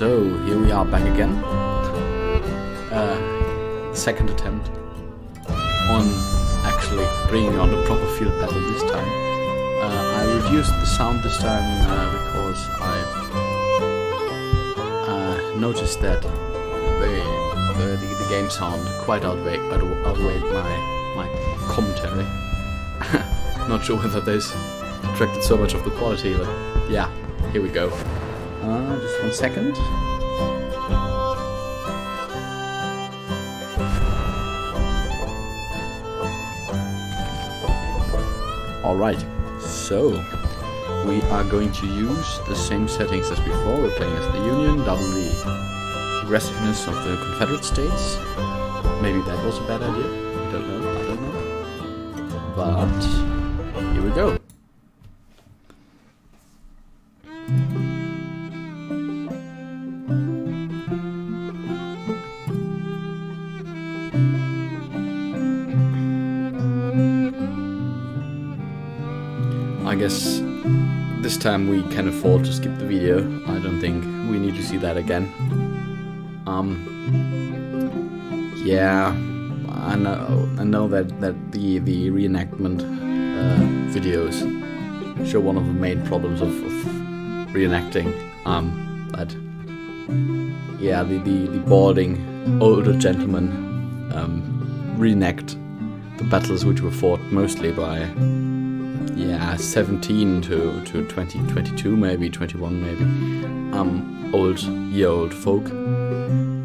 So here we are back again. Second attempt on actually bringing on a proper field battle this time. I reduced the sound this time because I noticed that the game sound quite outweighed my commentary. Not sure whether this detracted so much of the quality, but yeah, here we go. Just 1 second. Alright, so we are going to use the same settings as before. We're playing as the Union, double the aggressiveness of the Confederate States. Maybe that was a bad idea. I don't know. But here we go. I guess this time we can afford to skip the video. I don't think we need to see that again. Yeah, I know that the reenactment videos show one of the main problems of reenacting. That yeah, the balding older gentlemen reenact the battles which were fought mostly by 17 to 20, 22 maybe, 21 maybe, old folk.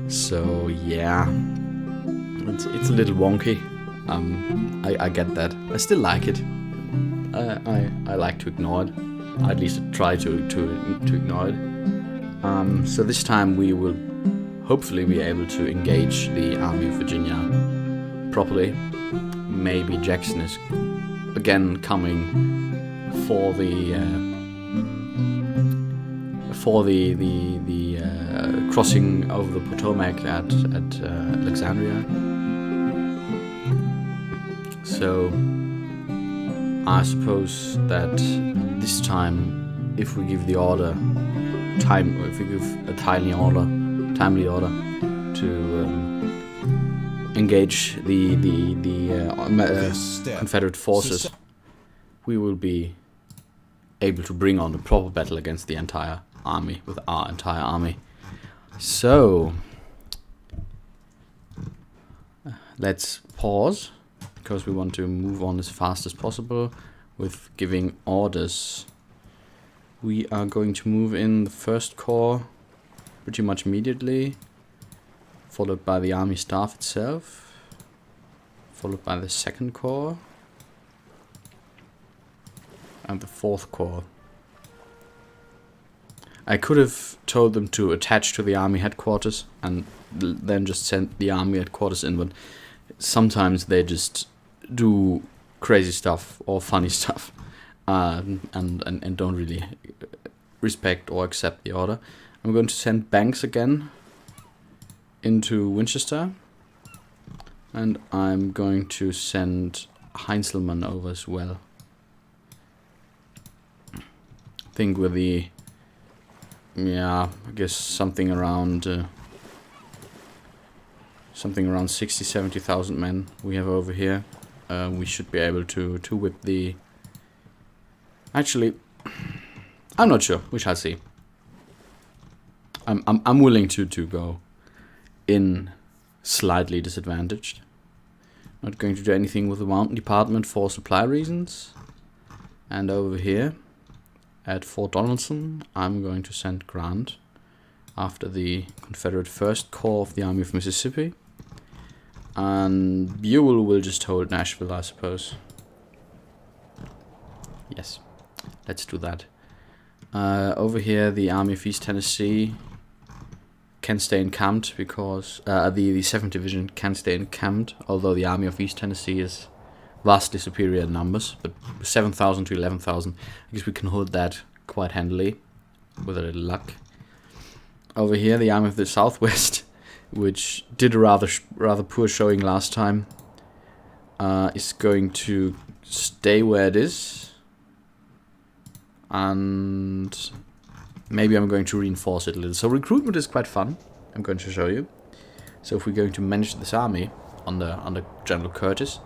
So yeah, it's a little wonky. I get that. I still like it. I like to ignore it. I at least try to ignore it. So this time we will hopefully be able to engage the Army of Virginia properly. Maybe Jackson is again coming for the crossing over the Potomac at Alexandria. So I suppose that this time, if we give the order, if we give a timely order to engage the Confederate forces, we will be able to bring on a proper battle against the entire army, with our entire army. So let's pause, because we want to move on as fast as possible with giving orders. We are going to move in the first corps pretty much immediately, followed by the army staff itself, followed by the second corps, and the fourth corps. I could have told them to attach to the army headquarters and then just send the army headquarters in, but sometimes they just do crazy stuff or funny stuff and don't really respect or accept the order. I'm going to send Banks again into Winchester, and I'm going to send Heinzelman over as well. I think with the I guess something around 60-70,000 men we have over here. We should be able to whip the. Actually, I'm not sure. We shall see. I'm willing to go in slightly disadvantaged. Not going to do anything with the Mountain Department for supply reasons. And over here at Fort Donelson, I'm going to send Grant after the Confederate First Corps of the Army of Mississippi. And Buell will just hold Nashville, I suppose. Yes, let's do that. Over here, the Army of East Tennessee can stay encamped because the 7th Division can stay encamped, although the Army of East Tennessee is vastly superior in numbers, but 7,000 to 11,000, I guess we can hold that quite handily with a little luck. Over here, the Army of the Southwest, which did a rather poor showing last time, is going to stay where it is, and maybe I'm going to reinforce it a little. So recruitment is quite fun. I'm going to show you. So if we're going to manage this army under General Curtis,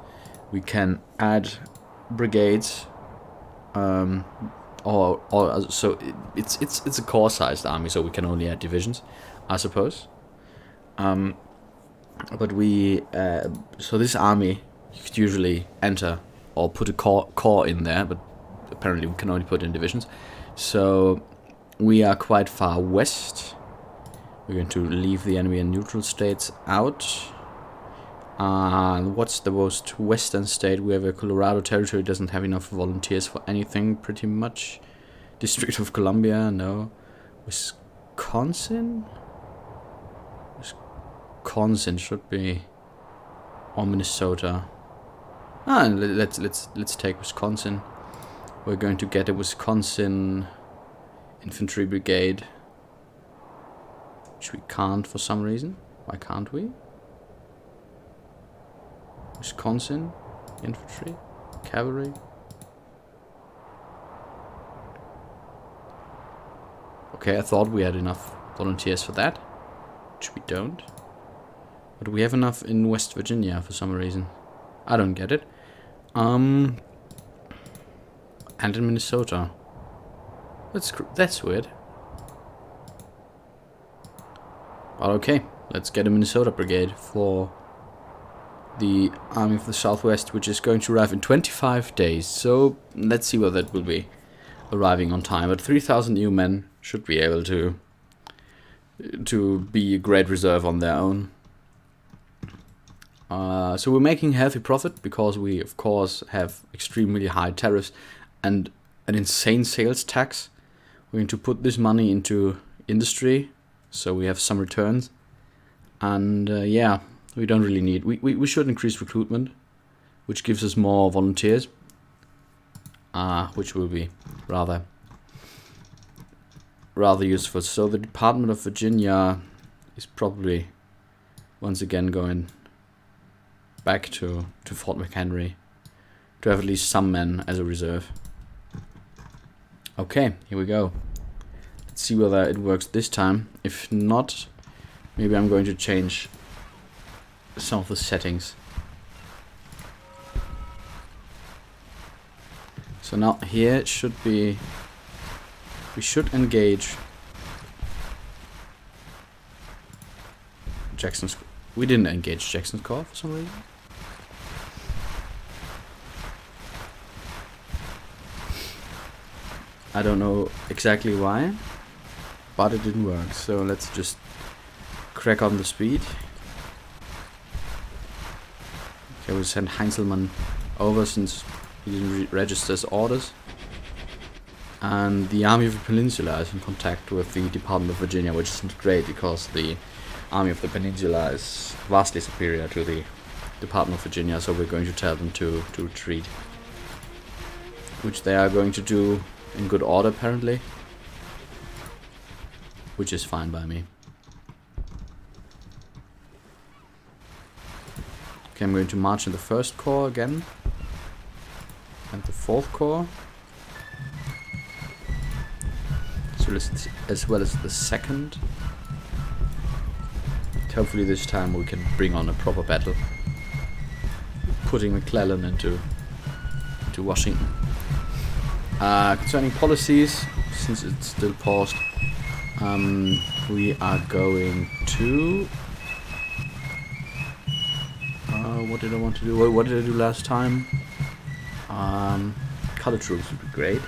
we can add brigades, so it's a corps-sized army, so we can only add divisions, I suppose. But we so this army you could usually enter or put a corps in there, but apparently we can only put in divisions. So we are quite far west. We're going to leave the enemy and neutral states out. What's the most western state? We have a Colorado territory, doesn't have enough volunteers for anything, pretty much. District of Columbia, no. Wisconsin? Wisconsin should be, or Minnesota. Let's take Wisconsin. We're going to get a Wisconsin infantry brigade, which we can't for some reason. Why can't we? Wisconsin infantry, cavalry. Okay, I thought we had enough volunteers for that, which we don't. But we have enough in West Virginia for some reason. I don't get it. And in Minnesota. That's weird. But okay, let's get a Minnesota brigade for the Army of the Southwest, which is going to arrive in 25 days. So let's see what that will be, arriving on time. But 3,000 new men should be able to be a great reserve on their own. So we're making healthy profit because we, of course, have extremely high tariffs and an insane sales tax. We're going to put this money into industry, so we have some returns. And yeah, we don't really need... We should increase recruitment, which gives us more volunteers, which will be rather useful. So the Department of Virginia is probably once again going back to Fort McHenry to have at least some men as a reserve. Okay, here we go. Let's see whether it works this time. If not, maybe I'm going to change some of the settings. So now here it should be... We should engage Jackson's... We didn't engage Jackson's Corps for some reason. I don't know exactly why, but it didn't work. So let's just crack on the speed. Okay, we send Heinzelmann over since he didn't register his orders. And the Army of the Peninsula is in contact with the Department of Virginia, which isn't great because the Army of the Peninsula is vastly superior to the Department of Virginia, so we're going to tell them to retreat. Which they are going to do in good order, apparently. Which is fine by me. Okay, I'm going to march in the 1st Corps again. And the 4th Corps. As well as the 2nd. Hopefully this time we can bring on a proper battle. Putting McClellan into Washington. Concerning policies, since it's still paused, we are going to... what did I want to do? What did I do last time? Color troops would be great.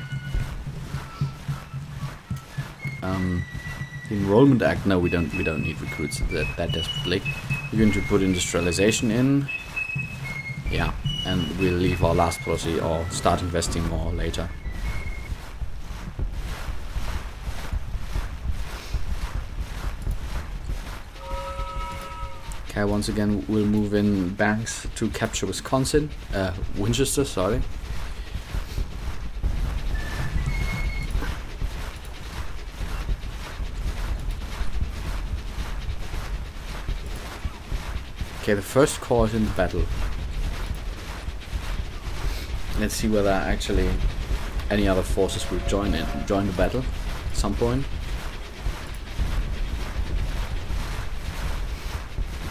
The Enrollment Act, no, we don't need recruits that desperately. We're going to put industrialization in. Yeah, and we'll leave our last policy or start investing more later. Okay, once again we'll move in banks to capture Winchester, sorry. Okay, the 1st Corps is in the battle. Let's see whether actually any other forces will join the battle at some point.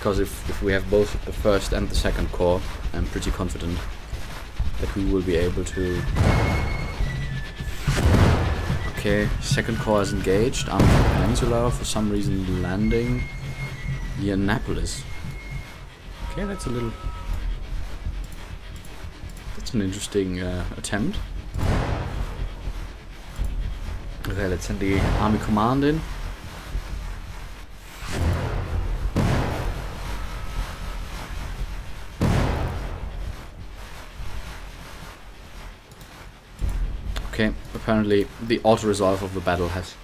because if we have both the first and the second corps, I'm pretty confident that we will be able to. Okay, second corps is engaged. Army of the Peninsula, for some reason landing near Annapolis. Okay, that's an interesting attempt. Okay, let's send the army command in. Okay, apparently the auto-resolve of the battle has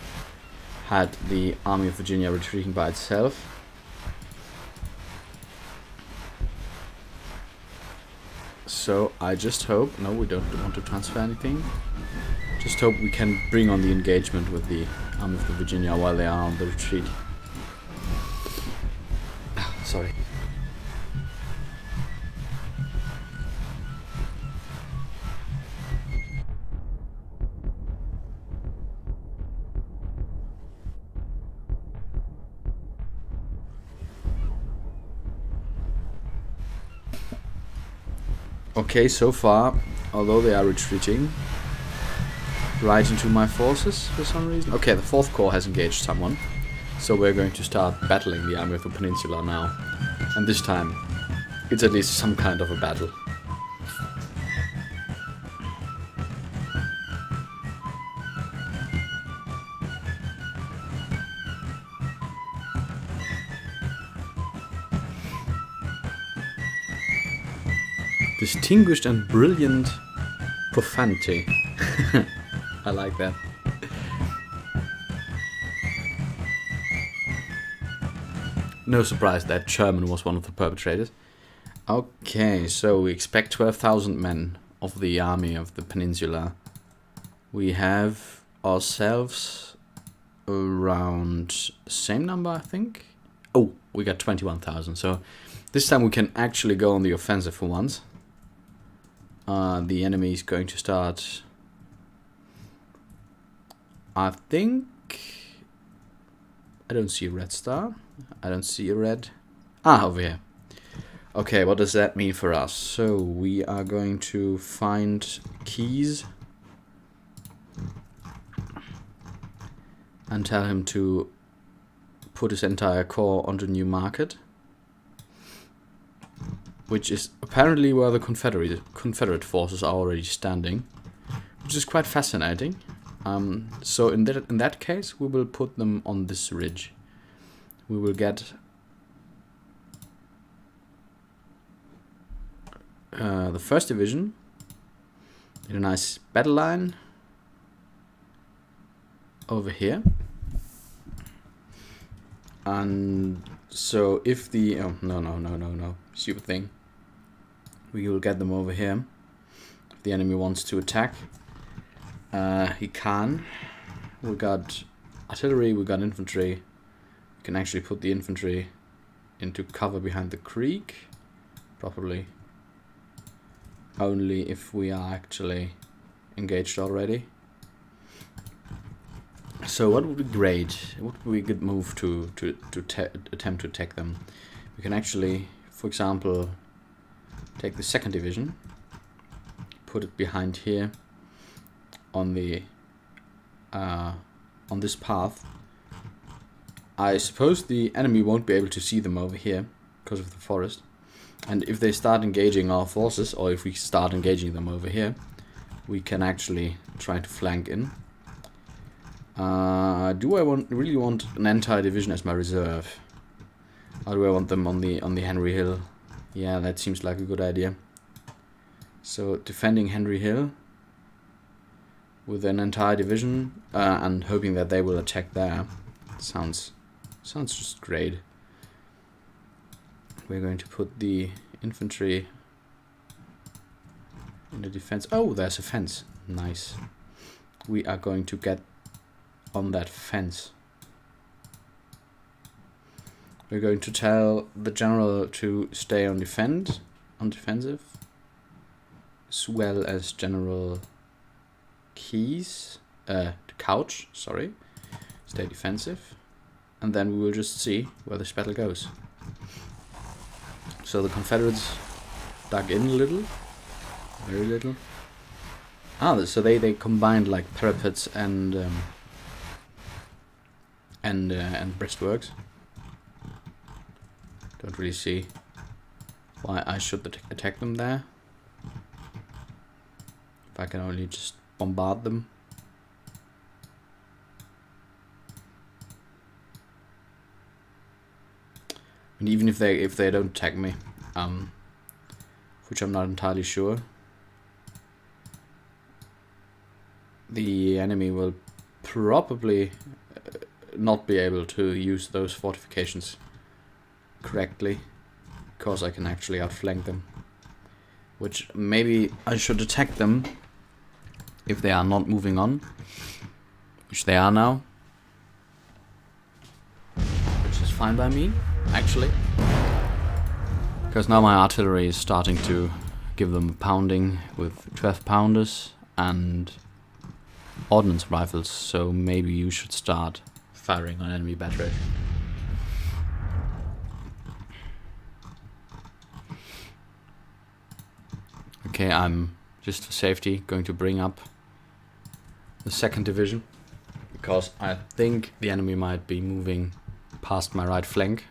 had the Army of Virginia retreating by itself. So I just hope, no, we don't want to transfer anything. Just hope we can bring on the engagement with the Army of the Virginia while they are on the retreat. Sorry. Okay, so far, although they are retreating right into my forces for some reason. Okay, the 4th Corps has engaged someone, so we're going to start battling the Army of the Peninsula now. And this time, it's at least some kind of a battle. Distinguished and brilliant profanity. I like that. No surprise that Sherman was one of the perpetrators. Okay, so we expect 12,000 men of the Army of the Peninsula. We have ourselves around the same number, I think. Oh, we got 21,000, so this time we can actually go on the offensive for once. The enemy is going to start, I think. I don't see a red star. I don't see a red. Over here. Okay, what does that mean for us? So we are going to find Keys and tell him to put his entire corps onto New Market, which is apparently where the Confederate forces are already standing, which is quite fascinating. So in that case, we will put them on this ridge. We will get the 1st Division in a nice battle line over here. And so if the no, stupid thing. We will get them over here. If the enemy wants to attack, he can. We got artillery, we got infantry. We can actually put the infantry into cover behind the creek. Probably only if we are actually engaged already. So what would be great? What would be a good move to attempt to attack them? We can actually, for example, take the 2nd Division, put it behind here on the on this path. I suppose the enemy won't be able to see them over here because of the forest. And if they start engaging our forces, or if we start engaging them over here, we can actually try to flank in. Do I really want an entire division as my reserve? Or do I want them on the Henry Hill? Yeah, that seems like a good idea. So defending Henry Hill with an entire division and hoping that they will attack there sounds just great. We're going to put the infantry in the defense. Oh, there's a fence. Nice. We are going to get on that fence. We're going to tell the general to stay on defensive, as well as General Keys, Couch, sorry, stay defensive, and then we will just see where this battle goes. So the Confederates dug in a little, very little. Ah, so they combined like parapets and breastworks. Don't really see why I should attack them there. If I can only just bombard them. And even if they don't attack me, which I'm not entirely sure, the enemy will probably not be able to use those fortifications correctly, because I can actually outflank them. Which maybe I should attack them if they are not moving on, which they are now, which is fine by me, actually, because now my artillery is starting to give them a pounding with 12 pounders and ordnance rifles, so maybe you should start firing on enemy batteries. Okay, I'm just for safety going to bring up the 2nd division, because I think the enemy might be moving past my right flank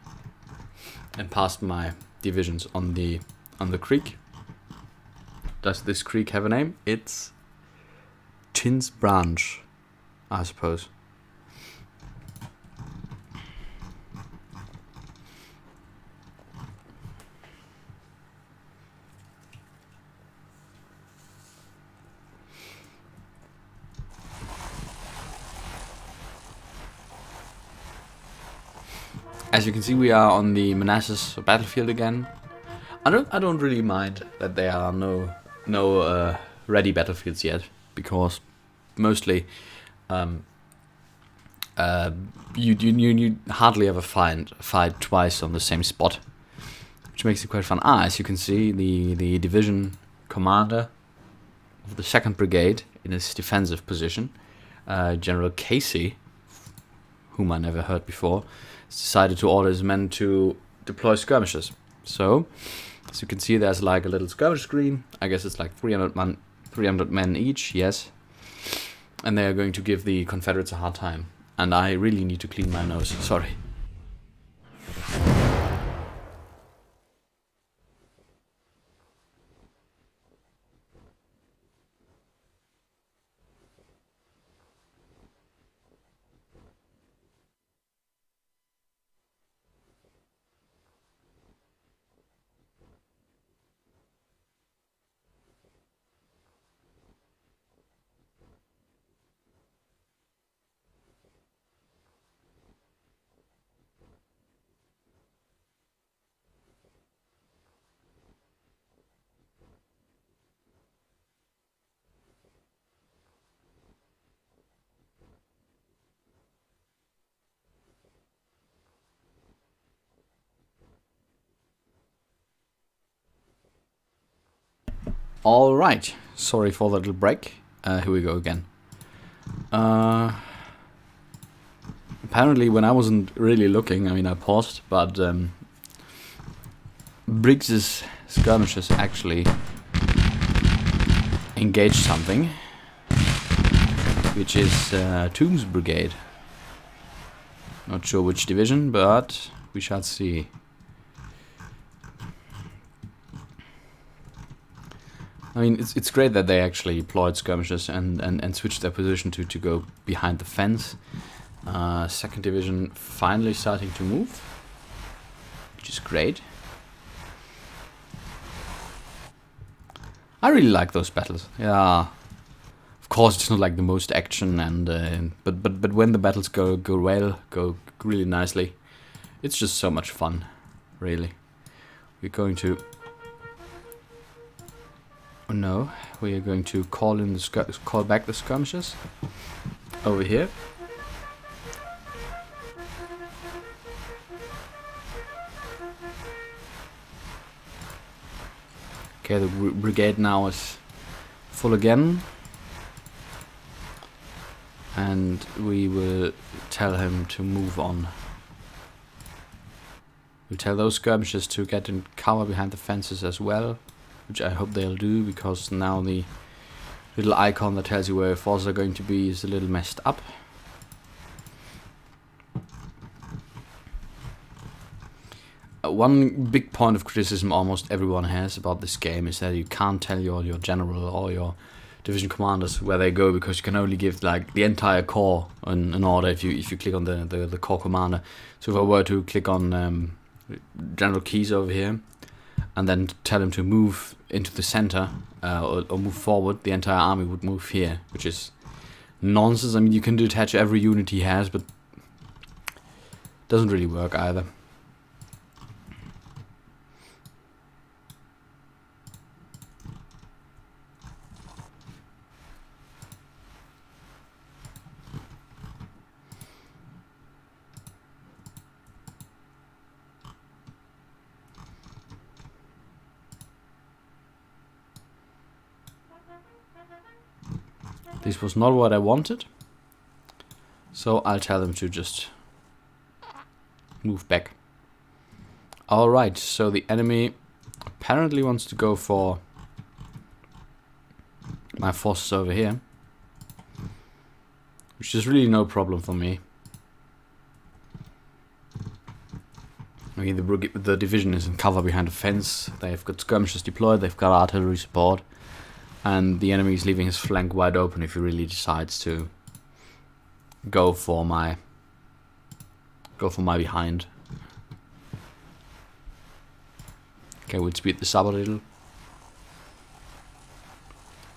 and past my divisions on the creek. Does this creek have a name? It's Chin's Branch, I suppose. As you can see, we are on the Manassas battlefield again. I don't really mind that there are no ready battlefields yet, because mostly you hardly ever fight twice on the same spot, which makes it quite fun. As you can see, the division commander of the 2nd Brigade in his defensive position, General Casey, whom I never heard before, decided to order his men to deploy skirmishers. So, as you can see, there's like a little skirmish screen. I guess it's like 300 men each, yes. And they are going to give the Confederates a hard time. And I really need to clean my nose, sorry. Alright, sorry for the little break. Here we go again. Apparently when I wasn't really looking, I mean I paused, but Briggs's skirmishers actually engaged something, which is Toombs' brigade. Not sure which division, but we shall see. I mean, it's great that they actually deployed skirmishers and switched their position to go behind the fence. 2nd Division finally starting to move, which is great. I really like those battles. Yeah, of course it's not like the most action, and but when the battles go well, go really nicely, it's just so much fun, really. We're going to. Oh no, we are going to call back the skirmishers over here. Okay, the brigade now is full again, and we will tell him to move on. We'll tell those skirmishers to get in cover behind the fences as well, which I hope they'll do, because now the little icon that tells you where your forces are going to be is a little messed up. One big point of criticism almost everyone has about this game is that you can't tell your general or your division commanders where they go, because you can only give like the entire corps an order if you click on the corps commander. So if I were to click on General Keys over here and then tell him to move into the center or move forward, the entire army would move here, which is nonsense. I mean, you can detach every unit he has, but it doesn't really work either. This was not what I wanted, so I'll tell them to just move back. Alright, so the enemy apparently wants to go for my forces over here, which is really no problem for me. I mean, the division is in cover behind a fence, they've got skirmishers deployed, they've got artillery support. And the enemy is leaving his flank wide open if he really decides to go for my behind. Okay, we'll speed this up a little.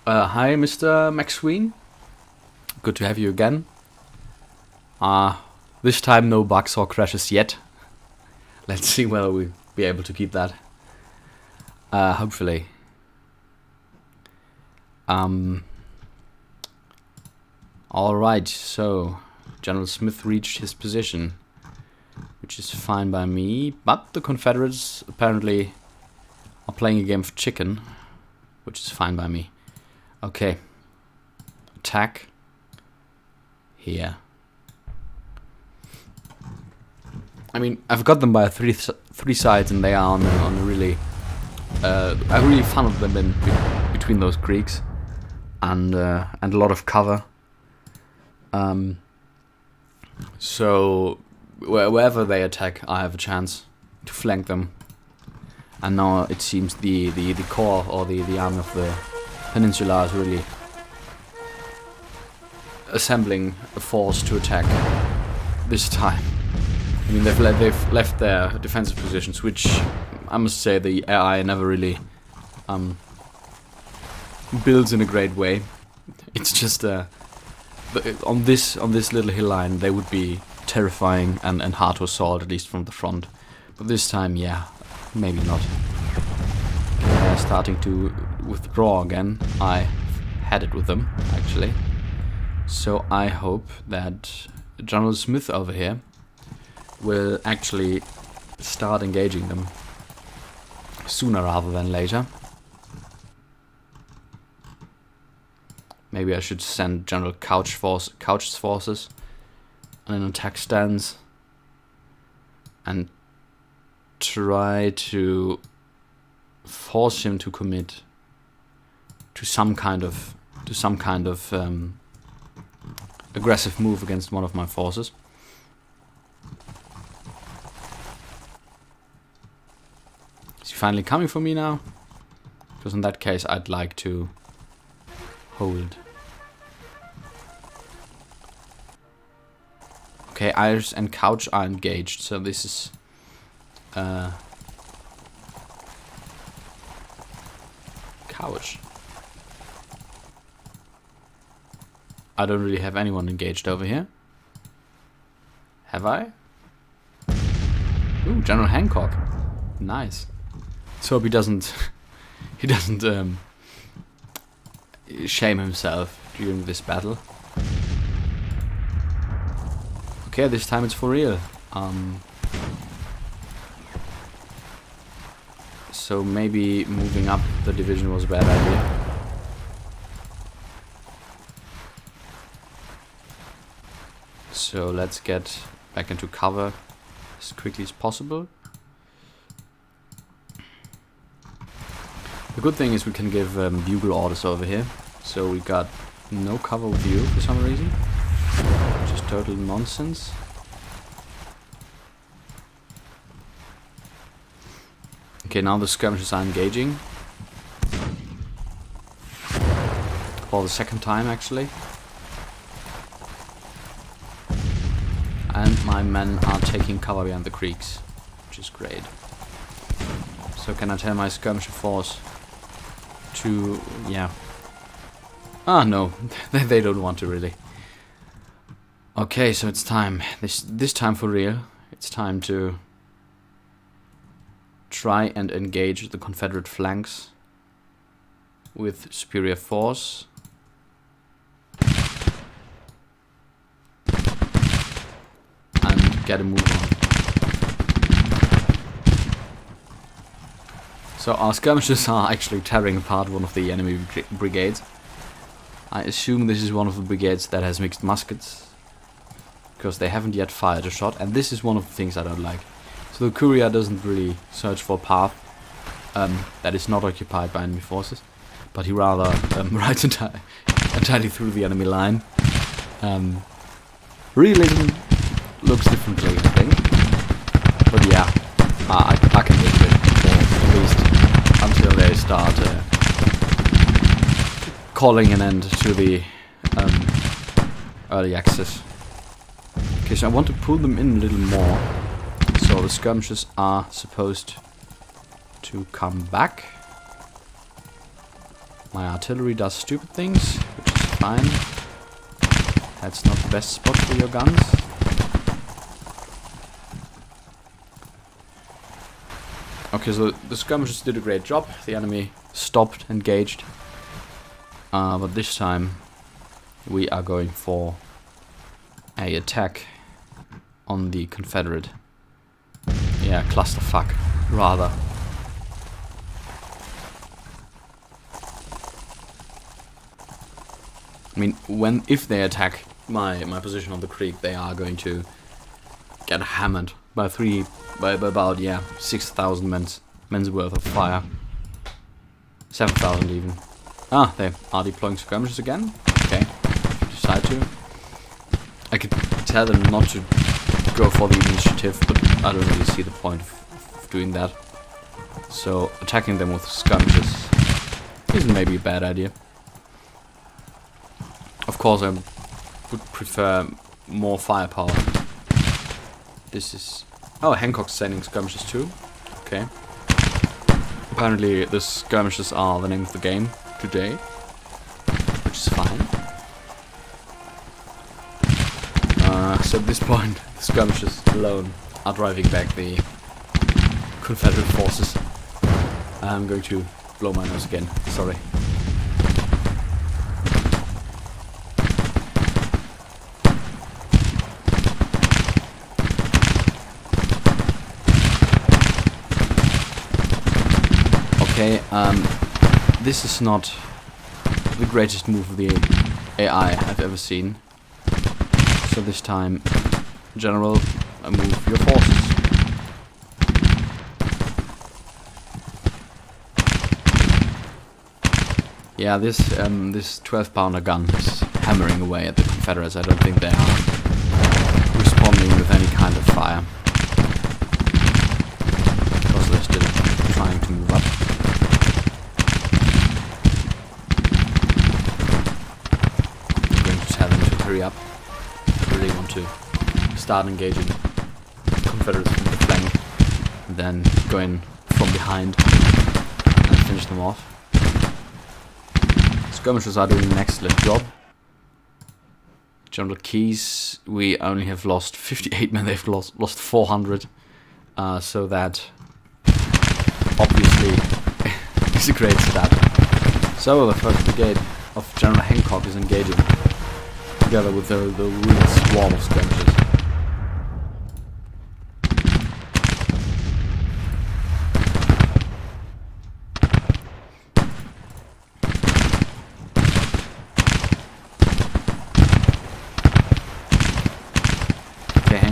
Hi, Mr. McSween. Good to have you again. This time no bugs or crashes yet. Let's see whether we'll be able to keep that. Hopefully. Alright, so General Smith reached his position, which is fine by me, but the Confederates apparently are playing a game of chicken, which is fine by me. Okay, attack here. I mean, I've got them by three sides, and they are on a really I really funneled them in between those creeks. And a lot of cover. So wherever they attack, I have a chance to flank them. And now it seems the corps or the army of the peninsula is really assembling a force to attack this time. I mean, they've left their defensive positions, which I must say the AI never really builds in a great way. It's just on this little hill line they would be terrifying and hard to assault, at least from the front. But this time, yeah, maybe not. They're starting to withdraw again. I had it with them, actually. So I hope that General Smith over here will actually start engaging them sooner rather than later. Maybe I should send General Couch's forces on an attack stance and try to force him to commit to some kind of aggressive move against one of my forces. Is he finally coming for me now? Because in that case I'd like to hold. Okay, Iris and Couch are engaged, so this is Couch. I don't really have anyone engaged over here. Have I? Ooh, General Hancock. Nice. So hope he doesn't shame himself during this battle. Okay, this time it's for real. So maybe moving up the division was a bad idea. So let's get back into cover as quickly as possible. The good thing is we can give bugle orders over here, so we got no cover view for some reason, which is total nonsense. Okay, now the skirmishers are engaging. For the second time, actually. And my men are taking cover behind the creeks, which is great. So can I tell my skirmisher force to... yeah. Ah, no. They don't want to, really. Okay, so it's time. This time for real. It's time to try and engage the Confederate flanks with superior force. And get a move on. So our skirmishers are actually tearing apart one of the enemy brigades. I assume this is one of the brigades that has mixed muskets, because they haven't yet fired a shot, and this is one of the things I don't like. So the courier doesn't really search for a path that is not occupied by enemy forces, but he rather rides entirely through the enemy line. Realism looks differently, I think, but yeah, I can live with it, at least until they start calling an end to the early access. Okay, so I want to pull them in a little more. So the skirmishers are supposed to come back. My artillery does stupid things, which is fine. That's not the best spot for your guns. Okay, so the skirmishers did a great job. The enemy stopped, engaged. But this time we are going for a attack on the Confederate. Yeah, clusterfuck, rather. I mean, if they attack my position on the creek, they are going to get hammered by about 6,000 men's worth of fire. 7,000 even. Ah, they are deploying skirmishers again. Okay, decide to. I could tell them not to go for the initiative, but I don't really see the point of doing that. So attacking them with skirmishers isn't maybe a bad idea. Of course, I would prefer more firepower. This is... oh, Hancock's sending skirmishers too. Okay. Apparently the skirmishers are the name of the game today, which is fine. So at this point, the skirmishers alone are driving back the Confederate forces. I'm going to blow my nose again, sorry. Okay, this is not the greatest move of the AI I've ever seen. So this time, General, move your forces. Yeah, this 12-pounder gun is hammering away at the Confederates. I don't think they are responding with any kind of fire, because they're still trying to move up. I'm going to tell them to hurry up. I really want to start engaging Confederates from the flank, and then go in from behind and finish them off. Skirmishers are doing an excellent job. General Keyes, we only have lost 58 men, they've lost 400. So that obviously is a great stat. So the 1st Brigade of General Hancock is engaging, together with the real swarm of skirmishers.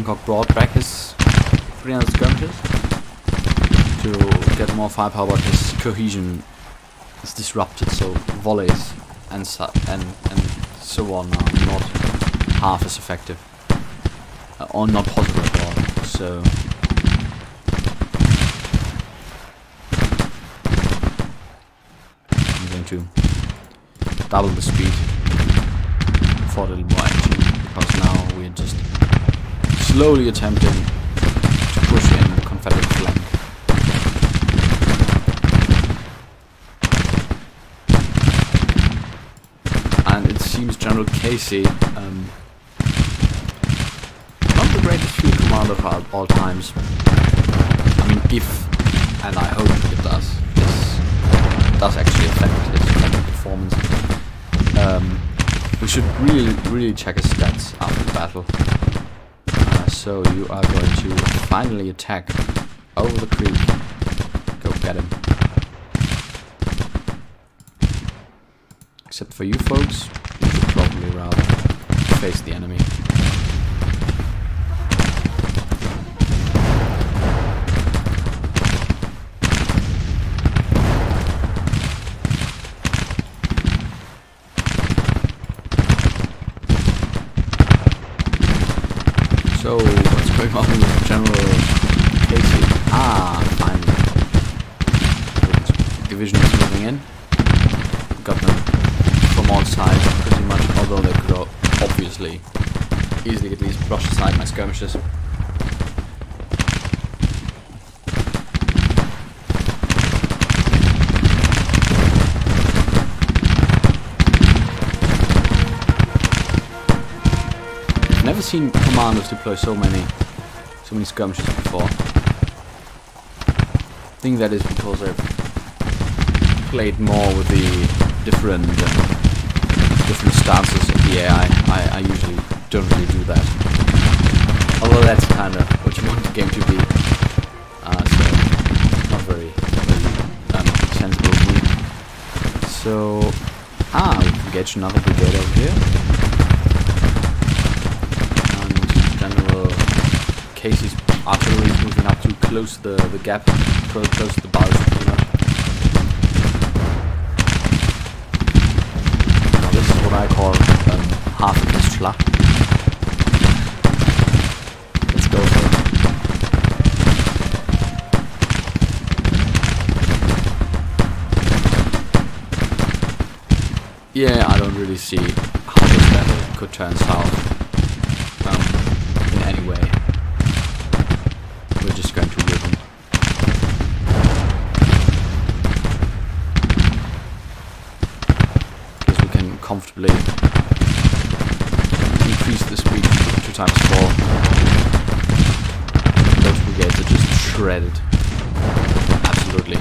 Hancock brought back his 300 skirmishers to get more firepower, but his cohesion is disrupted, so volleys and so on are not half as effective, or not possible at all. So I'm going to double the speed for a little more action, because now we're just slowly attempting to push in the Confederate flank. And it seems General Casey, not the greatest field commander of all times. I mean, if, and I hope it does, this does actually affect his combat performance. We should really check his stats after the battle. So you are going to finally attack over the creek. Go get him. Except for you folks, you should probably rather face the enemy. So, what's going on with General Casey? Finally. The division is moving in. Got them from all sides, pretty much, although they could obviously easily at least brush aside my skirmishes. Never seen commanders deploy so many skirmishes before. I think that is because I've played more with the different stances of the AI. I usually don't really do that. Although that's kind of what you want the game to be. So not very sensible of me. So we engage another brigade over here. Casey's artillery is moving up to close the gap, close the bars pretty much. Now this is what I call half a Schlacht. Let's go for it. Yeah, I don't really see how this battle could turn south in any way. We're just going to win them. Because we can comfortably increase the speed to 2x4. Those brigades are just shredded. Absolutely.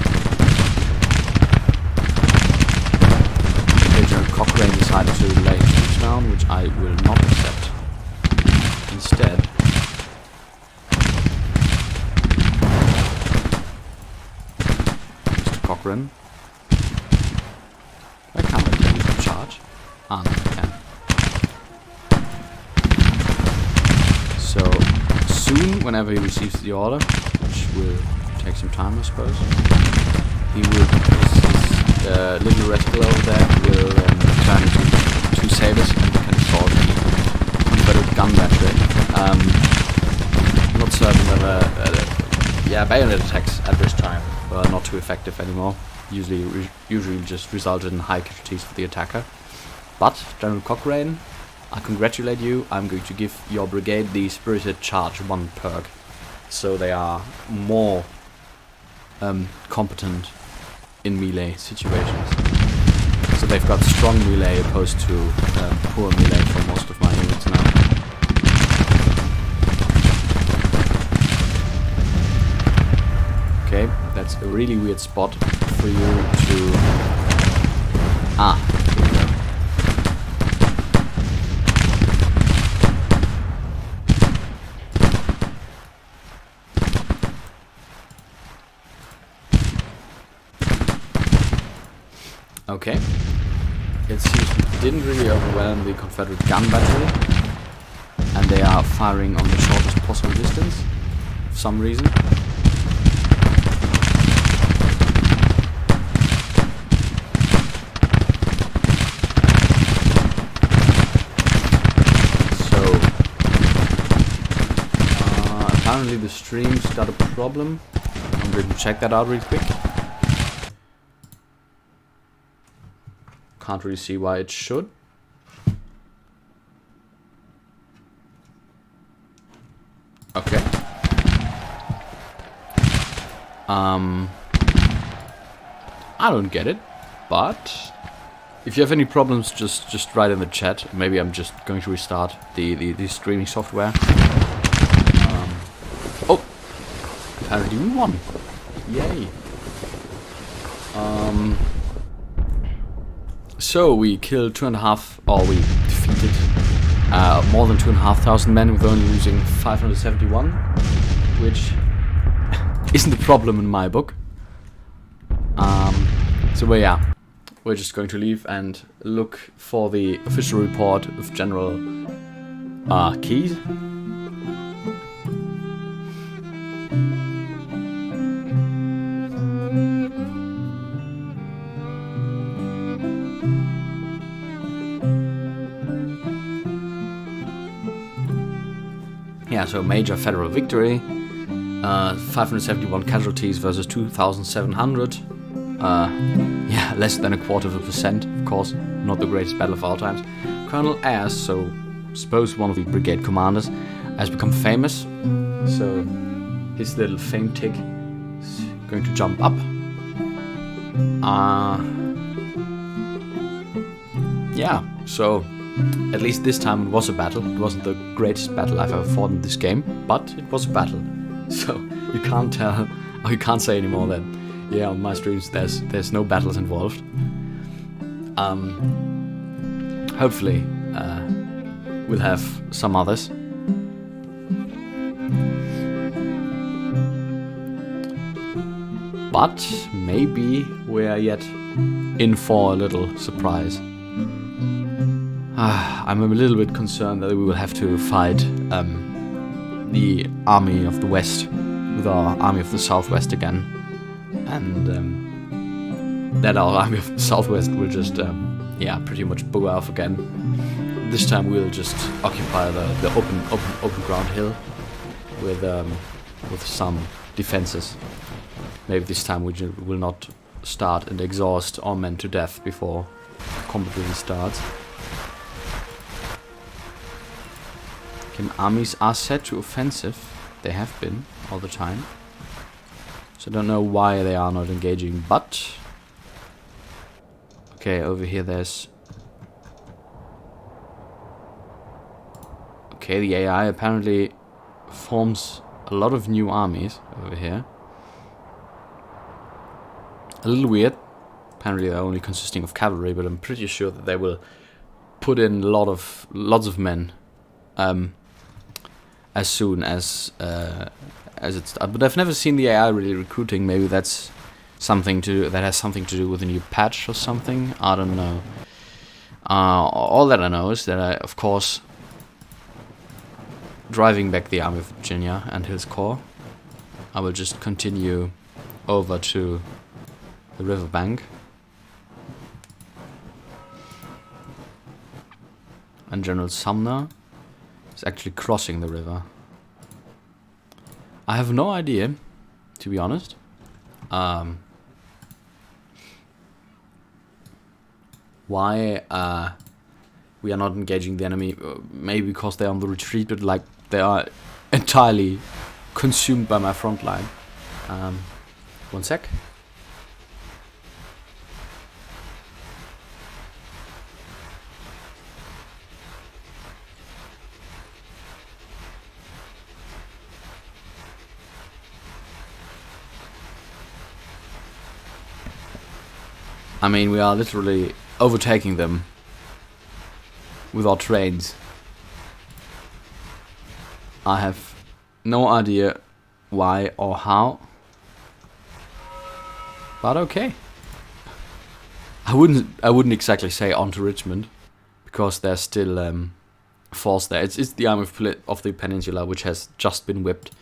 Major Cochrane decided to lay troops down, which I will not accept. Instead, Cochrane. I can't tell you to charge. No, I can. So soon, whenever he receives the order, which will take some time, I suppose, he will. His little reticle over there will turn into 2 sabers, and we can assault the Confederate gun battery. I'm not certain whether bayonet attacks at this time were not too effective anymore. Usually just resulted in high casualties for the attacker. But General Cochrane, I congratulate you. I'm going to give your brigade the Spirited Charge 1 perk, so they are more competent in melee situations. So they've got strong melee opposed to poor melee for most of my units now. Okay, that's a really weird spot for you to... here we go. Okay. It seems we didn't really overwhelm the Confederate gun battery, and they are firing on the shortest possible distance for some reason. apparently the stream's got a problem. I'm going to check that out real quick. Can't really see why it should. Okay. I don't get it, but if you have any problems, just write in the chat. Maybe I'm just going to restart the streaming software. Oh, apparently we won! Yay! So we killed 2.5, or we defeated more than 2,500 men with only losing 571, which isn't a problem in my book. So yeah, we're just going to leave and look for the official report of General Keyes. Yeah, so major federal victory. 571 casualties versus 2,700. Yeah, less than 0.25%, of course, not the greatest battle of all times. Colonel Ayres, so suppose one of the brigade commanders, has become famous. So his little fame tick is going to jump up. Yeah, so at least this time it was a battle. It wasn't the greatest battle I've ever fought in this game, but it was a battle. So you can't tell, or you can't say anymore that, yeah, on my streams there's no battles involved. Hopefully we'll have some others. But maybe we're yet in for a little surprise. I'm a little bit concerned that we will have to fight the army of the West with our army of the Southwest again, and that our army of the Southwest will just yeah, pretty much boo off again. This time we'll just occupy the open ground hill with some defenses. Maybe this time we will not start and exhaust our men to death before combat really starts. Armies are set to offensive. They have been all the time. So I don't know why they are not engaging, but okay, over here there's okay, the AI apparently forms a lot of new armies over here. A little weird. Apparently they're only consisting of cavalry, but I'm pretty sure that they will put in lots of men as soon as it's done. But I've never seen the AI really recruiting. Maybe that's something that has something to do with a new patch or something. I don't know. All that I know is that I, of course, driving back the Army of Virginia and his corps, I will just continue over to the riverbank. And General Sumner is actually crossing the river. I have no idea, to be honest. Why we are not engaging the enemy? Maybe because they're on the retreat, but like they are entirely consumed by my front line. One sec. I mean, we are literally overtaking them with our trains. I have no idea why or how, but okay. I wouldn't exactly say on to Richmond, because there's still forts there. It's the army of the peninsula, which has just been whipped,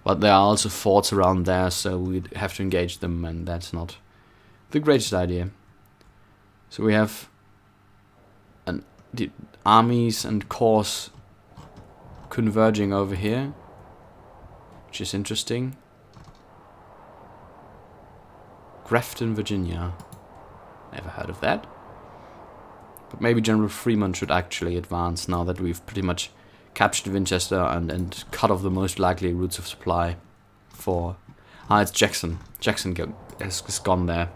but there are also forts around there, so we'd have to engage them, and that's not the greatest idea. So we have the armies and corps converging over here, which is interesting. Grafton, Virginia. Never heard of that. But maybe General Fremont should actually advance now that we've pretty much captured Winchester and cut off the most likely routes of supply for... it's Jackson. Jackson has gone there.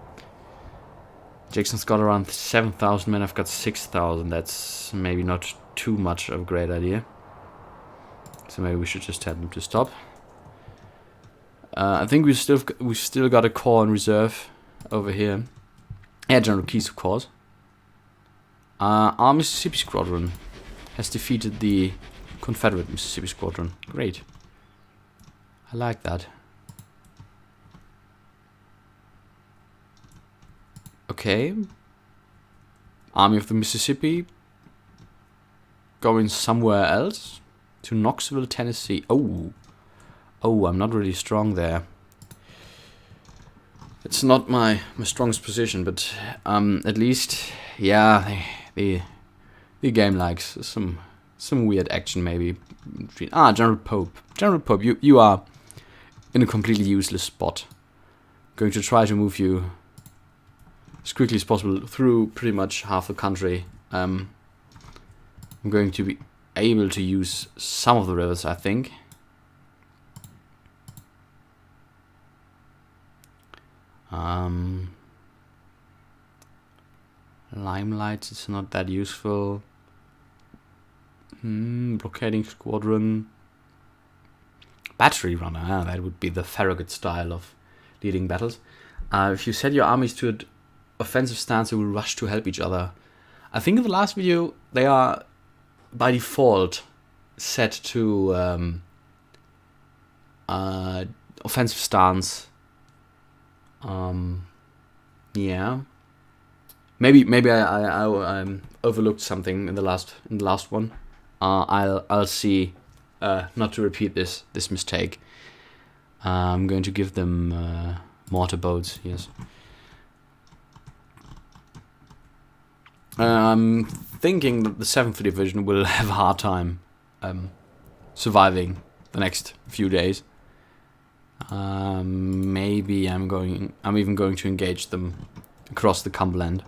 Jackson's got around 7,000 men. I've got 6,000. That's maybe not too much of a great idea. So maybe we should just tell them to stop. I think we've still got a corps in reserve over here. Yeah, General Keyes, of course. Our Mississippi Squadron has defeated the Confederate Mississippi Squadron. Great. I like that. Okay. Army of the Mississippi going somewhere else. To Knoxville, Tennessee. Oh, I'm not really strong there. It's not my strongest position, but at least, yeah, the game likes some weird action maybe. General Pope. General Pope, you are in a completely useless spot. Going to try to move you as quickly as possible through pretty much half the country. I'm going to be able to use some of the rivers, I think. Limelight is not that useful. Blockading squadron. Battery runner, that would be the Farragut style of leading battles. If you set your armies to an offensive stance, they will rush to help each other. I think in the last video they are by default set to offensive stance. Yeah. Maybe I overlooked something in the last one. I'll see not to repeat this mistake. I'm going to give them mortar boats. Yes. I'm thinking that the 7th Division will have a hard time surviving the next few days. Maybe I'm even going to engage them across the Cumberland.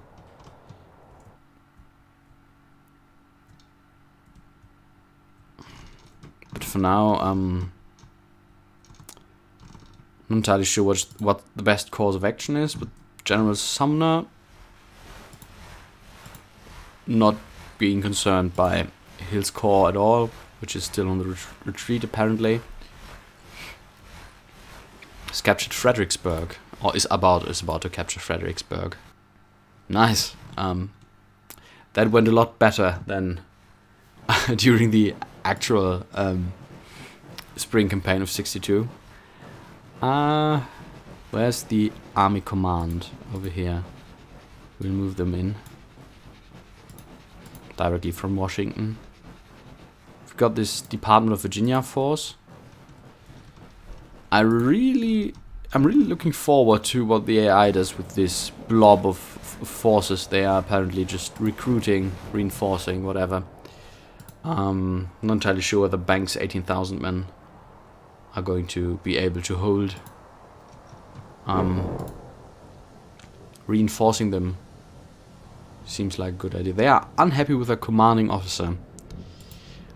But for now, I'm not entirely sure what the best course of action is, but General Sumner not being concerned by Hill's corps at all, which is still on the retreat apparently. Has captured Fredericksburg, or is about to capture Fredericksburg. Nice. That went a lot better than during the actual spring campaign of '62. Where's the army command? Over here. We'll move them in directly from Washington. We've got this Department of Virginia force. I'm really looking forward to what the AI does with this blob of forces. They are apparently just recruiting, reinforcing, whatever. Not entirely sure whether Banks' 18,000 men are going to be able to hold. Reinforcing them seems like a good idea. They are unhappy with their commanding officer.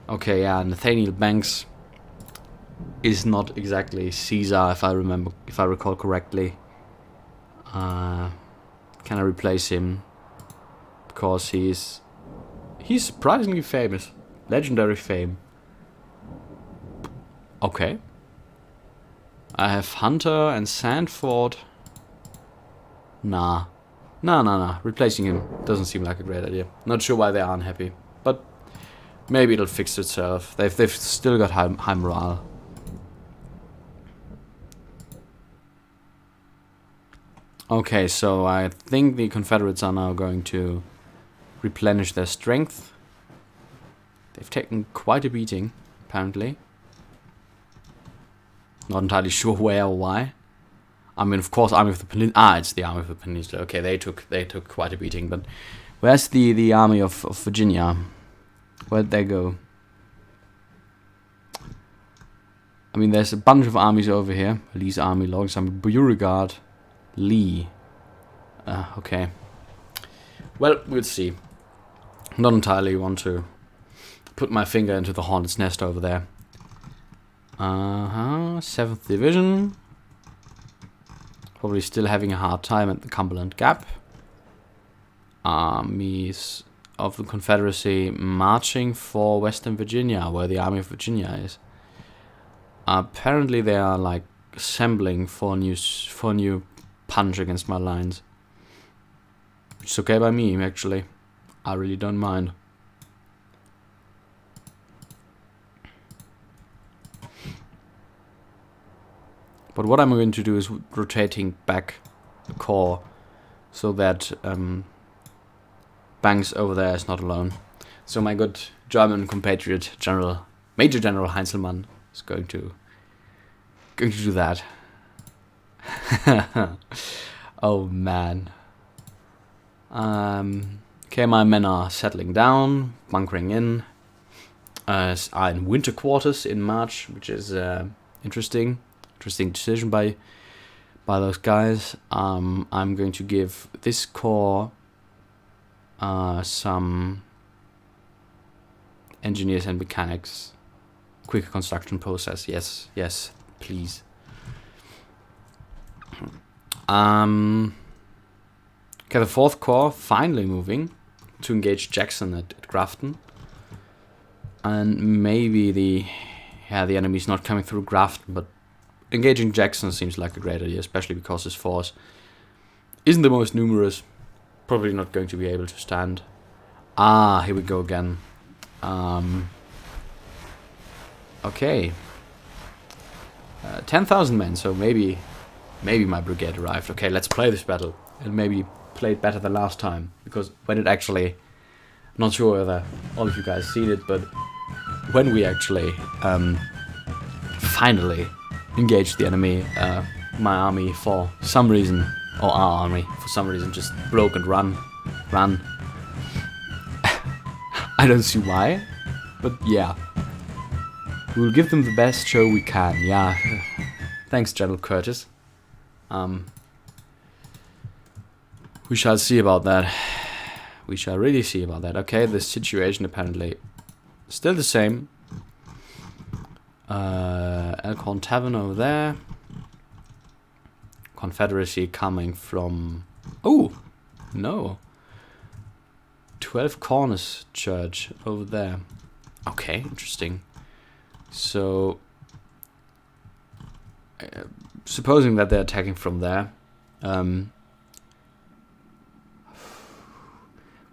Okay, yeah, Nathaniel Banks is not exactly Caesar, if I recall correctly. Can I replace him? Because he's surprisingly famous, legendary fame. Okay. I have Hunter and Sandford. Nah. Replacing him doesn't seem like a great idea. Not sure why they are unhappy, but maybe it'll fix itself. They've still got high morale. Okay, so I think the Confederates are now going to replenish their strength. They've taken quite a beating, apparently. Not entirely sure where or why. I mean, of course, Army of the Peninsula. It's the Army of the Peninsula. Okay, they took quite a beating, but where's the Army of Virginia? Where'd they go? I mean, there's a bunch of armies over here. Lee's army logs. I'm Beauregard. Lee. Okay. Well, we'll see. Not entirely want to put my finger into the hornet's nest over there. 7th Division. Probably still having a hard time at the Cumberland Gap. Armies of the Confederacy marching for Western Virginia, where the Army of Virginia is. Apparently they are like assembling for a new punch against my lines. Which is okay by me, actually. I really don't mind. But what I'm going to do is rotating back the corps so that Banks over there is not alone. So my good German compatriot, Major General Heinzelmann, is going to do that. Oh man. Okay, my men are settling down, bunkering in. Are in winter quarters in March, which is interesting decision by those guys. I'm going to give this corps some engineers and mechanics, quicker construction process. Yes, please. Okay, the 4th Corps finally moving to engage Jackson at Grafton, and maybe the enemy's not coming through Grafton, but engaging Jackson seems like a great idea, especially because his force isn't the most numerous. Probably not going to be able to stand. Here we go again. Okay. 10,000 men, so maybe my brigade arrived. Okay, let's play this battle. And maybe play it better than last time. Because when it actually... Not sure whether all of you guys seen it, but when we actually finally engaged the enemy, my army for some reason... Or our army, for some reason, just broke and ran. I don't see why, but yeah. We'll give them the best show we can, yeah. Thanks, General Curtis. We shall see about that. We shall really see about that. Okay, the situation apparently still the same. Elkhorn Tavern over there. Confederacy coming from... Oh! No. 12 Corners Church over there. Okay, interesting. So... supposing that they're attacking from there.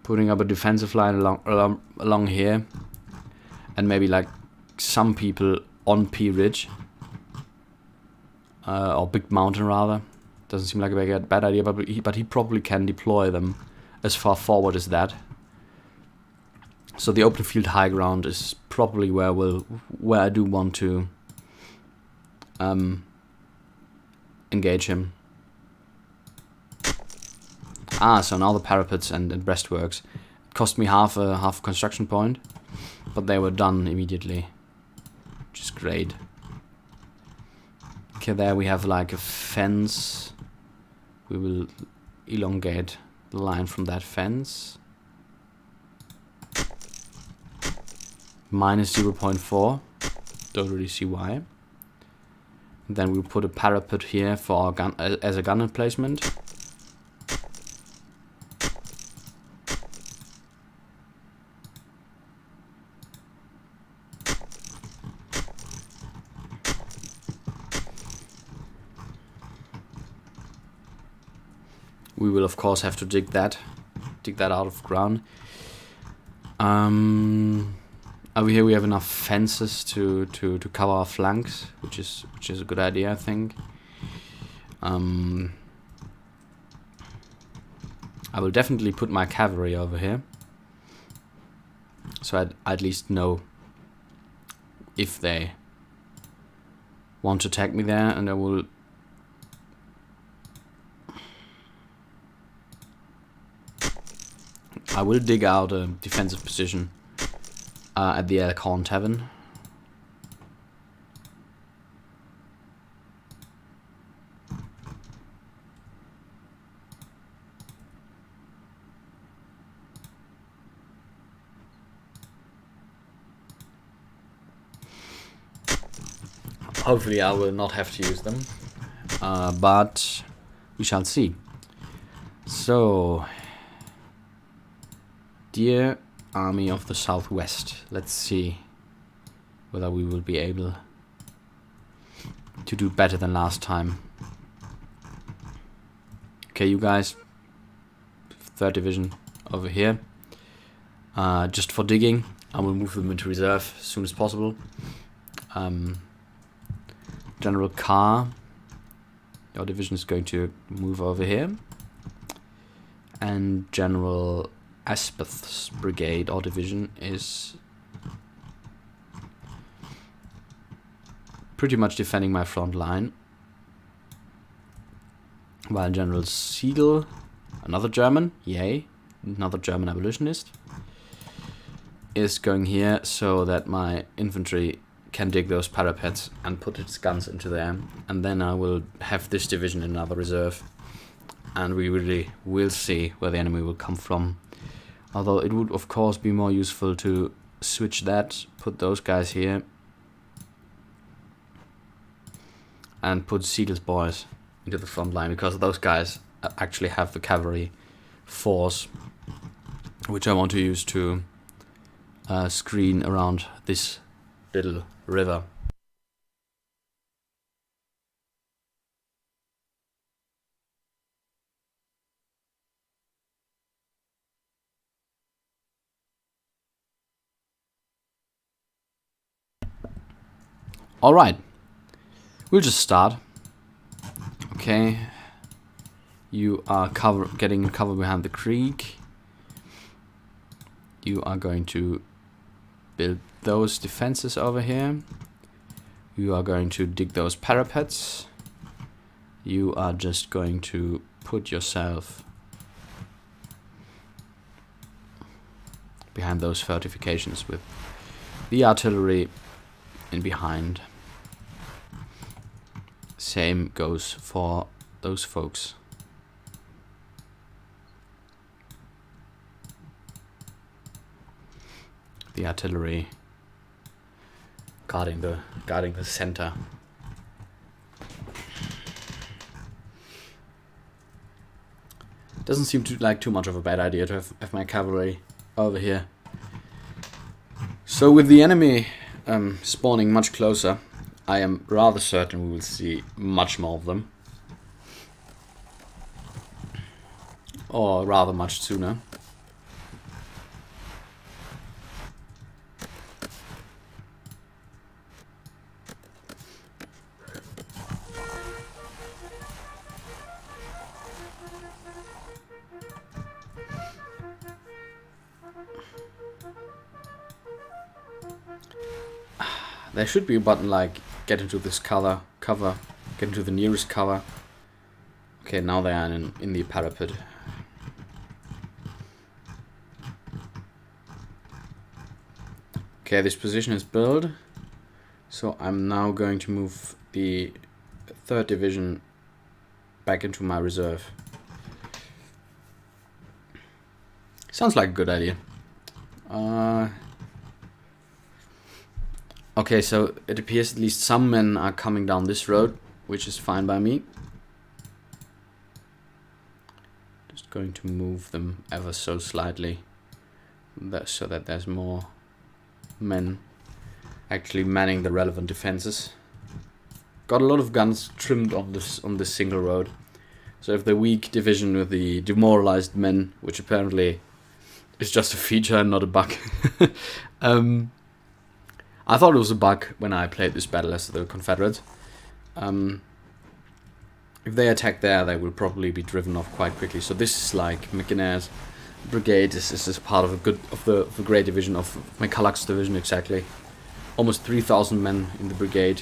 Putting up a defensive line along here. And maybe like some people on P Ridge. Or Big Mountain rather. Doesn't seem like a bad idea, but he probably can deploy them as far forward as that. So the open field high ground is probably where I do want to engage him. So now the parapets and breastworks. It cost me half a construction point, but they were done immediately, which is great. Okay, there we have like a fence. We will elongate the line from that fence. Minus 0.4. Don't really see why. And then we'll put a parapet here for our gun as a gun emplacement. We will of course have to dig that out of ground. Over here we have enough fences to cover our flanks, which is a good idea, I think. I will definitely put my cavalry over here, so I'd at least know if they want to attack me there, and I will dig out a defensive position at the Elkhorn Tavern. Hopefully I will not have to use them, but we shall see. So, dear Army of the Southwest, let's see whether we will be able to do better than last time. Okay, you guys, 3rd Division over here. Just for digging, I will move them into reserve as soon as possible. General Carr, your division is going to move over here. And General Aspeth's brigade or division is pretty much defending my front line, while General Siegel, another German, yay, another German abolitionist, is going here so that my infantry can dig those parapets and put its guns into there, and then I will have this division in another reserve, and we really will see where the enemy will come from. Although it would of course be more useful to switch that, put those guys here, and put Siegel's boys into the front line, because those guys actually have the cavalry force, which I want to use to screen around this little river. Alright, we'll just start. Okay, you are getting cover behind the creek. You are going to build those defenses over here. You are going to dig those parapets. You are just going to put yourself behind those fortifications with the artillery in behind. Same goes for those folks. The artillery guarding the center. Doesn't seem to like too much of a bad idea to have my cavalry over here. So with the enemy spawning much closer, I am rather certain we will see much more of them. Or rather much sooner. There should be a button like get into this cover, get into the nearest cover. Okay, now they are in the parapet. Okay, this position is built, so I'm now going to move the 3rd Division back into my reserve. Sounds like a good idea. Okay, so it appears at least some men are coming down this road, which is fine by me. Just going to move them ever so slightly, so that there's more men actually manning the relevant defenses. Got a lot of guns trimmed on this single road. So if the weak division with the demoralized men, which apparently is just a feature and not a bug. I thought it was a bug when I played this battle as the Confederates. If they attack there, they will probably be driven off quite quickly. So this is like McNair's brigade. This is part of the great division of McCulloch's division exactly. Almost 3,000 men in the brigade.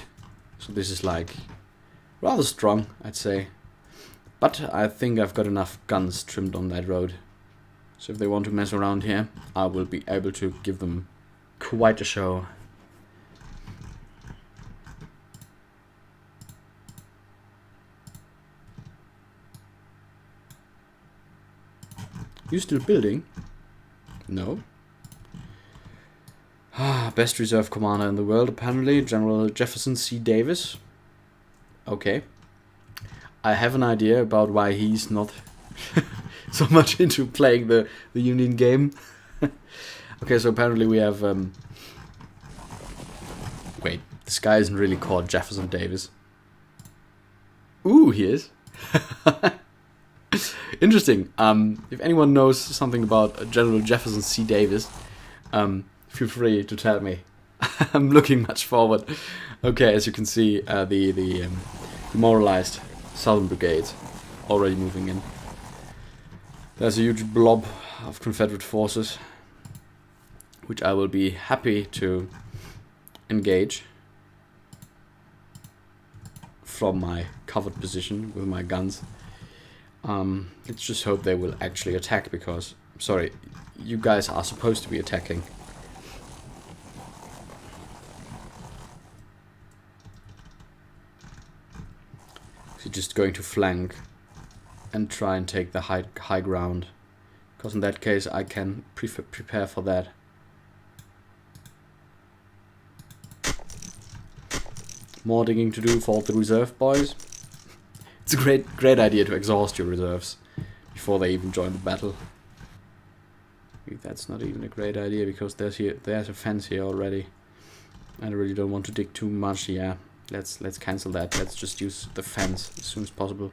So this is like rather strong, I'd say. But I think I've got enough guns trimmed on that road. So if they want to mess around here, I will be able to give them quite a show. You still building? No. Best reserve commander in the world, apparently, General Jefferson C. Davis. Okay. I have an idea about why he's not so much into playing the Union game. Okay, so apparently we have... Wait, this guy isn't really called Jefferson Davis. Ooh, he is. Interesting. If anyone knows something about General Jefferson C. Davis, feel free to tell me. I'm looking much forward. Okay, as you can see, the demoralized Southern Brigades already moving in. There's a huge blob of Confederate forces, which I will be happy to engage from my covered position with my guns. Let's just hope they will actually attack, because, sorry, you guys are supposed to be attacking. So just going to flank and try and take the high ground, because in that case I can prepare for that. More digging to do for the reserve boys. It's a great idea to exhaust your reserves before they even join the battle. That's not even a great idea, because there's a fence here already. I really don't want to dig too much. Yeah, let's cancel that. Let's just use the fence as soon as possible.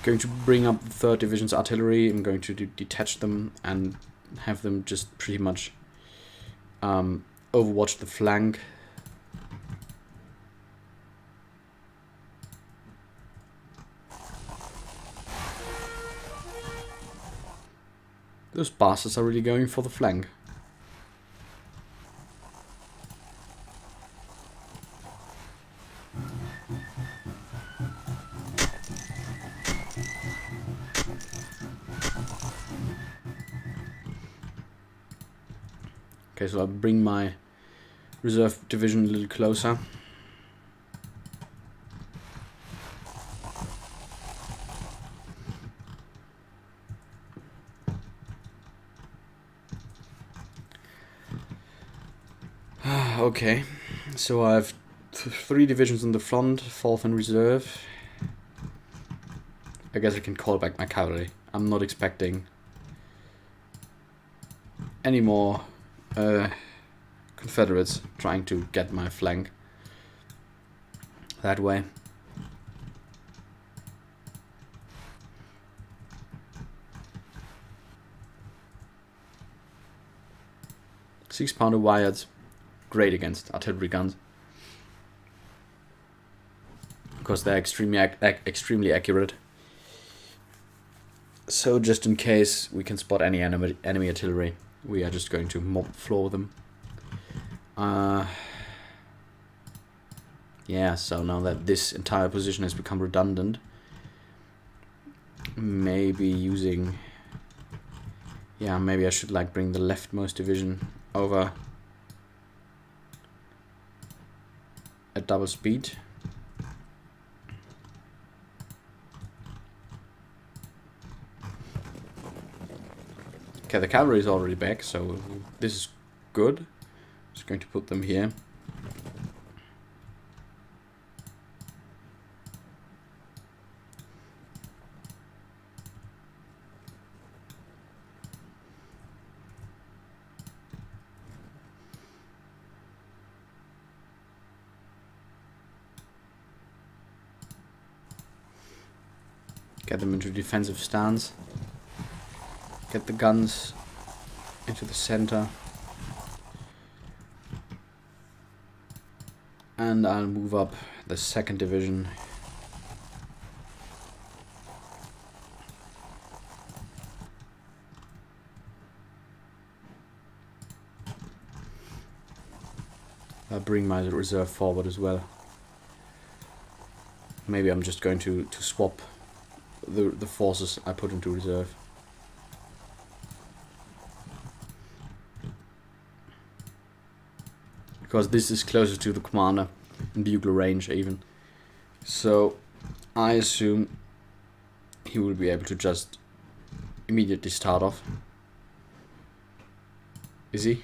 Going to bring up the 3rd Division's artillery. I'm going to detach them and have them just pretty much overwatch the flank. Those bastards are really going for the flank. Okay, so I'll bring my reserve division a little closer. Okay, so I have 3 divisions in the front, 4th in reserve. I guess I can call back my cavalry. I'm not expecting any more Confederates trying to get my flank that way. Six-pounder wired. Great against artillery guns, because they're extremely accurate. So just in case we can spot any enemy artillery, we are just going to mob floor them. Yeah, so now that this entire position has become redundant, maybe using... Yeah, maybe I should bring the leftmost division over at double speed. Okay, the cavalry is already back, so this is good. Just going to put them here. Get them into defensive stance. Get the guns into the center. And I'll move up the 2nd division. I'll bring my reserve forward as well. Maybe I'm just going to swap the forces I put into reserve. Because this is closer to the commander in bugler range even. So I assume he will be able to just immediately start off Is he?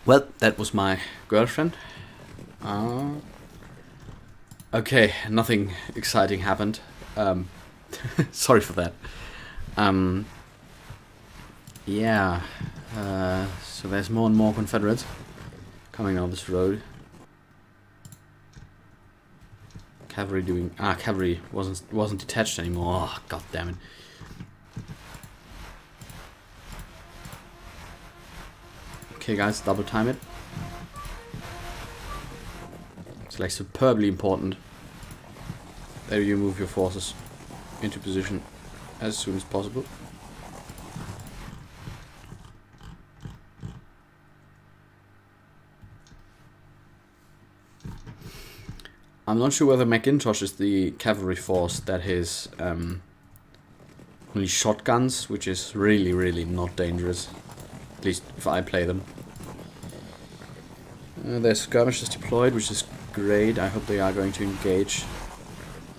Well, that was my girlfriend. Okay, nothing exciting happened. Sorry for that. Yeah. So there's more and more Confederates coming down this road. Cavalry doing... cavalry wasn't detached anymore. Oh, god damn it. Okay guys, double time it. It's like superbly important that you move your forces into position as soon as possible. I'm not sure whether McIntosh is the cavalry force that has only shotguns, which is really not dangerous. At least if I play them. There's skirmishers deployed, which is great. I hope they are going to engage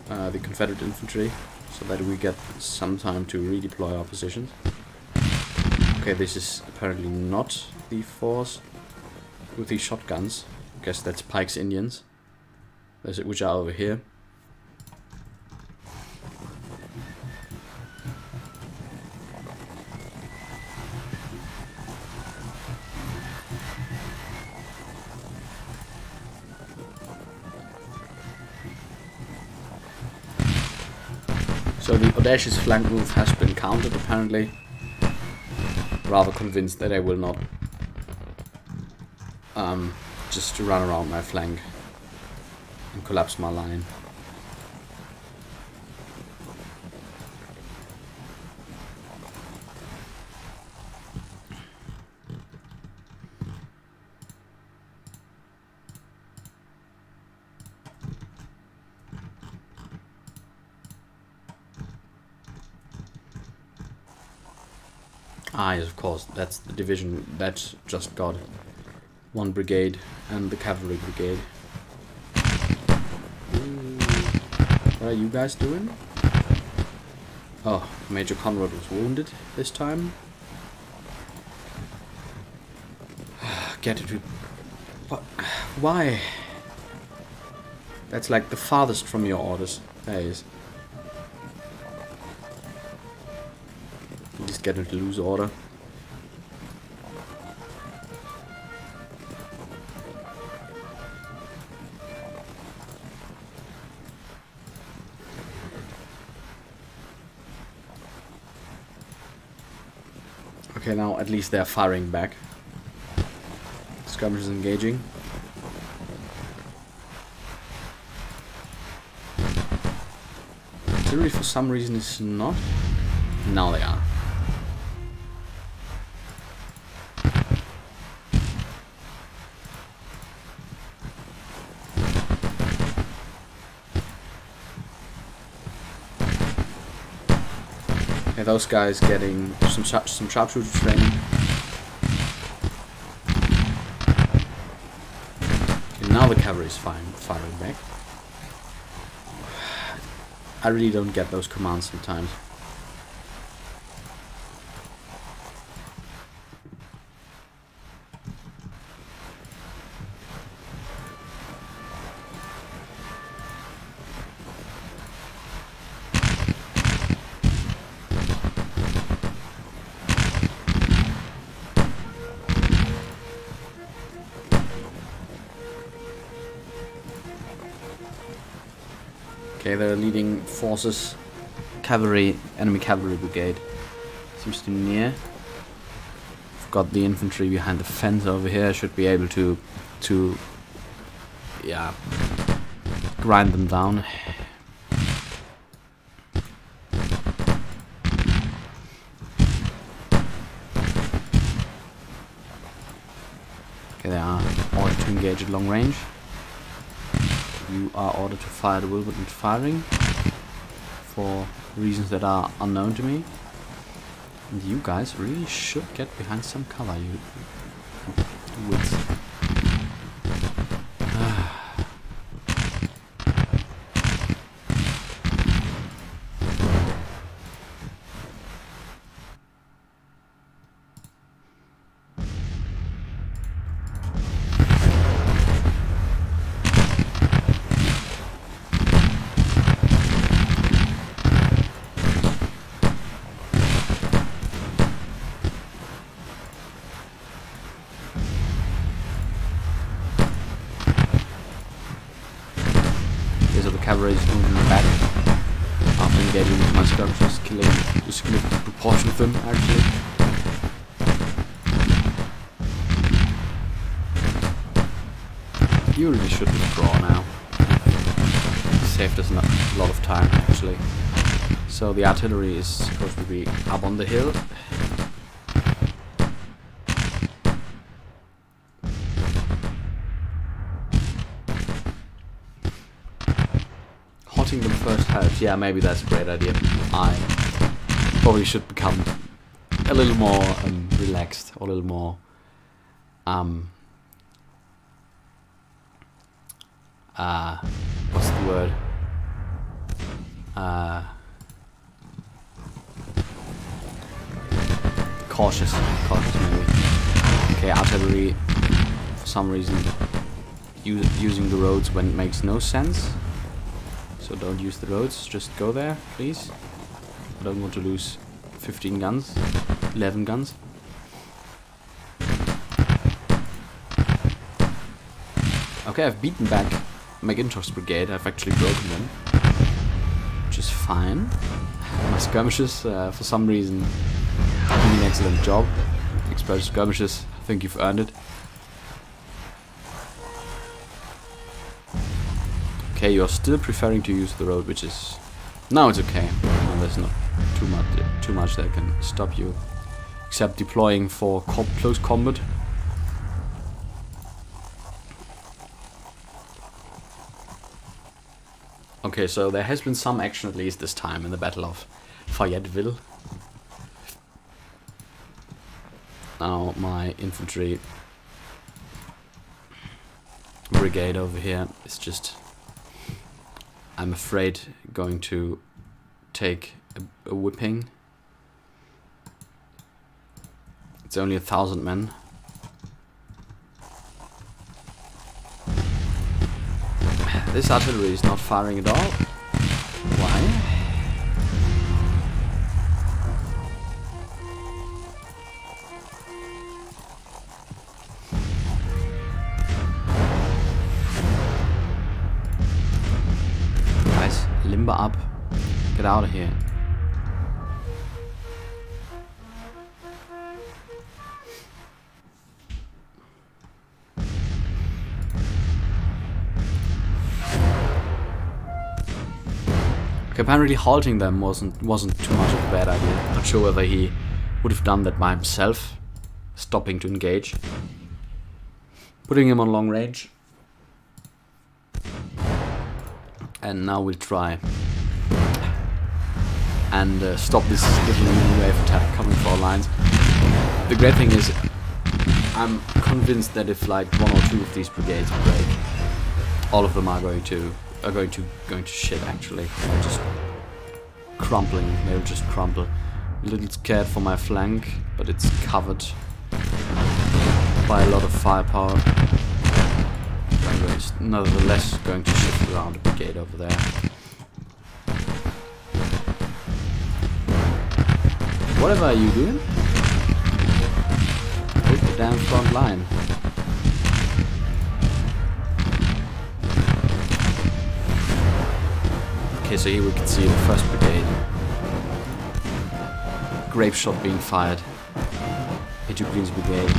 the Confederate infantry, so that we get some time to redeploy our positions. Okay, this is apparently not the force with the shotguns. I guess that's Pike's Indians, which are over here. So the audacious flank move has been countered apparently. Rather convinced that I will not just run around my flank and collapse my line. Ah, yes, of course, that's the division that just got one brigade and the cavalry brigade. Ooh. What are you guys doing? Oh, Major Conrad was wounded this time. Get it to... What? Why? That's like the farthest from your orders. There he is. Just get into loose order. Okay, now at least they're firing back. Skirmishers engaging. Artillery for some reason is not. Now they are. Okay, those guys getting some sharpshooter training. Okay, now the cavalry is firing back. I really don't get those commands sometimes. Okay, they're leading forces. Cavalry, enemy cavalry brigade. Seems to be near. I've got the infantry behind the fence over here. Should be able to yeah, grind them down. Okay, they are ordered to engage at long range. You are ordered to fire the will without firing for reasons that are unknown to me. And you guys really should get behind some cover, you wits. Cavalry is moving back after engaging with my skirmishers, killing a significant proportion of them actually. You really should withdraw now. Saved us a lot of time actually. So the artillery is supposed to be up on the hill. Them first helps. Yeah, maybe that's a great idea. I probably should become a little more relaxed, or a little more what's the word? Cautious maybe. Okay, artillery for some reason using the roads when it makes no sense. So don't use the roads, just go there, please. I don't want to lose 15 guns, 11 guns. Okay, I've beaten back McIntosh's brigade, I've actually broken them, which is fine. My skirmishers, for some reason, doing an excellent job. Explosive skirmishers, I think you've earned it. Okay, you're still preferring to use the road, which is... No, it's okay. No, there's not too much that can stop you. Except deploying for close combat. Okay, so there has been some action at least this time in the Battle of Fayetteville. Now my infantry brigade over here is just... I'm afraid going to take a whipping. It's only 1,000 men. This artillery is not firing at all. Why? Limber up. Get out of here. Okay, apparently halting them wasn't too much of a bad idea. Not sure whether he would have done that by himself, stopping to engage. Putting him on long range. And now we'll try and stop this little wave attack coming for our lines. The great thing is, I'm convinced that if like one or two of these brigades break, all of them are going to shit. Actually, they're just crumpling. They'll just crumple. A little scared for my flank, but it's covered by a lot of firepower. Anyways, nevertheless, going to shift around a brigade over there. Whatever are you doing? Take the damn front line. Okay, so here we can see the 1st brigade. Grape shot being fired into Green's brigade.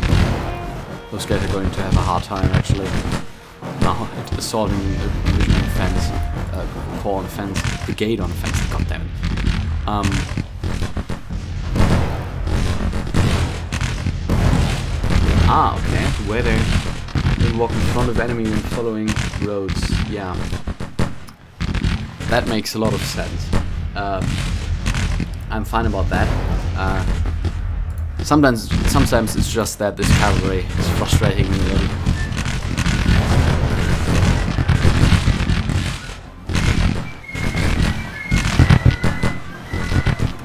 Those guys are going to have a hard time actually. Now assaulting a division on offense, corps on offense, brigade on offense. God damn it. Okay. Where they Can walk in front of enemy when following roads. Yeah. That makes a lot of sense. I'm fine about that. Sometimes it's just that this cavalry is frustrating me a little.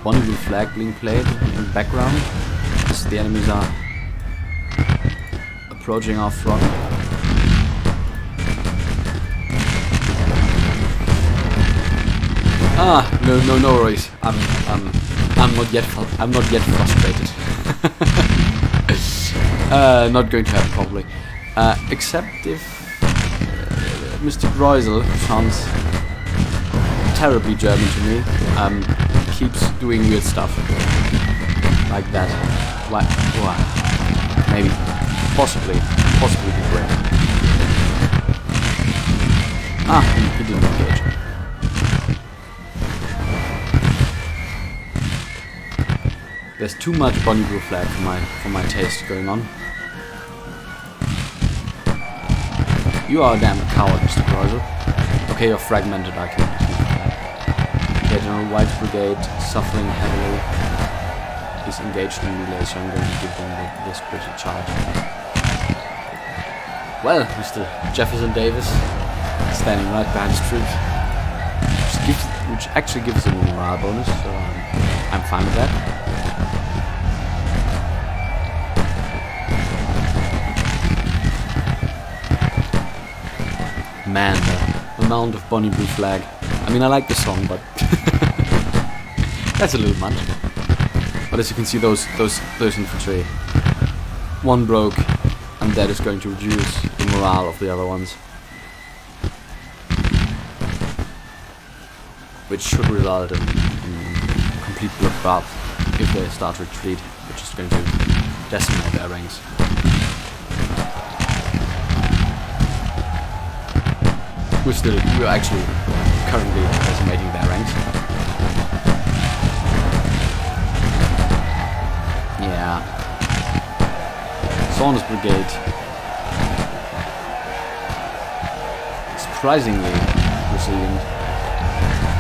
One blue flag being played in the background as the enemies are approaching our front. No worries. I'm not yet frustrated. Not going to happen probably. Except if Mr. Greusel, who sounds terribly German to me, keeps doing weird stuff like that. Why? Maybe, possibly be great. He didn't engage. There's too much Bonnie Blue flag for my taste going on. You are a damn coward, Mr. Greusel. Okay, you're fragmented, I can that. Yeah, General White's brigade, suffering heavily, is engaged in melee, so I'm going to give them this pretty charge. Well, Mr. Jefferson Davis, standing right behind his troops, which actually gives him a morale bonus, so I'm fine with that. Man, the amount of Bonnie Blue flag. I mean, I like the song, but that's a little much. But as you can see, those infantry, one broke, and that is going to reduce the morale of the other ones, which should result in complete bloodbath if they start to retreat, which is going to decimate their ranks. We're actually currently decimating their ranks. Yeah. Saunders Brigade. Surprisingly resilient,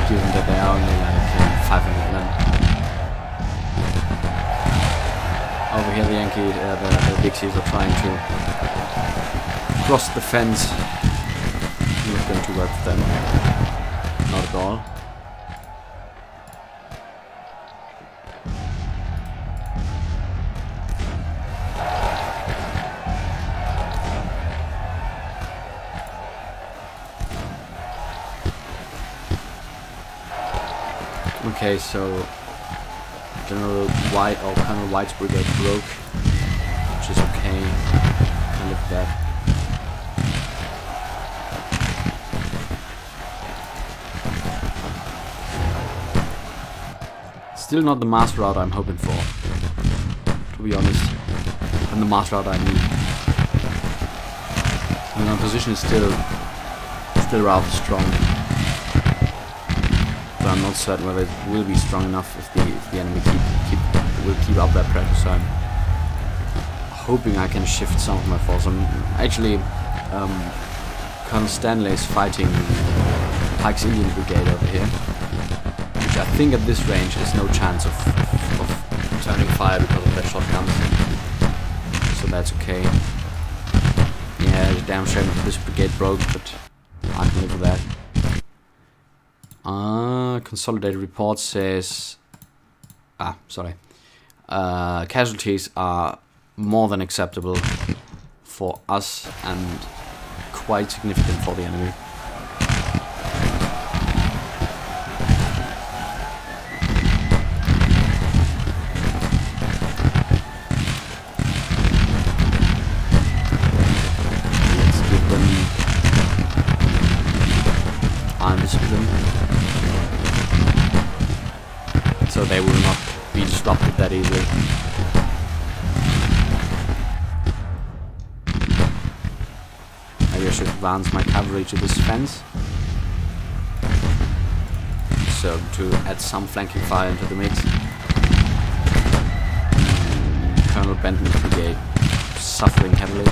given that they are only like 500 men. Over here the Dixies are trying to cross the fence. Not going to work for them. Not at all. Okay, so General White or Colonel White's brigade broke, which is okay. I live with that. Still not the mass route I'm hoping for, to be honest, and the mass route I need. I mean, our position is still rather strong, but I'm not certain whether it will be strong enough if the enemy will keep up that pressure. So I'm hoping I can shift some of my force. Actually, Colonel Stanley is fighting Pike's Indian Brigade over here. I think at this range there's no chance of turning fire because of their shotguns, so that's okay. Yeah, it's a damn shame that this brigade broke, but I can live with that. Consolidated report says... casualties are more than acceptable for us and quite significant for the enemy. So they will not be disrupted that easily. Maybe I should advance my cavalry to this fence, so to add some flanking fire into the mix. Colonel Benton's brigade suffering heavily.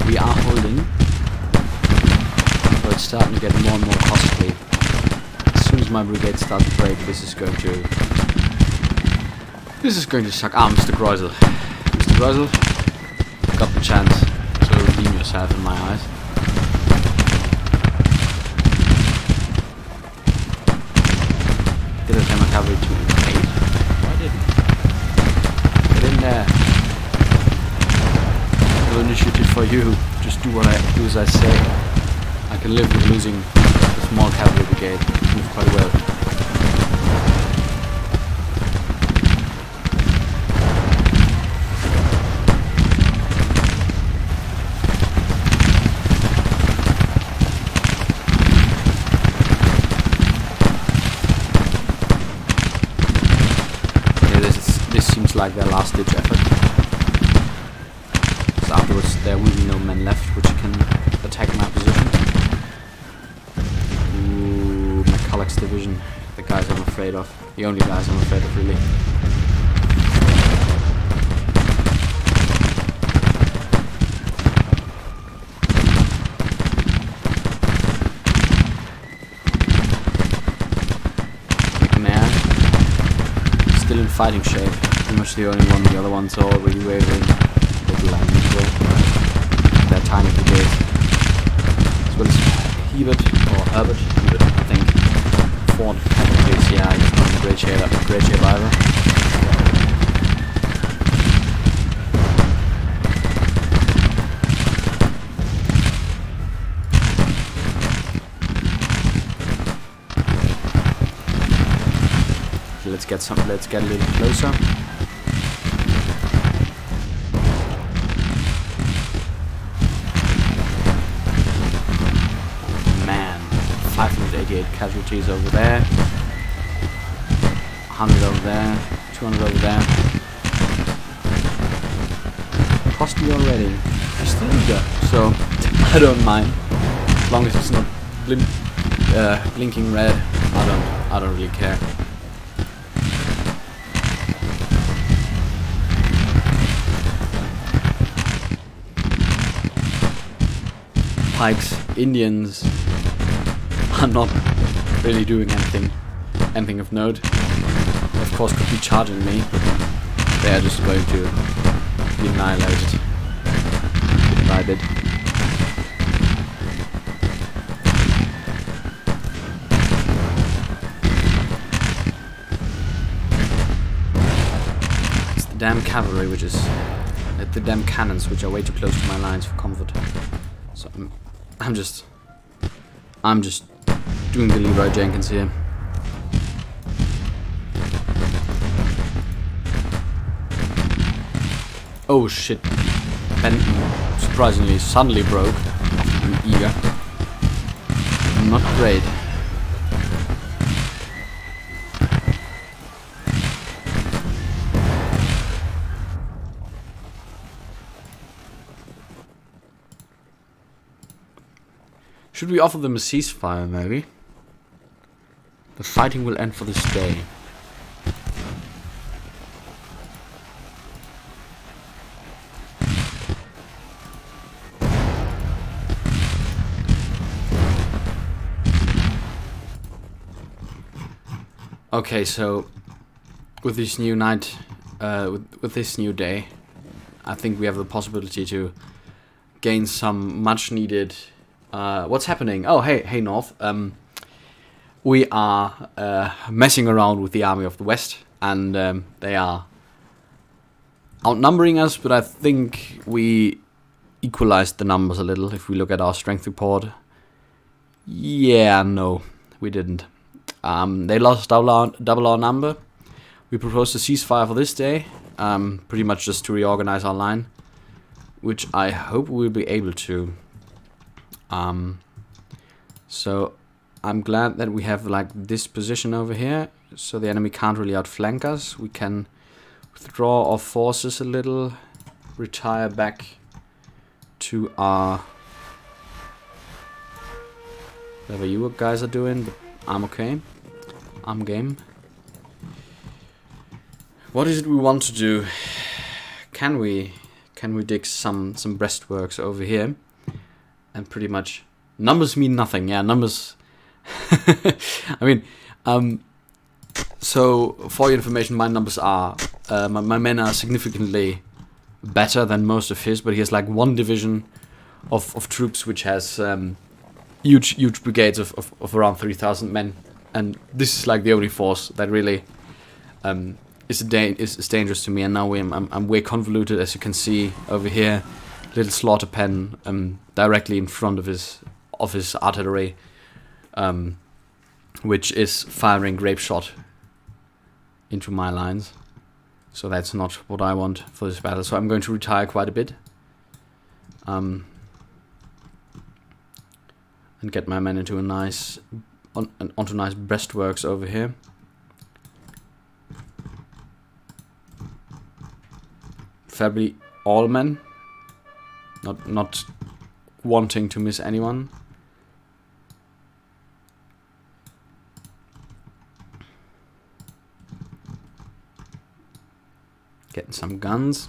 We are holding, but it's starting to get more and more costly. As soon as my brigade starts to break, this is going to suck. Ah, Mr. Greusel. Mr. Greusel, got the chance to redeem yourself in my eyes. Did I have my cavalry to 8? Why didn't? Get in there. No initiative for you. Just do as I say. I can live with losing a small cavalry brigade. Move quite well. Like their last ditch effort. So afterwards there will be no men left which can attack my position. Ooh, McCulloch's division. The guys I'm afraid of. The only guys I'm afraid of, really. McNair. Still in fighting shape. Pretty much the only one. The other ones are already wavering. Little land usual. Their tiny brigade. As well as Hebert, or Herbert, Hebert, I think. Ford cavalry, yeah, he's not in great shape either. So let's get a little closer. Man, 588 casualties over there, 100 over there, 200 over there. Costly already. He's still eager, so I don't mind. As long as it's not blinking red, I don't really care. Pikes, Indians are not really doing anything of note. They of course could be charging me, but they are just going to be annihilated bit by bit. It's the damn cavalry the damn cannons which are way too close to my lines for comfort. So I'm just doing the Leroy Jenkins here. Oh shit. Benton surprisingly suddenly broke after being eager. Not great. Should we offer them a ceasefire, maybe? The fighting will end for this day. Okay, so with this new night, with this new day, I think we have the possibility to gain some much needed. What's happening? Oh, hey, North. We are messing around with the Army of the West, and they are outnumbering us, but I think we equalized the numbers a little if we look at our strength report. Yeah, no, we didn't. They lost double our number. We proposed a ceasefire for this day, pretty much just to reorganize our line, which I hope we'll be able to. So I'm glad that we have like this position over here, so the enemy can't really outflank us. We can withdraw our forces a little, retire back to our whatever you guys are doing, but I'm okay. I'm game. What is it we want to do? Can we can we dig some breastworks over here? And pretty much numbers mean nothing. Yeah, numbers. I mean, so for your information, my numbers are my men are significantly better than most of his, but he has like one division of troops which has huge brigades of around 3,000 men, and this is like the only force that really is dangerous to me. And now I'm way convoluted, as you can see over here. Little slaughter pen directly in front of his artillery, which is firing grape shot into my lines. So that's not what I want for this battle. So I'm going to retire quite a bit, and get my men into onto nice breastworks over here. Preferably all men, not wanting to miss anyone. Getting some guns.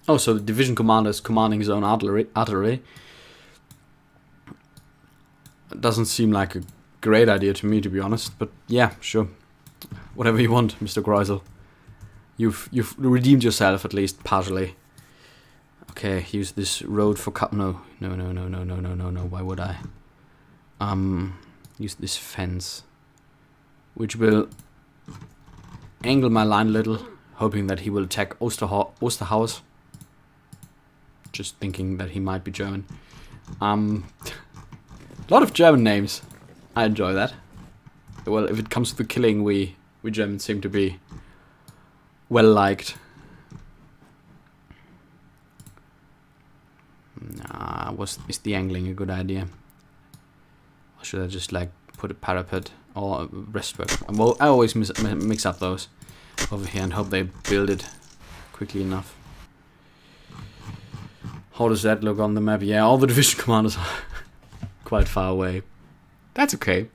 Oh, so the division commander is commanding his own artillery. It doesn't seem like a great idea to me, to be honest. But yeah, sure. Whatever you want, Mr. Kreuzl. You've redeemed yourself, at least partially. Okay, use this road for no. Why would I? Use this fence, which will angle my line a little, hoping that he will attack Osterhaus. Just thinking that he might be German. A lot of German names. I enjoy that. Well, if it comes to the killing, we Germans seem to be well liked. Nah, is the angling a good idea? Or should I just like put a parapet or a breastwork? Well, I always mix up those over here and hope they build it quickly enough. How does that look on the map? Yeah, all the division commanders are quite far away. That's okay.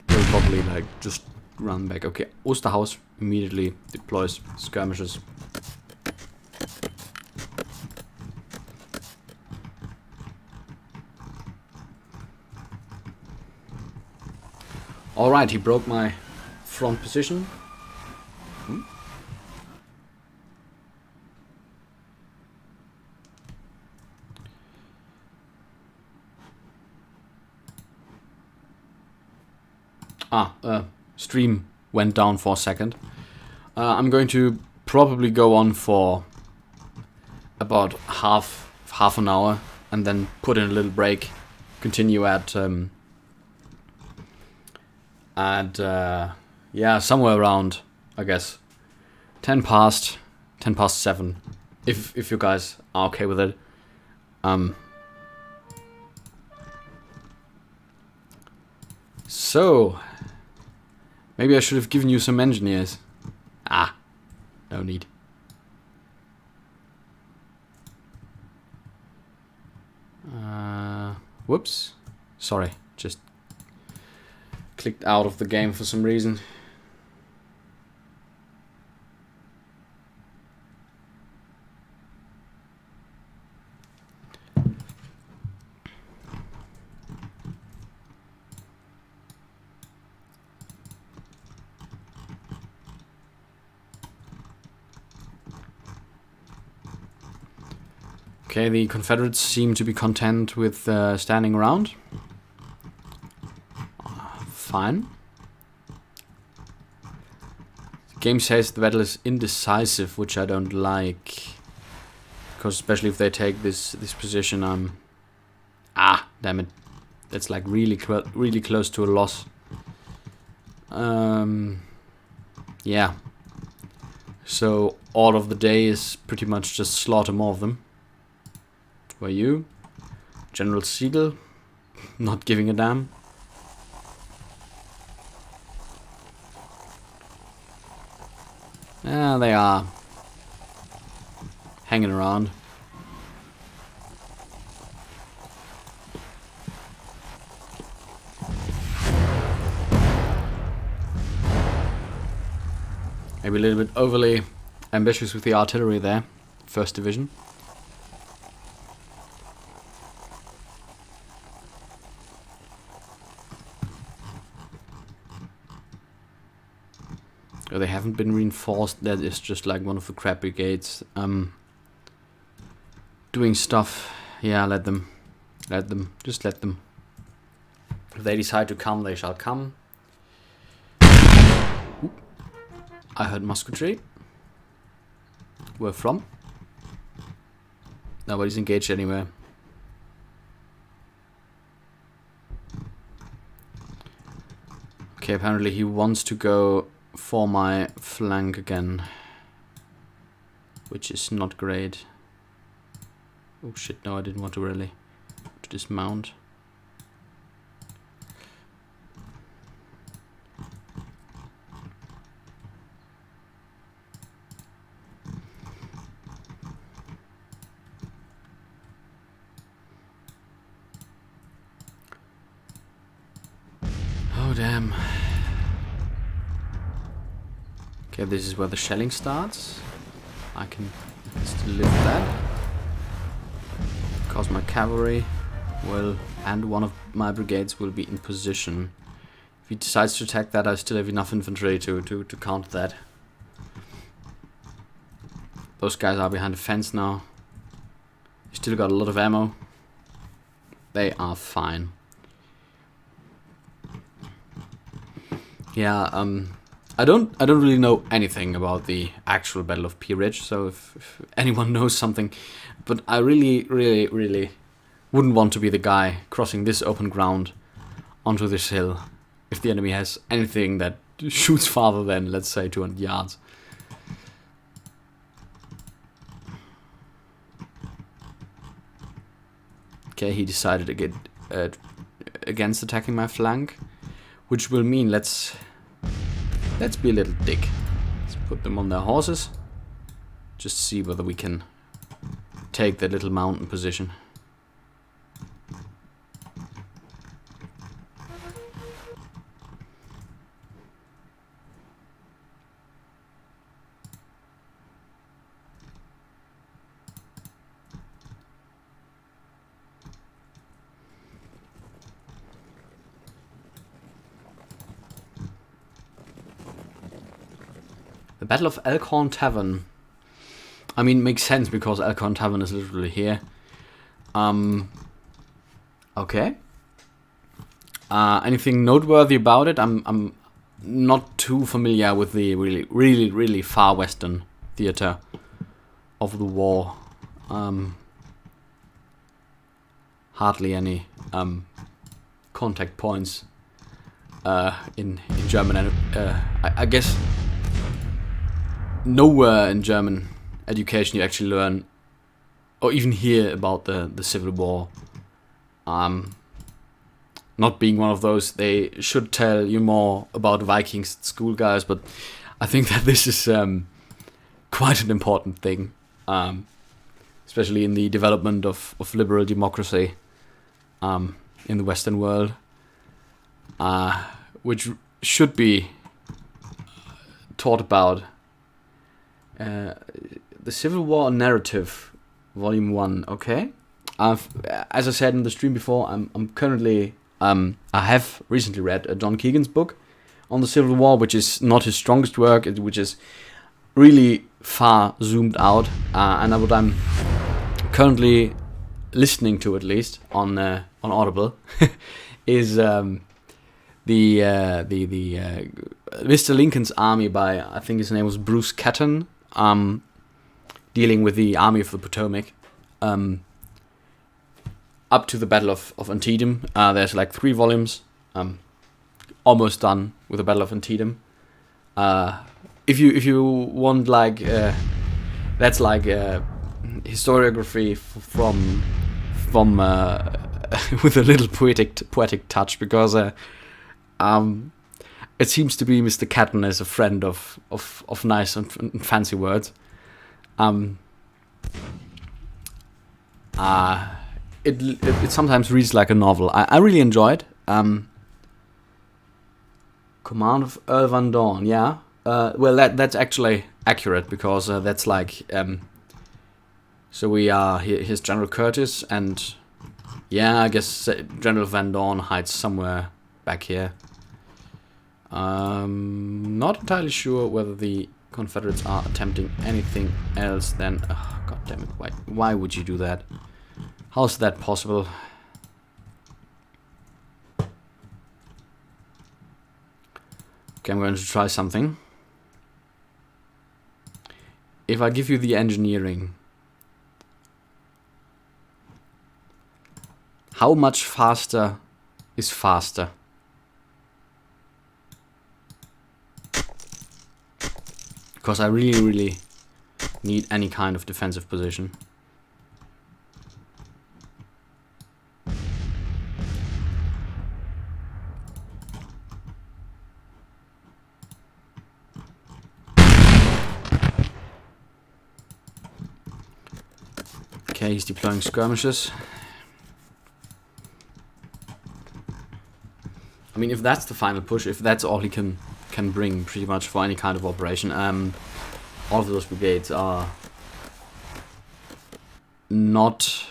They'll probably like just run back. Okay, Osterhaus immediately deploys skirmishers. Alright, he broke my front position. Stream went down for a second. I'm going to probably go on for about half an hour and then put in a little break. Continue at yeah, somewhere around, I guess 10 past 7, if you guys are okay with it. So maybe I should have given you some engineers. No need. Whoops. Sorry, just clicked out of the game for some reason. Okay, the Confederates seem to be content with standing around. Fine. The game says the battle is indecisive, which I don't like. Because especially if they take this position, damn it. That's like really close to a loss. Yeah. So all of the day is pretty much just slaughter more of them. Who are you? General Siegel, not giving a damn. Yeah, they are hanging around. Maybe a little bit overly ambitious with the artillery there. 1st Division. Oh, they haven't been reinforced. That is just like one of the crap brigades. Doing stuff. Yeah, let them. Let them. Just let them. If they decide to come, they shall come. Ooh. I heard musketry. Where from? Nobody's engaged anywhere. Okay, apparently he wants to go for my flank again, which is not great. Oh shit, no, I didn't want to really dismount. Oh damn. Okay, this is where the shelling starts. I can still live with that. Because my cavalry will, and one of my brigades will be in position. If he decides to attack that, I still have enough infantry to counter that. Those guys are behind the fence now. Still got a lot of ammo. They are fine. Yeah, I don't really know anything about the actual Battle of Pea Ridge, so if anyone knows something, but I really wouldn't want to be the guy crossing this open ground onto this hill if the enemy has anything that shoots farther than, let's say, 200 yards. Okay, he decided to get against attacking my flank, which will mean let's be a little dick. Let's put them on their horses. Just see whether we can take that little mountain position. The Battle of Elkhorn Tavern. I mean, makes sense because Elkhorn Tavern is literally here. Okay. Anything noteworthy about it? I'm not too familiar with the really far western theater of the war. Hardly any contact points in German. And I guess nowhere in German education you actually learn or even hear about the Civil War. Not being one of those, they should tell you more about Vikings at school, guys, but I think that this is quite an important thing, especially in the development of liberal democracy in the Western world, which should be taught about. The Civil War Narrative, Volume 1, okay. As I said in the stream before, I'm currently, I have recently read John Keegan's book on the Civil War, which is not his strongest work, which is really far zoomed out, and what I'm currently listening to, at least on Audible, is the Mr. Lincoln's Army by, I think his name was Bruce Catton, dealing with the Army of the Potomac, up to the Battle of Antietam. There's like 3 volumes, almost done with the Battle of Antietam. If you want, like, that's like historiography from with a little poetic touch, because It seems to be Mr. Catton as a friend of nice and fancy words. It sometimes reads like a novel. I really enjoyed. Command of Earl Van Dorn, yeah. Well, that's actually accurate, because that's like... so we are... Here's General Curtis, and... Yeah, I guess General Van Dorn hides somewhere back here. Not entirely sure whether the Confederates are attempting anything else than... Oh, God damn it, why would you do that? How's that possible? Okay, I'm going to try something. If I give you the engineering, how much faster is faster? Because I really need any kind of defensive position. Okay, he's deploying skirmishes. I mean, if that's the final push, if that's all he can bring pretty much for any kind of operation, all of those brigades are not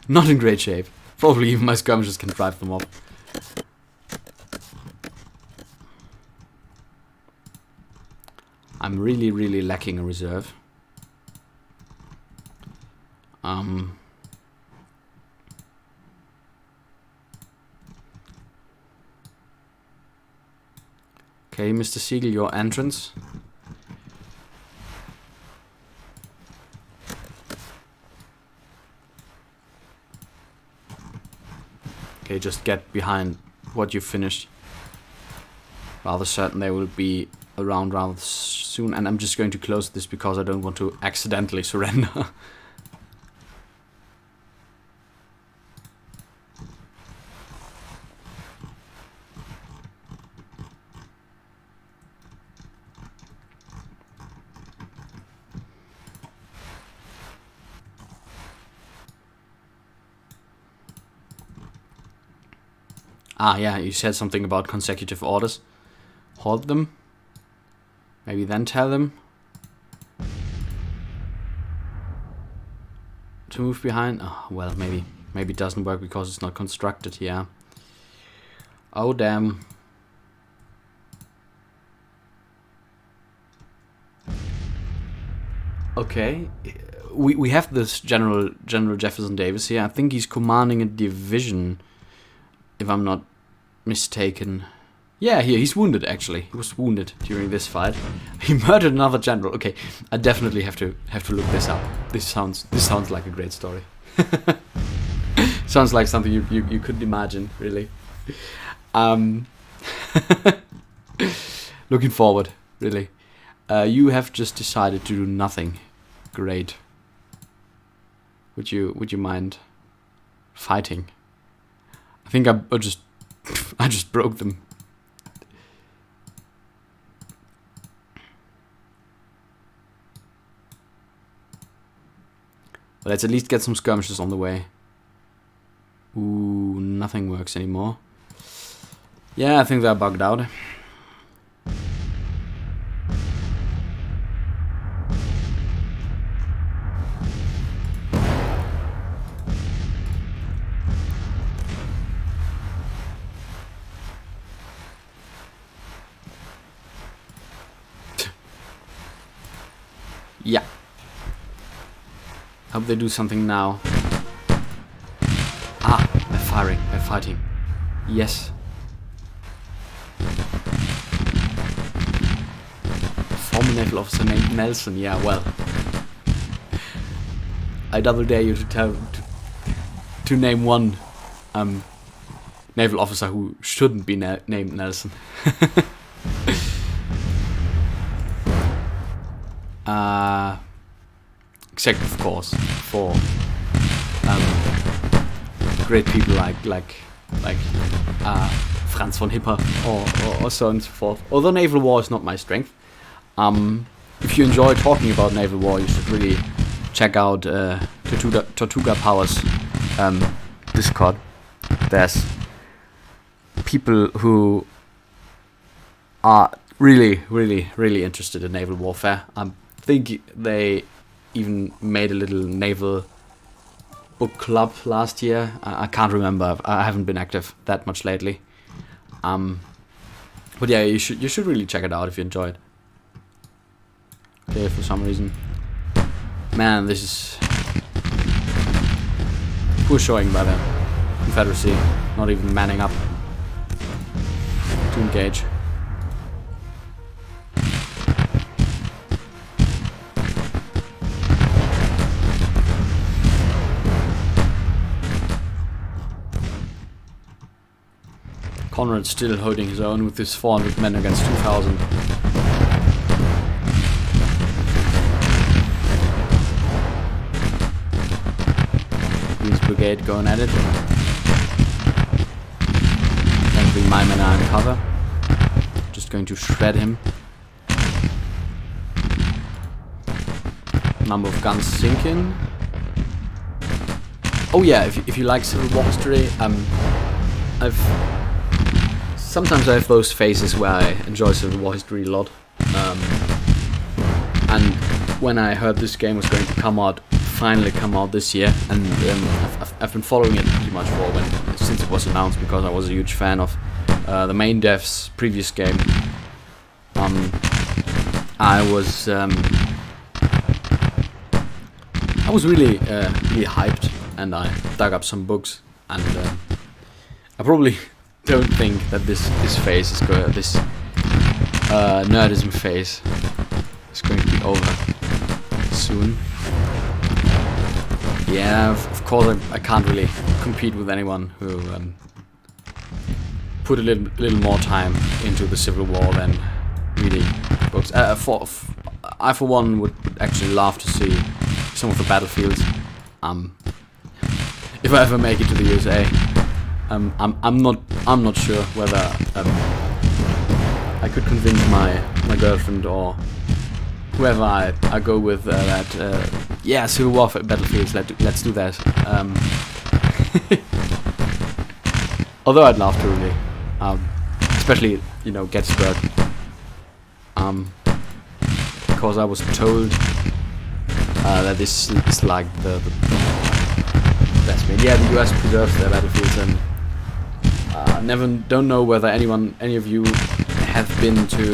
in great shape. Probably even my skirmishers can drive them off. I'm really lacking a reserve. Okay, Mr. Siegel, your entrance. Okay, just get behind what you finished. Rather certain they will be around rather soon, and I'm just going to close this because I don't want to accidentally surrender. Ah, yeah, you said something about consecutive orders. Halt them. Maybe then tell them to move behind. Oh, well, maybe it doesn't work because it's not constructed, yeah. Oh, damn. Okay. We have this General Jefferson Davis here. I think he's commanding a division, if I'm not mistaken. Yeah, he's wounded, actually. He was wounded during this fight. He murdered another general. Okay, I definitely have to look this up. This sounds like a great story. Sounds like something you couldn't imagine, really. Looking forward, really. You have just decided to do nothing. Great. Would you mind fighting? I think I just broke them. But let's at least get some skirmishes on the way. Ooh, nothing works anymore. Yeah, I think they're bugged out. Yeah. Hope they do something now. Ah, they're firing, they're fighting. Yes. Former naval officer named Nelson, yeah, well. I double dare you to name one naval officer who shouldn't be named Nelson. Except of course for great people like Franz von Hipper or so on and so forth. Although naval war is not my strength. If you enjoy talking about naval war, you should really check out Tortuga Power's Discord. There's people who are really, really, really interested in naval warfare. I think they even made a little naval book club last year. I can't remember. I haven't been active that much lately. But yeah, you should really check it out if you enjoy it. Okay, for some reason, man, this is poor showing by the Confederacy, not even manning up to engage. Conrad's still holding his own with his 400 men against 2,000. Queen's Brigade going at it. Thankfully my men are in cover. Just going to shred him. Number of guns sinking. Oh yeah, if you like Civil War history, sometimes I have those phases where I enjoy Civil War history a lot. And when I heard this game was going to finally come out this year, and I've been following it pretty much since it was announced, because I was a huge fan of the main dev's previous game. I was really hyped, and I dug up some books, and I probably don't think that this phase is going. This nerdism phase is going to be over soon. Yeah, of course I can't really compete with anyone who put a little more time into the Civil War than reading books. I for one would actually love to see some of the battlefields. If I ever make it to the USA. I'm not sure whether I could convince my girlfriend or whoever I go with that yeah, Civil War battlefields, let's do that. Although I'd love to really, especially Gettysburg, because I was told that this is like the best made. Yeah, the US preserves their battlefields, and don't know whether any of you have been to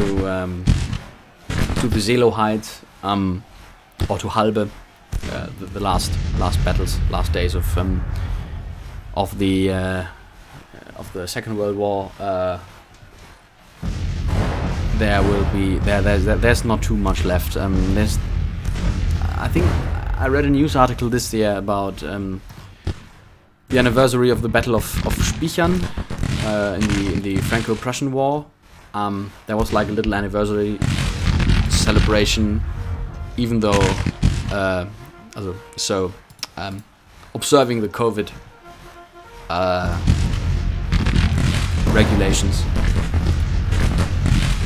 the Zelo Heights or to Halbe, the last battles, last days of the Second World War. There's not too much left. I think I read a news article this year about the anniversary of the Battle of Spichern in the Franco-Prussian War. There was like a little anniversary celebration, even though observing the COVID regulations.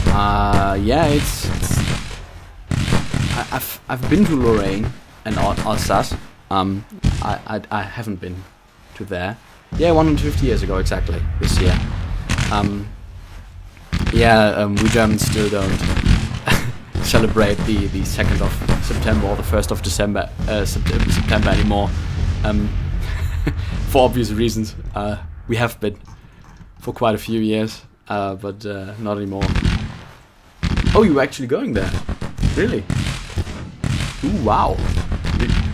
Yeah, I've been to Lorraine and Alsace. I haven't been to there. Yeah, 150 years ago exactly this year. We Germans still don't celebrate the 2nd of September or the 1st of December, September anymore. For obvious reasons. We have been for quite a few years, but not anymore. Oh, you were actually going there? Really? Ooh, wow.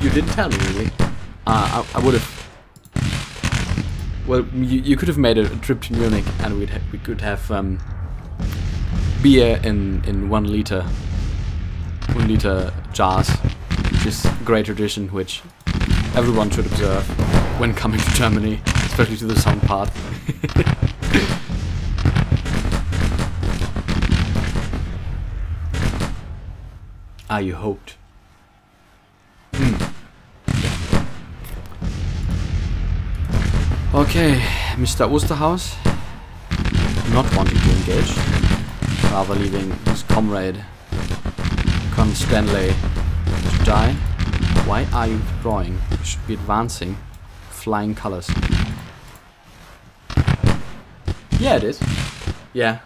You didn't tell me, really. I would have. Well, you could have made a trip to Munich, and we could have beer in 1 liter jars, which is a great tradition which everyone should observe when coming to Germany, especially to the southern part. You hoped. Okay, Mr. Osterhaus. not wanting to engage, rather leaving his comrade Constantly to die. Why are you withdrawing? You should be advancing. Flying colors. Yeah, it is. Yeah,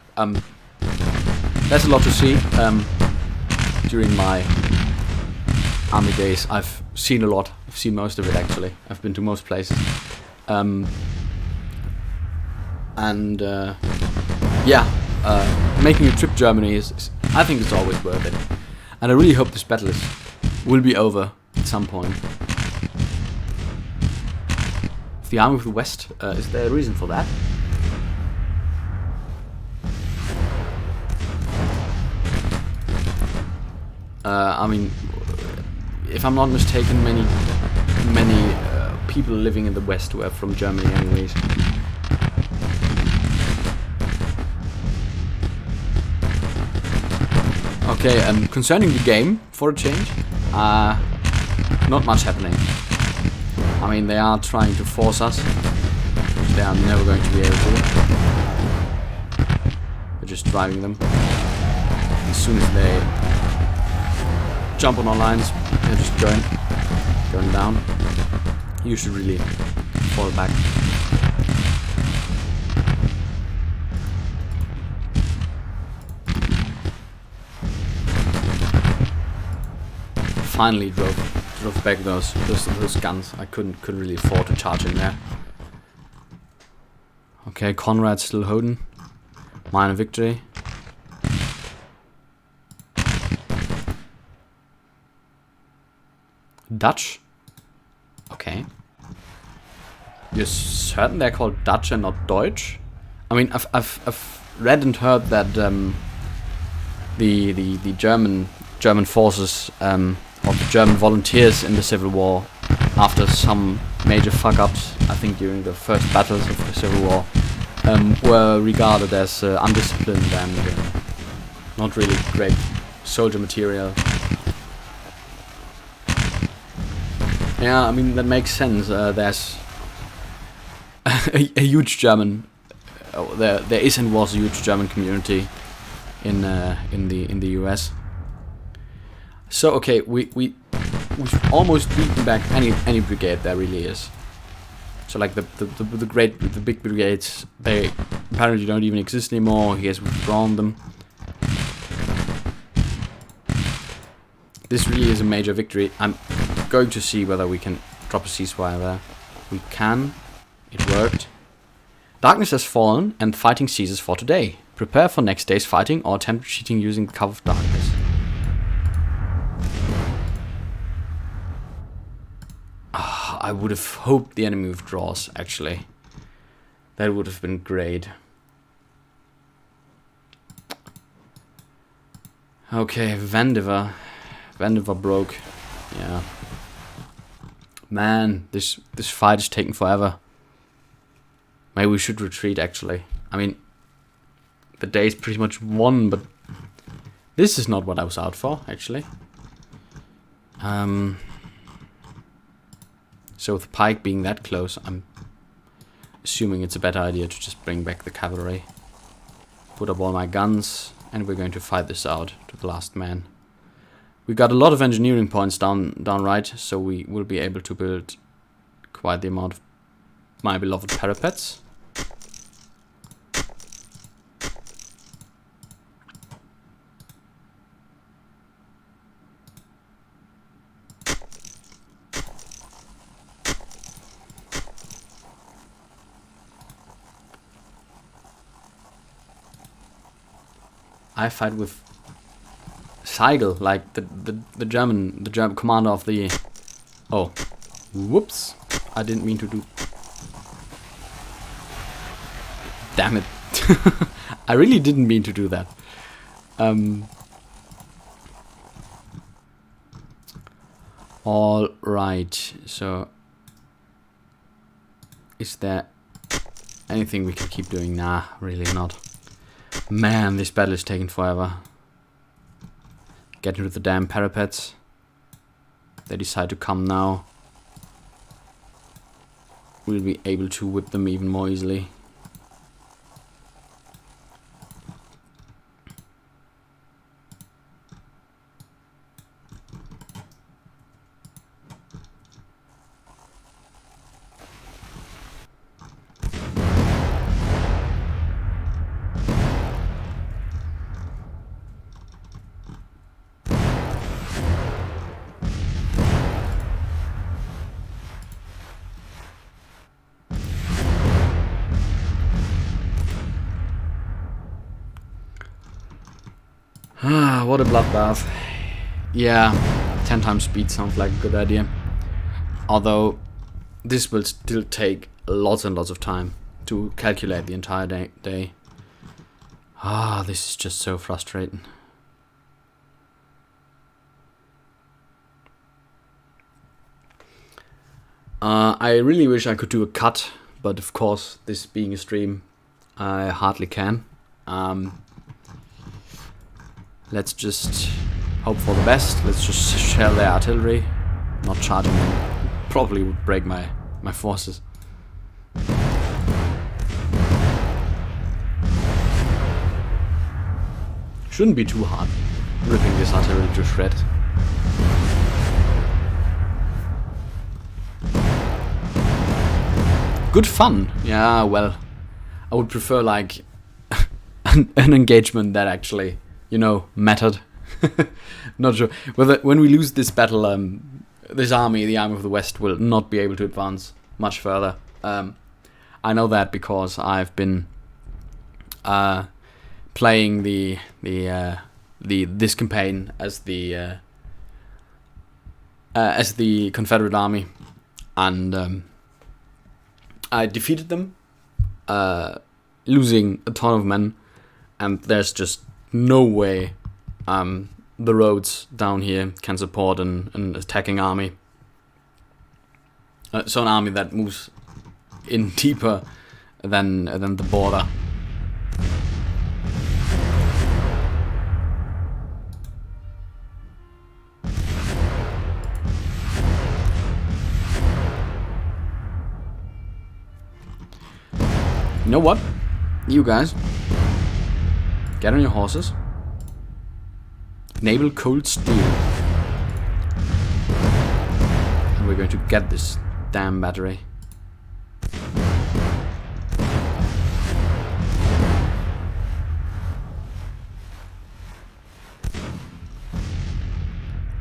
there's a lot to see. During my army days, I've seen a lot. I've seen most of it, actually. I've been to most places. Making a trip to Germany is I think it's always worth it. And I really hope this battle will be over at some point. The Army of the West, is there a reason for that? I mean, if I'm not mistaken, many people living in the West were from Germany anyways. Okay, concerning the game, for a change, not much happening. I mean, they are trying to force us, which they are never going to be able to. We're just driving them. As soon as they jump on our lines, they're just going down. You should really fall back. Finally drove back those guns. I couldn't really afford to charge in there. Okay, Conrad still holding. Minor victory. Dutch. Okay. You're certain they're called Dutch and not Deutsch? I mean, I've read and heard that the German forces or the German volunteers in the Civil War, after some major fuck-ups, I think during the first battles of the Civil War, were regarded as undisciplined and not really great soldier material. Yeah, I mean that makes sense. There's a huge German. There is and was a huge German community in the US. So okay, we've almost beaten back any brigade there really is. So like the big brigades, they apparently don't even exist anymore. He has withdrawn them. This really is a major victory. I'm going to see whether we can drop a ceasefire there. We can. It worked. Darkness has fallen and fighting ceases for today. Prepare for next day's fighting or attempt cheating using the cover of darkness. I would have hoped the enemy withdraws, actually. That would have been great. Okay, Vandiver. Vandiver broke. Yeah. Man, this fight is taking forever. Maybe we should retreat, actually. I mean, the day is pretty much won, but this is not what I was out for, actually. So with Pike being that close, I'm assuming it's a better idea to just bring back the cavalry. Put up all my guns, and we're going to fight this out to the last man. We got a lot of engineering points down right, so we will be able to build quite the amount of my beloved parapets. I fight with Seigel, like the German commander of the. Oh, whoops! I didn't mean to do. Damn it! I really didn't mean to do that. All right. So, is there anything we can keep doing? Nah, really not. Man, this battle is taking forever. Get into the damn parapets. They decide to come now. We'll be able to whip them even more easily. What a bloodbath. Yeah, 10 times speed sounds like a good idea. Although, this will still take lots and lots of time to calculate the entire day. This is just so frustrating. I really wish I could do a cut, but of course, this being a stream, I hardly can. Let's just hope for the best. Let's just shell their artillery. Not charging them probably would break my forces. Shouldn't be too hard ripping this artillery to shreds. Good fun. Yeah, well, I would prefer like an engagement that actually, mattered. Not sure whether when we lose this battle, this army, the Army of the West, will not be able to advance much further. I know that because I've been playing this campaign as the Confederate Army, and I defeated them, losing a ton of men, and there's just no way the roads down here can support an attacking army. So an army that moves in deeper than the border. You know what? You guys, get on your horses. Enable cold steel. And we're going to get this damn battery.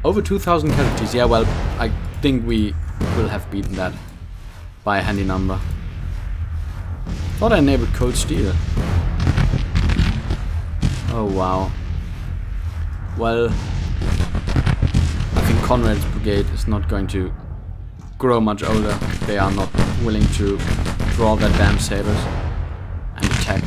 Over 2,000 casualties. Yeah, well, I think we will have beaten that by a handy number. Thought I enabled cold steel. Oh wow. Well, I think Conrad's brigade is not going to grow much older. They are not willing to draw their damn sabers and attack.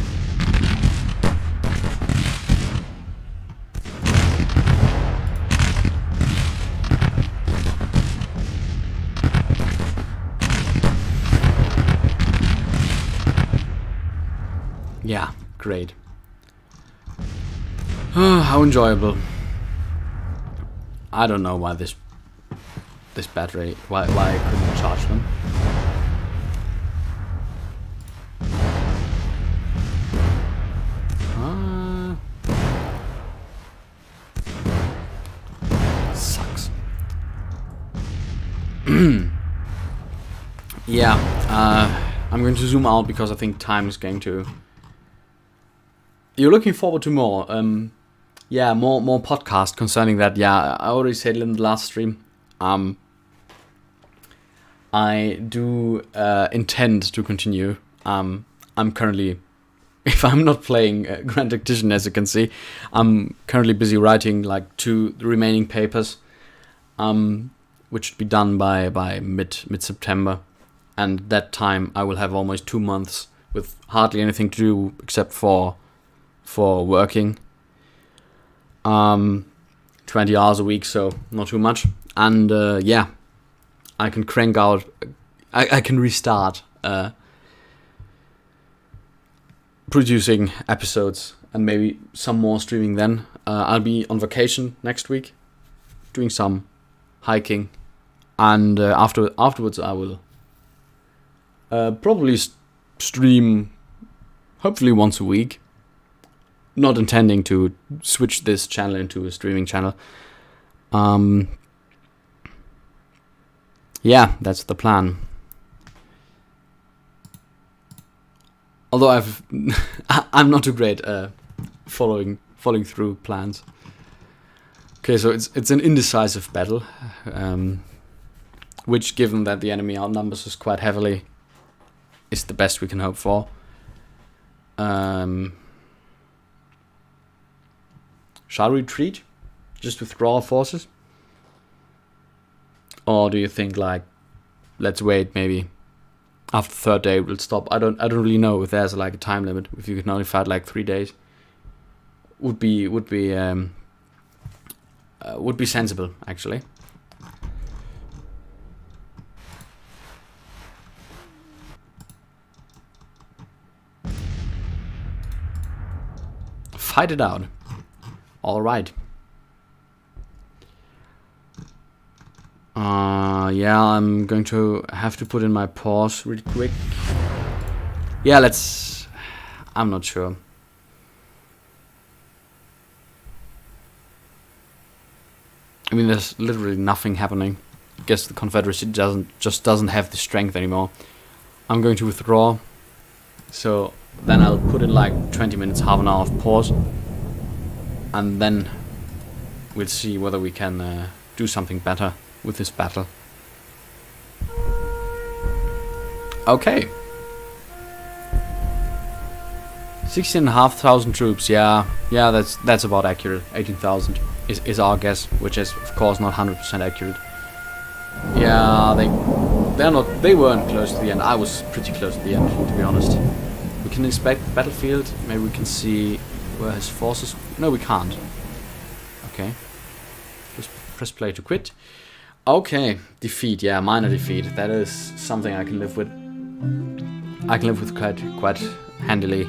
Yeah, great. How enjoyable. I don't know why this battery, why I couldn't charge them. Sucks. Yeah, I'm going to zoom out because I think time is going to... You're looking forward to more, more podcast concerning that. Yeah, I already said it in the last stream. I do intend to continue. I'm currently, if I'm not playing Grand Tactician, as you can see, I'm currently busy writing like 2 remaining papers, which should be done by mid-September. And that time I will have almost 2 months with hardly anything to do except for working. 20 hours a week, so not too much. And I can crank out, I can restart producing episodes and maybe some more streaming then. I'll be on vacation next week, doing some hiking, and afterwards I will probably stream hopefully once a week. Not intending to switch this channel into a streaming channel. Yeah, that's the plan. Although I'm not too great following through plans. Okay, so it's an indecisive battle, which, given that the enemy outnumbers us quite heavily, is the best we can hope for. Shall we retreat? Just withdraw our forces? Or do you think like, let's wait, maybe after the third day we'll stop? I don't really know if there's like a time limit. If you can only fight like 3 days, would be sensible actually. Fight it out. All right. Yeah, I'm going to have to put in my pause really quick. Yeah, let's... I'm not sure. I mean, there's literally nothing happening. I guess the Confederacy doesn't have the strength anymore. I'm going to withdraw. So then I'll put in like 20 minutes, half an hour of pause. And then we'll see whether we can do something better with this battle. Okay. 16,500 troops. Yeah, that's about accurate. 18,000 is our guess, which is of course not 100% accurate. Yeah, they weren't close to the end. I was pretty close to the end, to be honest. We can inspect the battlefield. Maybe we can see where his forces. No, we can't. Okay. Just press play to quit. Okay, defeat. Yeah, minor defeat. That is something I can live with. I can live with quite handily.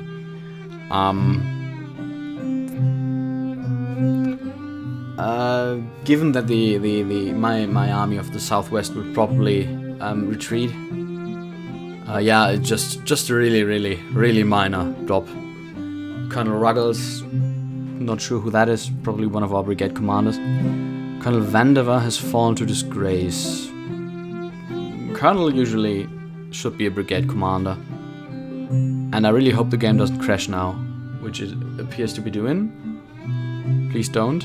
Given that my army of the southwest will probably retreat. Yeah, it's just a really minor drop. Colonel Ruggles, not sure who that is. Probably one of our brigade commanders. Colonel Vandiver has fallen to disgrace. Colonel usually should be a brigade commander. And I really hope the game doesn't crash now, which it appears to be doing. Please don't.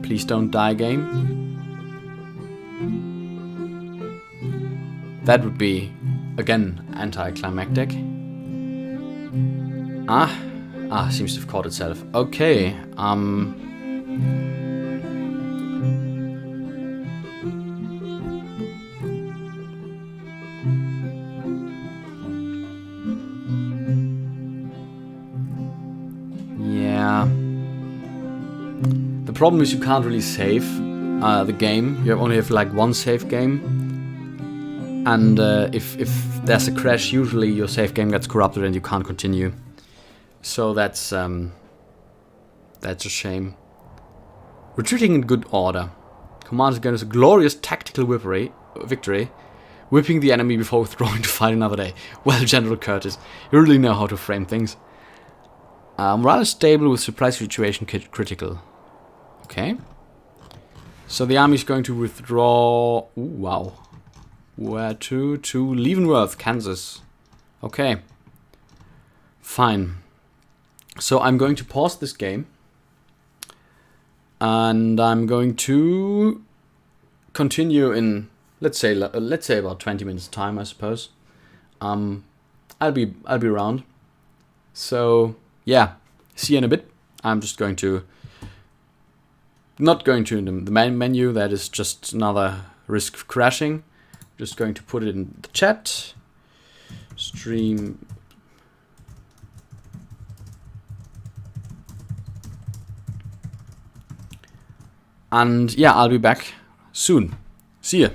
Please don't die, game. That would be, again, anticlimactic. Seems to have caught itself. Okay, yeah. The problem is you can't really save the game. You only have like one save game. And if there's a crash, usually your save game gets corrupted and you can't continue. So that's a shame. Retreating in good order. Commanders against a glorious tactical victory, whipping the enemy before withdrawing to fight another day. Well, General Curtis, you really know how to frame things. Rather stable with surprise situation critical. Okay. So the army is going to withdraw. Ooh, wow. Where to? To Leavenworth, Kansas. Okay. Fine. So I'm going to pause this game. And I'm going to continue in let's say about 20 minutes time, I suppose. I'll be around. So yeah, see you in a bit. I'm just going to not going to the main menu. That is just another risk of crashing. Just going to put it in the chat. Stream. And yeah, I'll be back soon. See ya.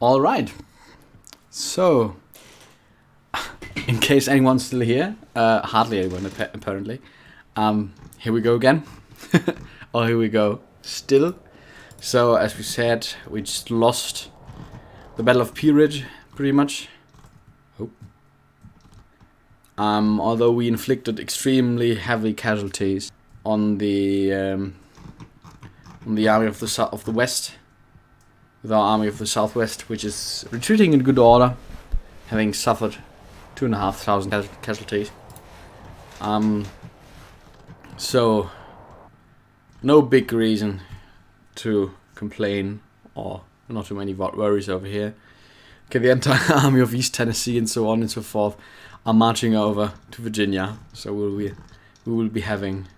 All right. So, in case anyone's still here, hardly anyone apparently. Here we go again. Oh, here we go. Still. So, as we said, we just lost the Battle of Pea Ridge, pretty much. Oh. Although we inflicted extremely heavy casualties on the army of the west, with our army of the southwest, which is retreating in good order, having suffered 2,500 casualties. So no big reason to complain, or not too many worries over here. Okay, the entire army of East Tennessee and so on and so forth are marching over to Virginia, so we will be having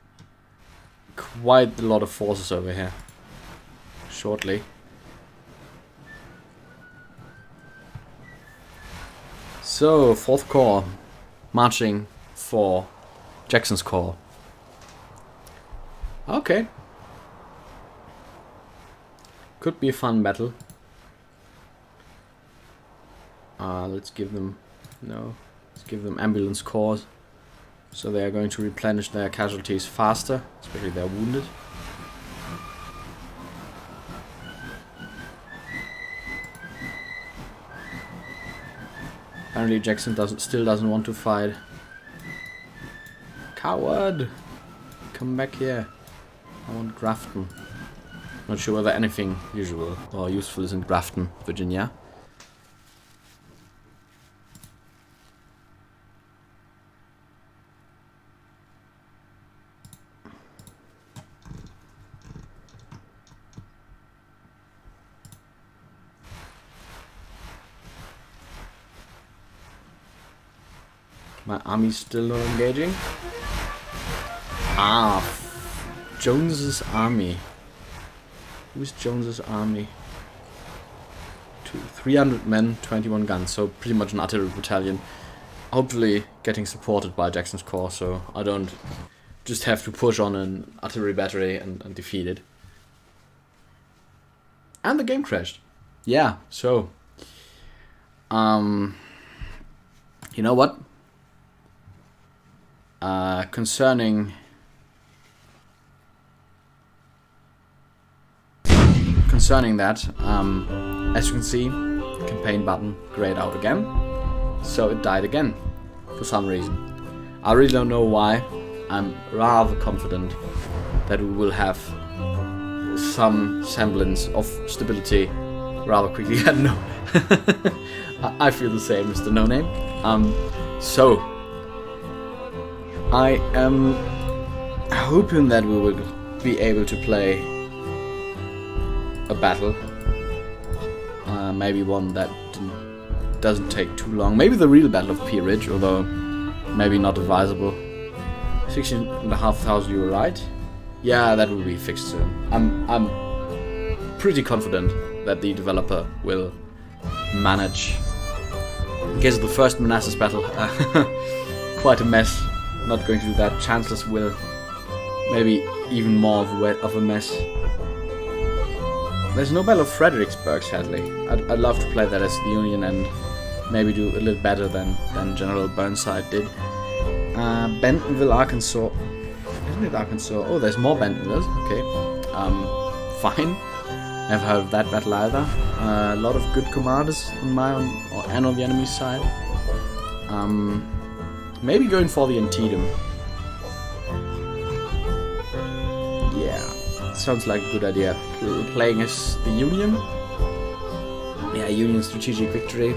quite a lot of forces over here shortly. So, 4th Corps marching for Jackson's Corps. Okay. Could be a fun battle. Let's give them ambulance corps, so they are going to replenish their casualties faster, especially their wounded. Apparently Jackson still doesn't want to fight. Coward! Come back here. I want Grafton. Not sure whether anything usual or useful is in Grafton, Virginia. My army's still not engaging. Jones's army. Who's Jones's army? 300 men, 21 guns, so pretty much an artillery battalion. Hopefully getting supported by Jackson's Corps, so I don't just have to push on an artillery battery and defeat it. And the game crashed. Yeah, so you know what? Concerning that, as you can see, campaign button grayed out again, so it died again for some reason. I really don't know why. I'm rather confident that we will have some semblance of stability rather quickly. No, I feel the same, Mr. No Name. So I am hoping that we will be able to play a battle, maybe one that doesn't take too long. Maybe the real Battle of Pea Ridge, although maybe not advisable. 16,500, you were right. Yeah, that will be fixed soon. I'm pretty confident that the developer will manage. In case of the first Manassas battle, quite a mess. Not going to do that. Chancellor's will, maybe even more of a mess. There's no Battle of Fredericksburg, sadly. I'd love to play that as the Union and maybe do a little better than General Burnside did. Bentonville, Arkansas. Isn't it Arkansas? Oh, there's more Bentonvilles. Okay. Fine. Never heard of that battle either. A lot of good commanders on and on the enemy's side. Maybe going for the Antietam. Yeah, sounds like a good idea. Playing as the Union. Yeah, Union strategic victory.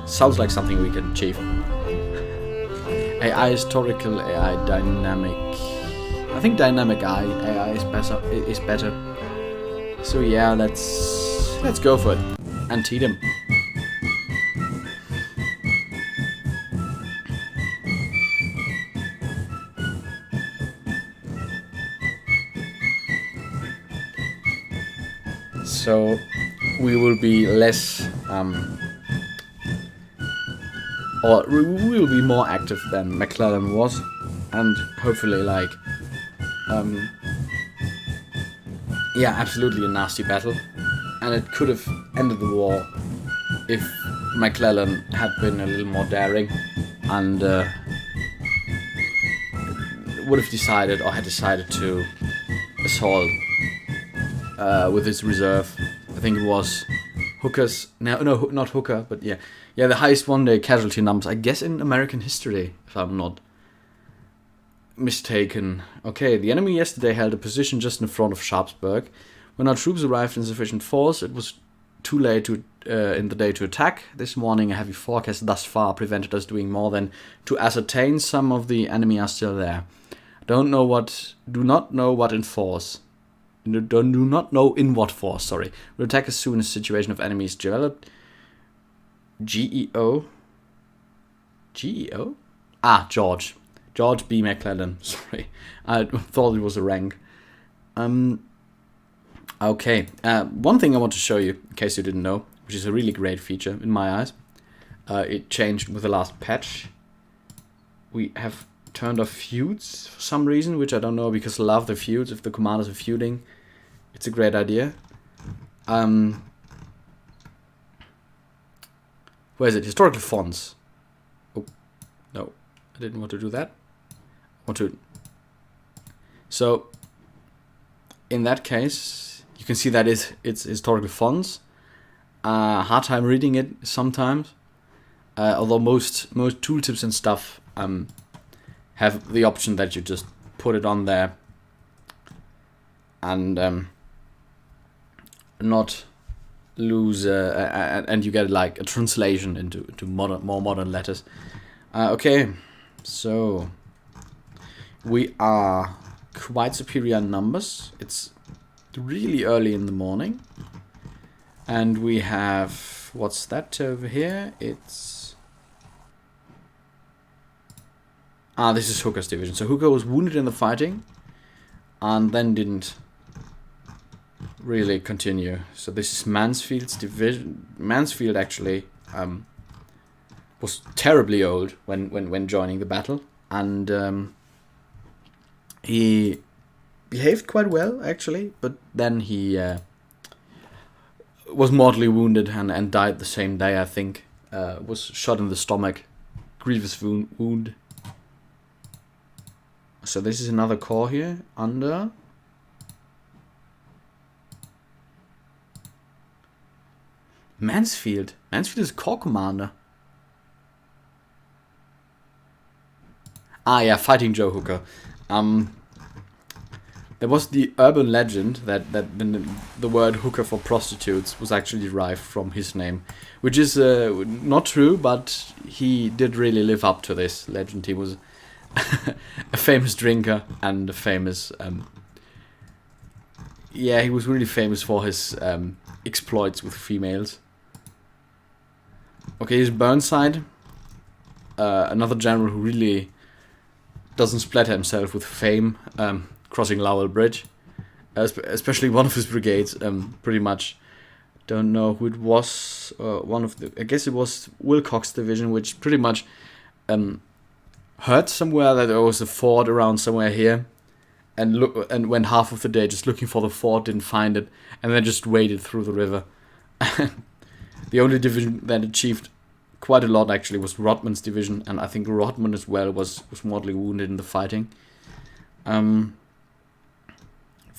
Sounds like something we can achieve. AI historical, AI dynamic. I think dynamic AI is better. So yeah, let's go for it. Antietam. So we will be less, or we will be more active than McClellan was, and hopefully, like, yeah, absolutely a nasty battle, and it could have ended the war if McClellan had been a little more daring and would have decided or had decided to assault with his reserve. I think it was Hooker's. No, not Hooker, but yeah, the highest one-day casualty numbers, I guess, in American history, if I'm not mistaken. Okay, the enemy yesterday held a position just in front of Sharpsburg. When our troops arrived in sufficient force, it was too late to in the day to attack. This morning, a heavy forecast thus far prevented us doing more than to ascertain some of the enemy are still there. Do not know what in force. Do not know in what force. Sorry, we'll attack as soon as the situation of enemies developed. GEO. George B. McClellan. Sorry, I thought it was a rank. Okay. One thing I want to show you, in case you didn't know, which is a really great feature in my eyes. It changed with the last patch. We have turned off feuds for some reason, which I don't know, because I love the feuds. If the commanders are feuding, it's a great idea. Where is it? Historical fonts. Oh, no. I didn't want to do that. So, in that case, you can see that it's historical fonts. Hard time reading it sometimes. Although most tooltips and stuff have the option that you just put it on there and not lose and you get like a translation into more modern letters. Okay, so we are quite superior in numbers. It's really early in the morning, and we have, what's that over here? It's this is Hooker's division. So Hooker was wounded in the fighting and then didn't really continue. So this is Mansfield's division. Mansfield actually was terribly old when joining the battle, and he behaved quite well actually, but then he was mortally wounded and died the same day, I think. Was shot in the stomach, grievous wound. So this is another corps here under Mansfield. Mansfield is corps commander. Yeah, Fighting Joe Hooker. There was the urban legend that the word hooker for prostitutes was actually derived from his name, which is not true, but he did really live up to this legend. He was a famous drinker and a famous... he was really famous for his exploits with females. Okay, here's Burnside, another general who really doesn't splatter himself with fame, crossing Lowell Bridge, especially one of his brigades, pretty much. Don't know who it was, I guess it was Wilcox's division, which pretty much heard somewhere that there was a fort around somewhere here, and went half of the day just looking for the fort, didn't find it, and then just waded through the river. The only division that achieved quite a lot actually was Rodman's division, and I think Rodman as well was mortally wounded in the fighting. Of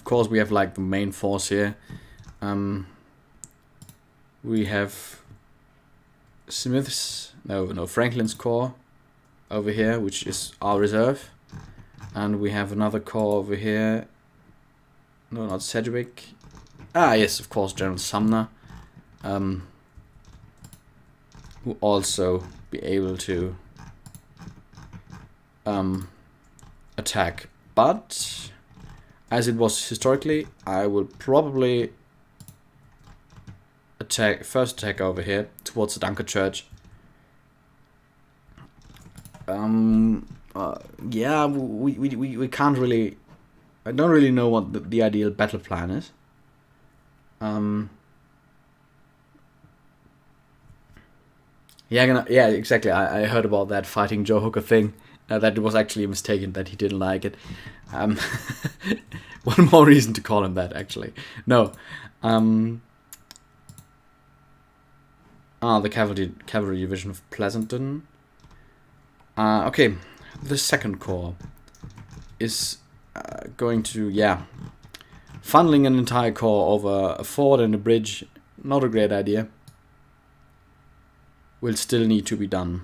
course, we have like the main force here. We have Franklin's corps over here, which is our reserve, and we have another corps over here. No, not Sedgwick. Yes, of course, General Sumner, who also be able to attack. But as it was historically, I will probably first attack over here towards the Dunker Church. We can't really. I don't really know what the ideal battle plan is. Exactly. I heard about that Fighting Joe Hooker thing. That it was actually a mistake, that he didn't like it. One more reason to call him that, actually. No. The cavalry division of Pleasanton. Okay, the second corps is going to, funneling an entire corps over a ford and a bridge, not a great idea. Will still need to be done.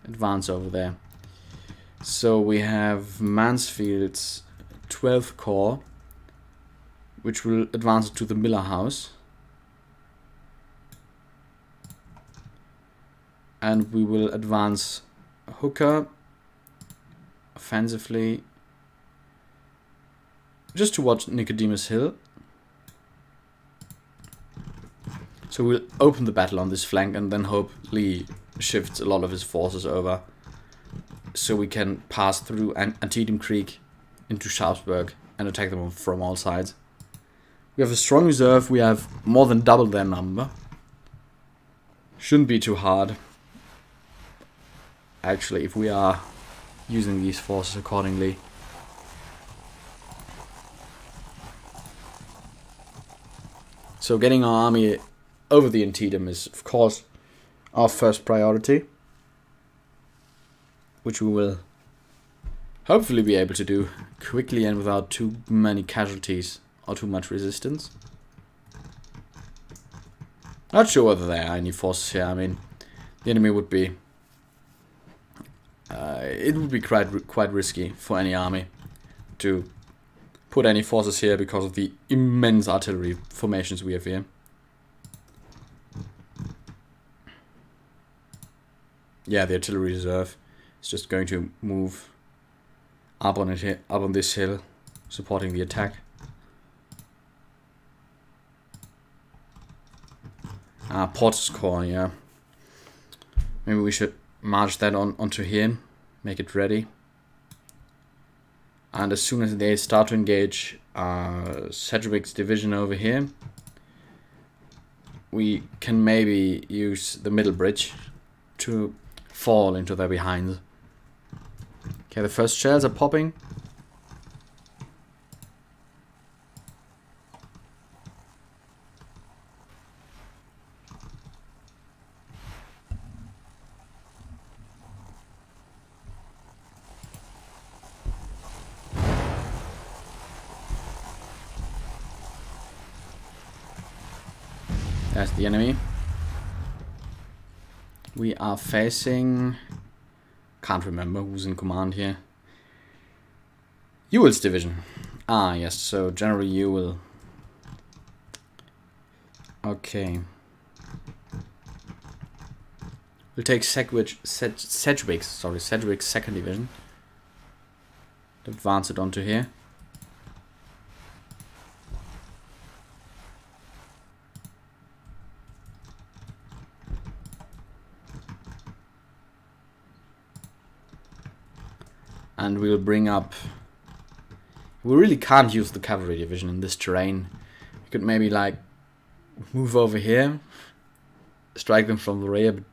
Advance over there. So we have Mansfield's 12th Corps, which will advance to the Miller House. And we will advance Hooker offensively just towards Nicodemus Hill. So we'll open the battle on this flank and then hope Lee shifts a lot of his forces over so we can pass through Antietam Creek into Sharpsburg and attack them from all sides. We have a strong reserve. We have more than double their number. Shouldn't be too hard. Actually, if we are using these forces accordingly. So getting our army over the Antietam is, of course, our first priority, which we will hopefully be able to do quickly and without too many casualties or too much resistance. Not sure whether there are any forces here. I mean, the enemy would be... it would be quite risky for any army to put any forces here because of the immense artillery formations we have here. Yeah, the artillery reserve is just going to move up on it, up on this hill, supporting the attack. Porter's Corps, yeah. Maybe we should march that onto here, make it ready. And as soon as they start to engage Sedgwick's division over here, we can maybe use the middle bridge to fall into their behinds. Okay, the first shells are popping. That's the enemy. We are facing... Can't remember who's in command here. Ewell's division. Ah, yes, so General Ewell. Okay. We'll take Sedgwick's 2nd Division. Advance it onto here. And we'll bring up... We really can't use the cavalry division in this terrain. We could maybe, like, move over here, strike them from the rear, but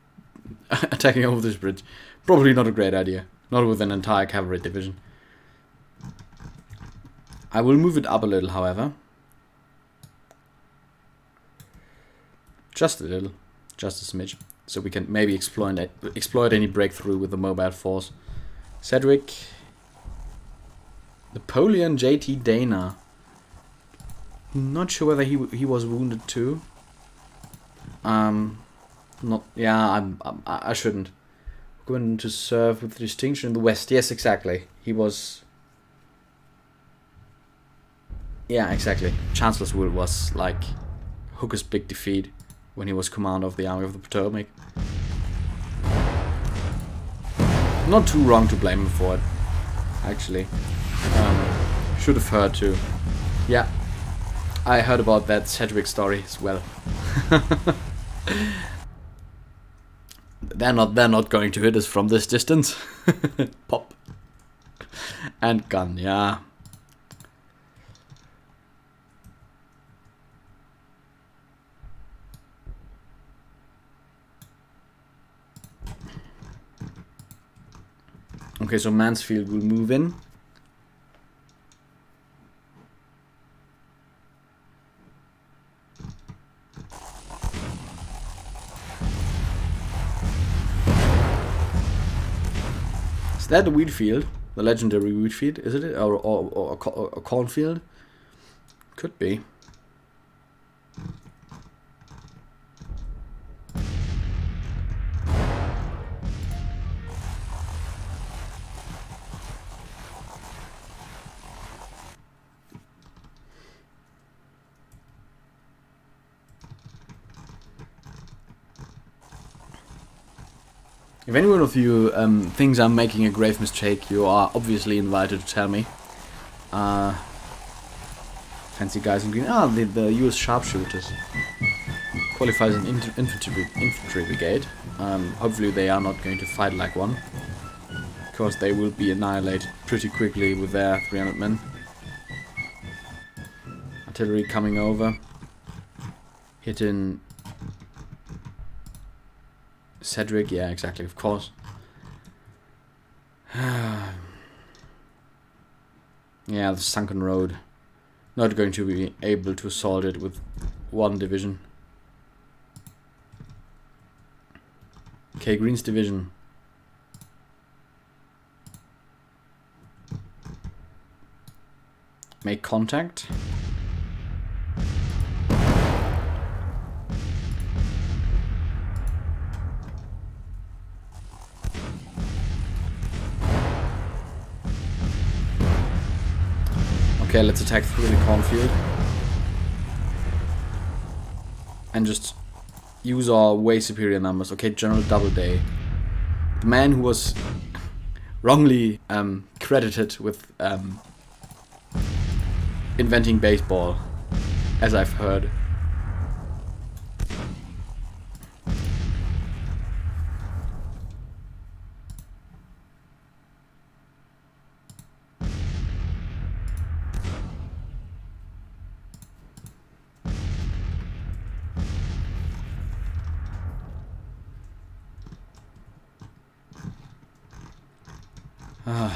attacking over this bridge. Probably not a great idea. Not with an entire cavalry division. I will move it up a little, however. Just a little. Just a smidge. So we can maybe exploit any breakthrough with the mobile force. Sedgwick. Napoleon J.T. Dana. Not sure whether he was wounded too. Not. Yeah, I shouldn't. Going to serve with distinction in the West. Yes, exactly. He was. Yeah, exactly. Chancellorsville was like Hooker's big defeat when he was commander of the Army of the Potomac. Not too wrong to blame him for it, actually. Should have heard too. Yeah, I heard about that Sedgwick story as well. They're not going to hit us from this distance. Pop. And gun, yeah. Okay, so Mansfield will move in. that the wheat field? The legendary wheat field? Is it? Or a cornfield? Could be. If anyone of you thinks I'm making a grave mistake, you are obviously invited to tell me. Fancy guys in green. The US sharpshooters. Qualifies an infantry brigade. Hopefully they are not going to fight like one. Because they will be annihilated pretty quickly with their 300 men. Artillery coming over. Hitting Cedric, yeah, exactly, of course. Yeah, the sunken road. Not going to be able to assault it with one division. Okay, Green's division. Make contact. Okay, let's attack through the cornfield. And just use our way superior numbers. Okay, General Doubleday. The man who was wrongly credited with inventing baseball, as I've heard.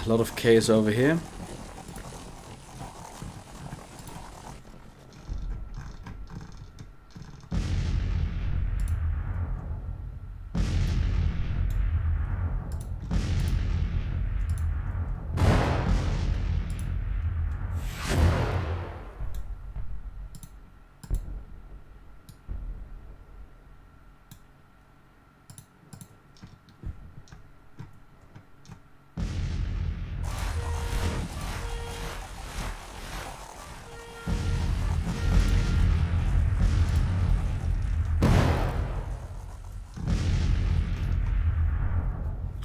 A lot of chaos over here.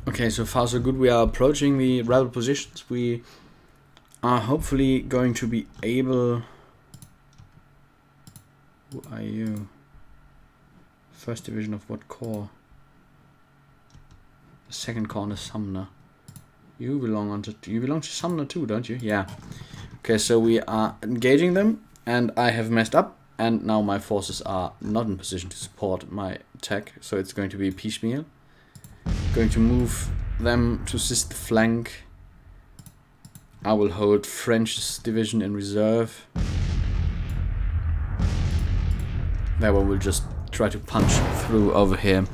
Okay, so far so good. We are approaching the rebel positions. We are hopefully going to be able... Who are you? First division of what corps? The second corps is Sumner. You belong to Sumner too, don't you? Yeah. Okay, so we are engaging them, and I have messed up, and now my forces are not in position to support my attack, so it's going to be piecemeal. Going to move them to assist the flank. I will hold French's division in reserve. That one will just try to punch through over here.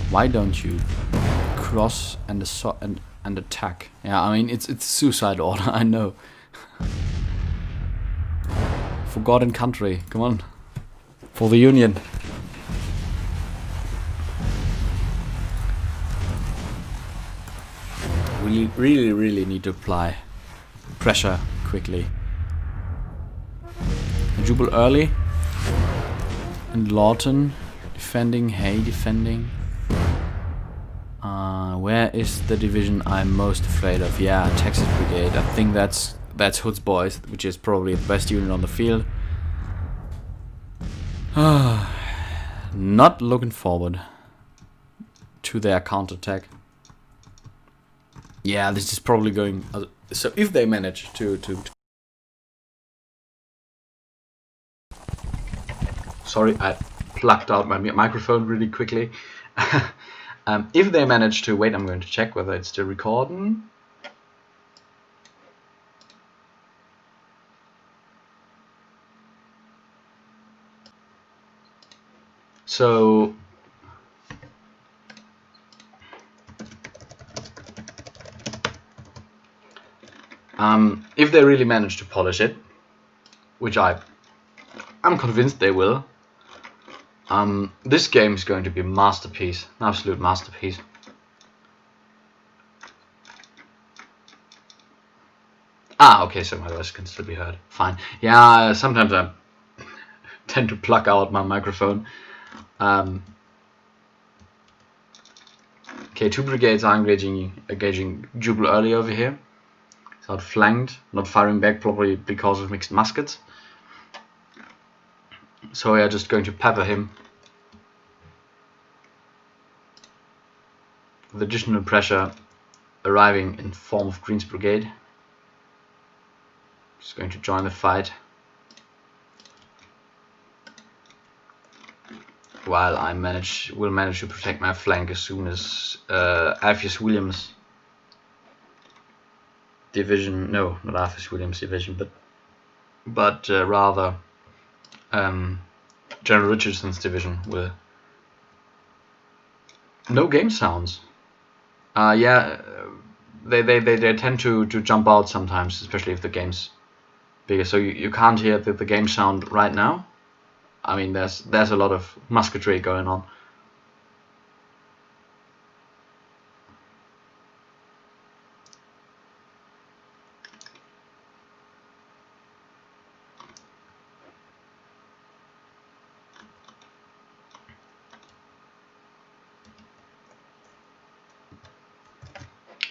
Why don't you cross and attack? Yeah, I mean it's suicide order. I know. For God and country, come on. For the Union. We really need to apply pressure quickly. Jubal early. And Lawton defending. Hay defending. Where is the division I'm most afraid of? Yeah, Texas Brigade. I think that's Hood's boys, which is probably the best unit on the field. Not looking forward to their counterattack. Yeah, this is probably going. So if they manage to sorry, I plugged out my microphone really quickly. If they manage to wait, I'm going to check whether it's still recording. So if they really manage to polish it, which I'm convinced they will, this game is going to be a masterpiece, an absolute masterpiece. Okay, so my voice can still be heard. Fine. Yeah, sometimes I tend to plug out my microphone. Okay, 2 brigades are engaging Jubal early over here. He's outflanked, not firing back, probably because of mixed muskets. So we are just going to pepper him with additional pressure arriving in form of Green's brigade. Just going to join the fight while I will manage to protect my flank as soon as Alpheus Williams division, no, not Alpheus Williams division, but rather General Richardson's division will. No game sounds. Yeah, they tend to jump out sometimes, especially if the game's bigger. So you can't hear the game sound right now. I mean, there's a lot of musketry going on.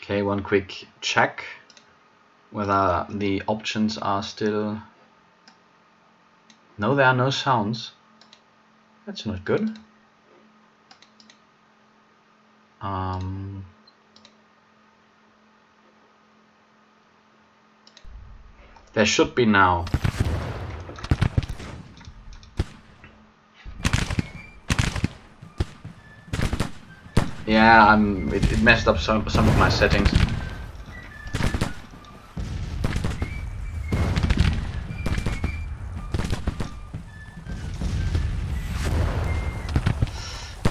Okay, one quick check whether the options are still. No, there are no sounds. That's not good. There should be now. Yeah, it messed up some of my settings.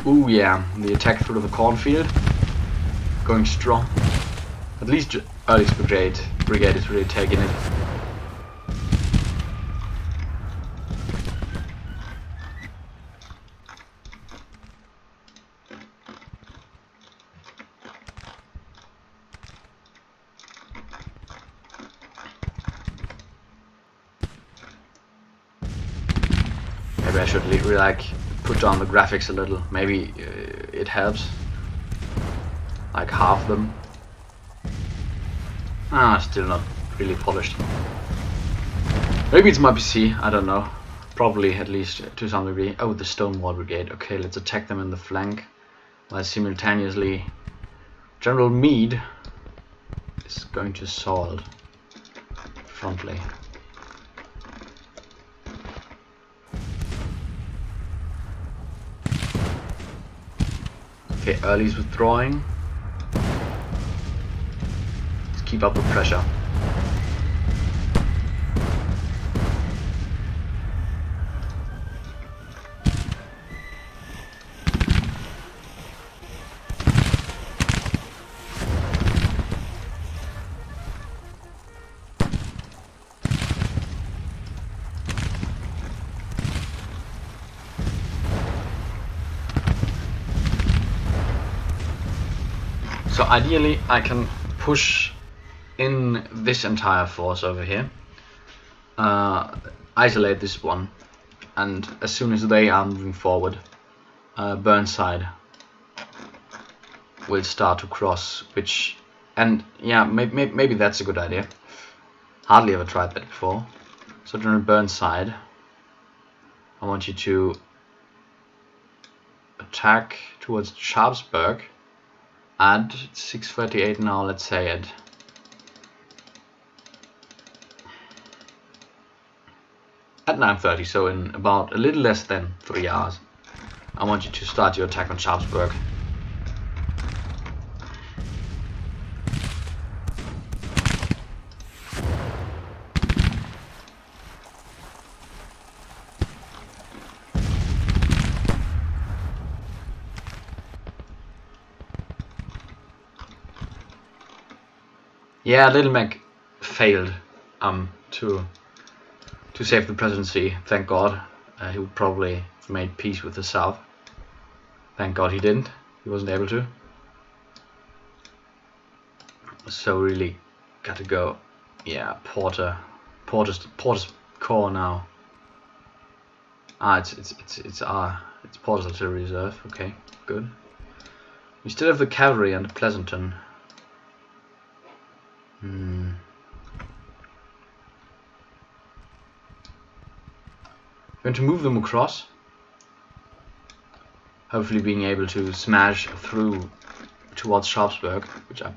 Ooh yeah, the attack through the cornfield, going strong. At least Early's brigade is really taking it. Maybe I should really put down the graphics a little. Maybe it helps. Like half them. Still not really polished. Maybe it's my PC, I don't know. Probably at least to some degree. Oh, the Stonewall Brigade. Okay, let's attack them in the flank. While simultaneously General Meade is going to assault frontally. Okay, Early's withdrawing. Let's keep up the pressure. So ideally I can push in this entire force over here, isolate this one, and as soon as they are moving forward, Burnside will start to cross, and yeah, maybe that's a good idea. Hardly ever tried that before. So General Burnside I want you to attack towards Sharpsburg at 6:38 now, let's say at at 9:30, so in about a little less than 3 hours. I want you to start your attack on Sharpsburg. Yeah, Little Mac failed to save the presidency. Thank God. He would probably have made peace with the South. Thank God he didn't. He wasn't able to. So really got to go. Yeah, Porter's core now. It's Porter's artillery reserve. Okay, good. We still have the cavalry under Pleasanton. Going to move them across, hopefully being able to smash through towards Sharpsburg, which I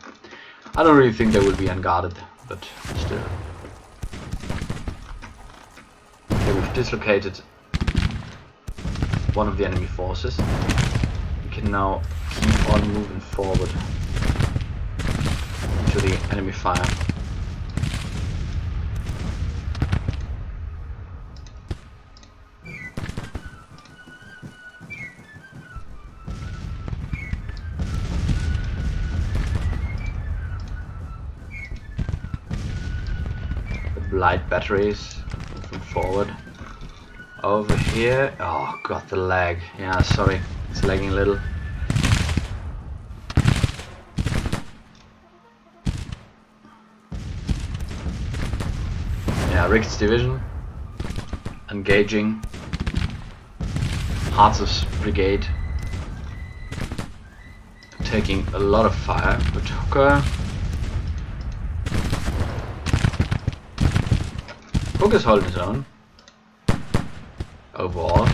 don't really think they will be unguarded, but still. Okay, we've dislocated one of the enemy forces. We can now keep on moving forward into the enemy fire. Light batteries moving forward. Over here, oh god, the lag. Yeah, sorry, it's lagging a little. Yeah, Rick's division engaging. Hartz's brigade taking a lot of fire, but Hooker is holding his own overall.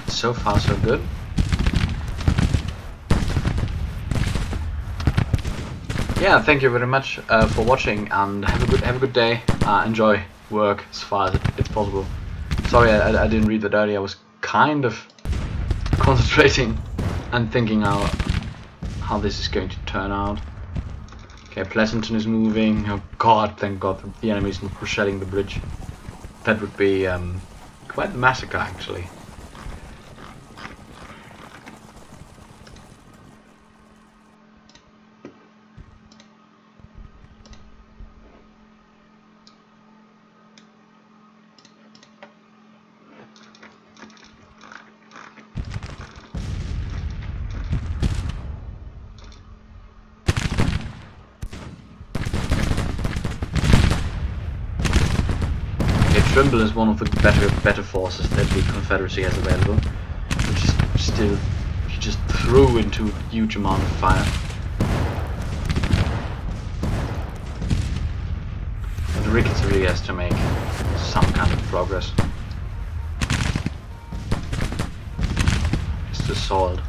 So far so good. Yeah, thank you very much for watching, and have a good day. Enjoy work as far as it's possible. Sorry I didn't read that earlier. I was kind of concentrating and thinking how this is going to turn out. Okay, Pleasanton is moving. Oh god, thank god the enemy is not shelling the bridge. That would be quite the massacre actually. Trimble is one of the better forces that the Confederacy has available, which is still he just threw into a huge amount of fire. But Ricketts really has to make some kind of progress. Just assault.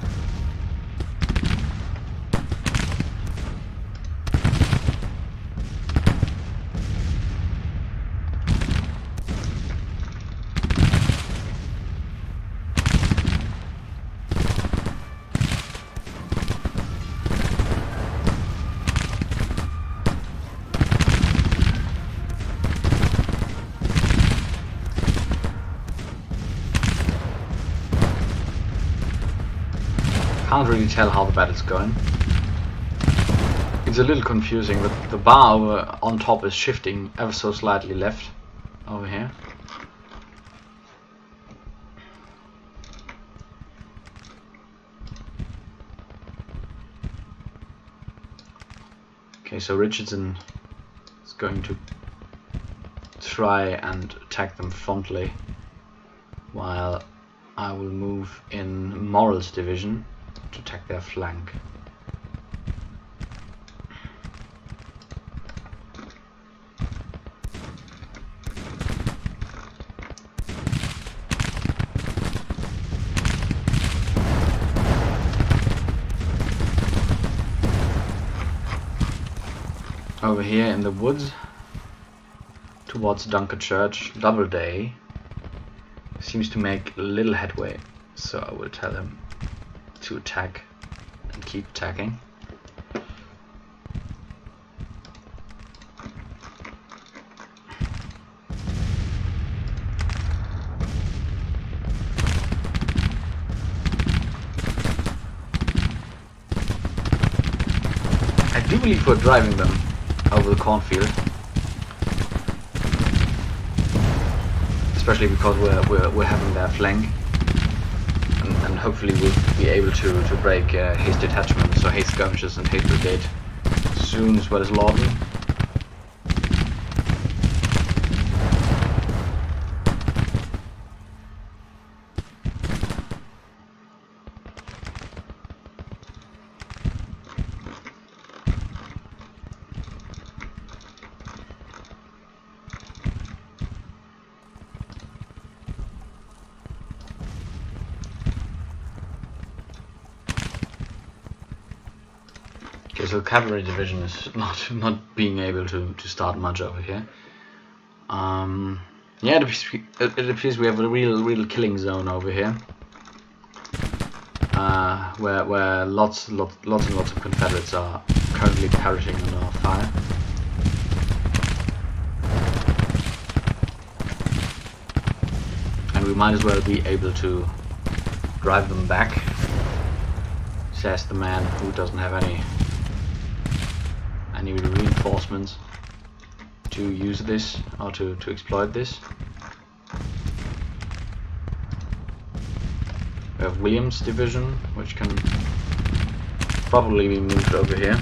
Can't really tell how the battle's going. It's a little confusing, but the bar over on top is shifting ever so slightly left over here. Okay, so Richardson is going to try and attack them frontally, while I will move in Morrell's division to attack their flank. Over here in the woods towards Dunker Church, Doubleday seems to make little headway, so I will tell him to attack and keep attacking. I do believe we're driving them over the cornfield, especially because we're having their flank, and hopefully we'll be able to break Hayes detachments, so Hayes skirmishers and Hayes brigade soon, as well as Lawton. Okay, so cavalry division is not being able to start much over here. Yeah, it appears we have a real killing zone over here, where lots and lots of Confederates are currently perishing under our fire. And we might as well be able to drive them back, says the man who doesn't have any reinforcements to use this or to exploit this. We have Williams' division, which can probably be moved over here.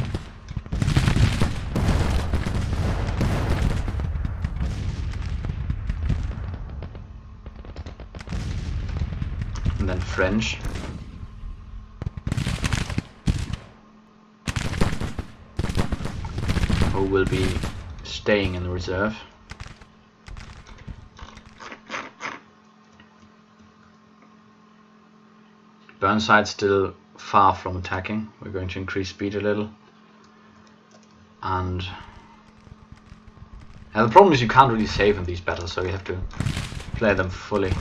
And then French. Who will be staying in the reserve. Burnside's still far from attacking. We're going to increase speed a little. And the problem is you can't really save in these battles, so you have to play them fully.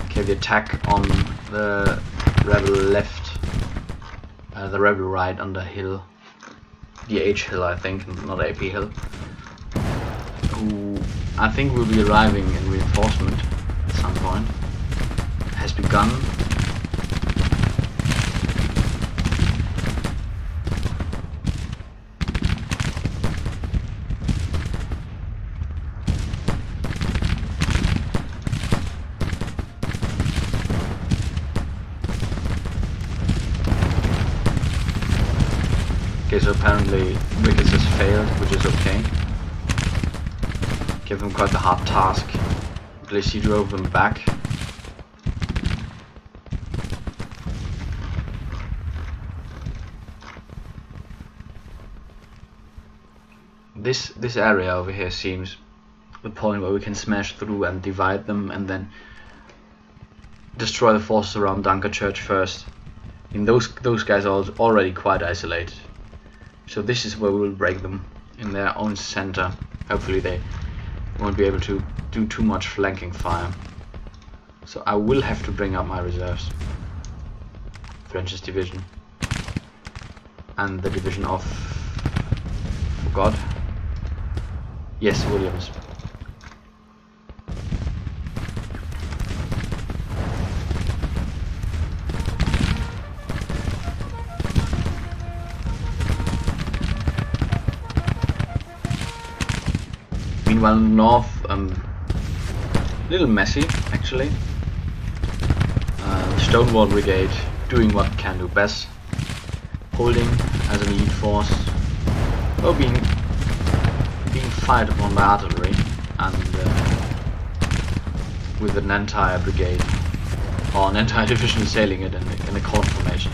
Okay, the attack on the rebel left, the rebel right under hill. The H hill, I think, not AP hill, who I think will be arriving in reinforcement at some point, has begun. Okay, so apparently Ricketts has failed, which is okay. Give them quite the hard task. At least he drove them back. This area over here seems the point where we can smash through and divide them, and then destroy the forces around Dunker Church first. And those guys are already quite isolated. So this is where we will break them in their own center. Hopefully they won't be able to do too much flanking fire. So I will have to bring up my reserves. French's division. And the division of... forgot. Yes, Williams. Meanwhile, in the north, a little messy actually. The Stonewall Brigade doing what it can do best, holding as an elite force, or being fired upon by artillery, and with an entire brigade or an entire division sailing it in a column formation.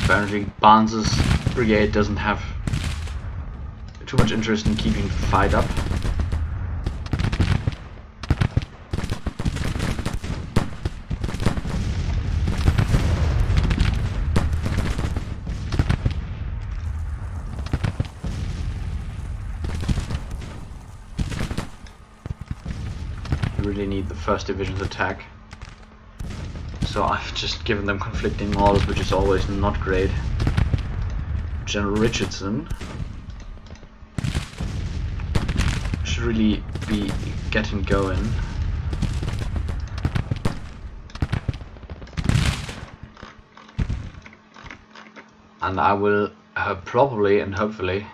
Apparently Barnes's brigade doesn't have too much interest in keeping the fight up. We really need the 1st Division's attack. So I've just given them conflicting orders, which is always not great. General Richardson should really be getting going. And I will probably and hopefully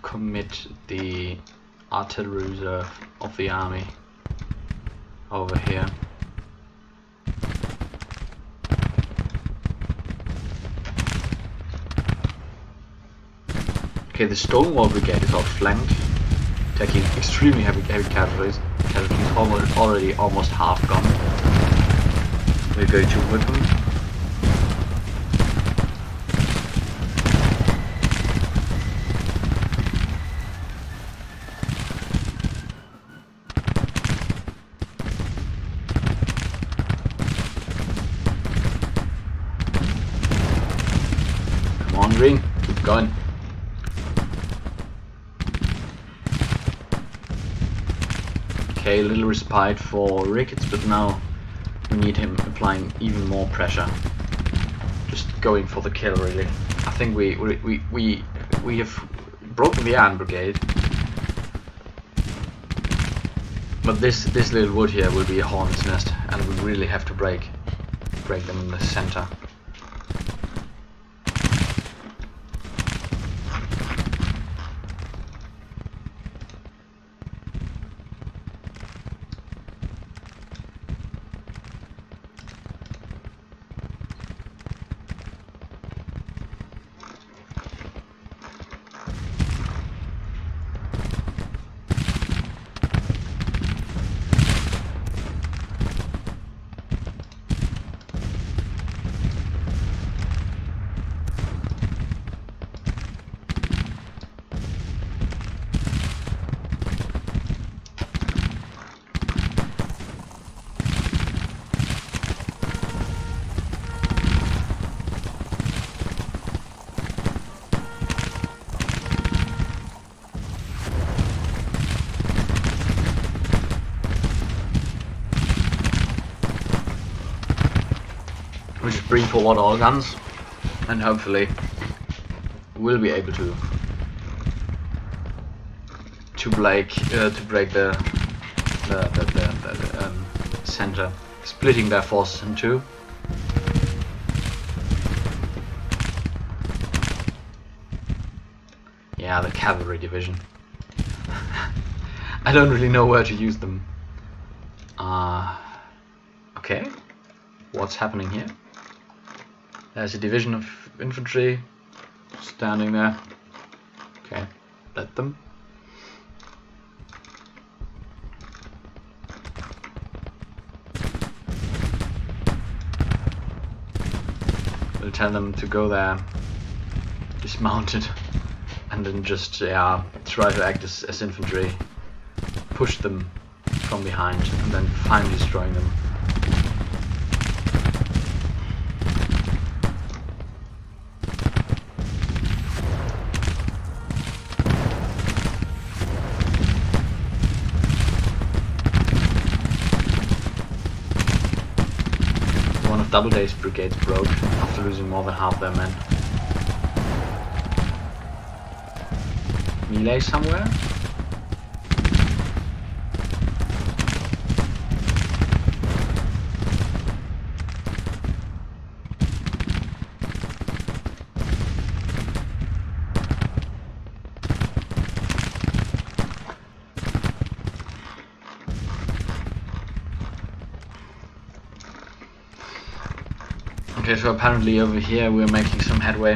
commit the artillery reserve of the army over here. Okay, the Stonewall Brigade is outflanked, taking extremely heavy casualties. Already almost half gone. We're going to whip them. Come on, Green, keep going. Okay, a little respite for Ricketts, but now we need him applying even more pressure. Just going for the kill, really. I think we have broken the Iron Brigade, but this little wood here will be a hornet's nest, and we really have to break them in the center. We just bring forward all guns, and hopefully we'll be able to break the center, splitting their forces in two. Yeah, the cavalry division. I don't really know where to use them. Okay, what's happening here? There's a division of infantry standing there. Okay, let them. tell them to go there dismounted and then just try to act as infantry, push them from behind and then finally destroying them. One of Doubleday's brigades broke after losing more than half their men. Melee somewhere? Okay, so apparently over here we're making some headway,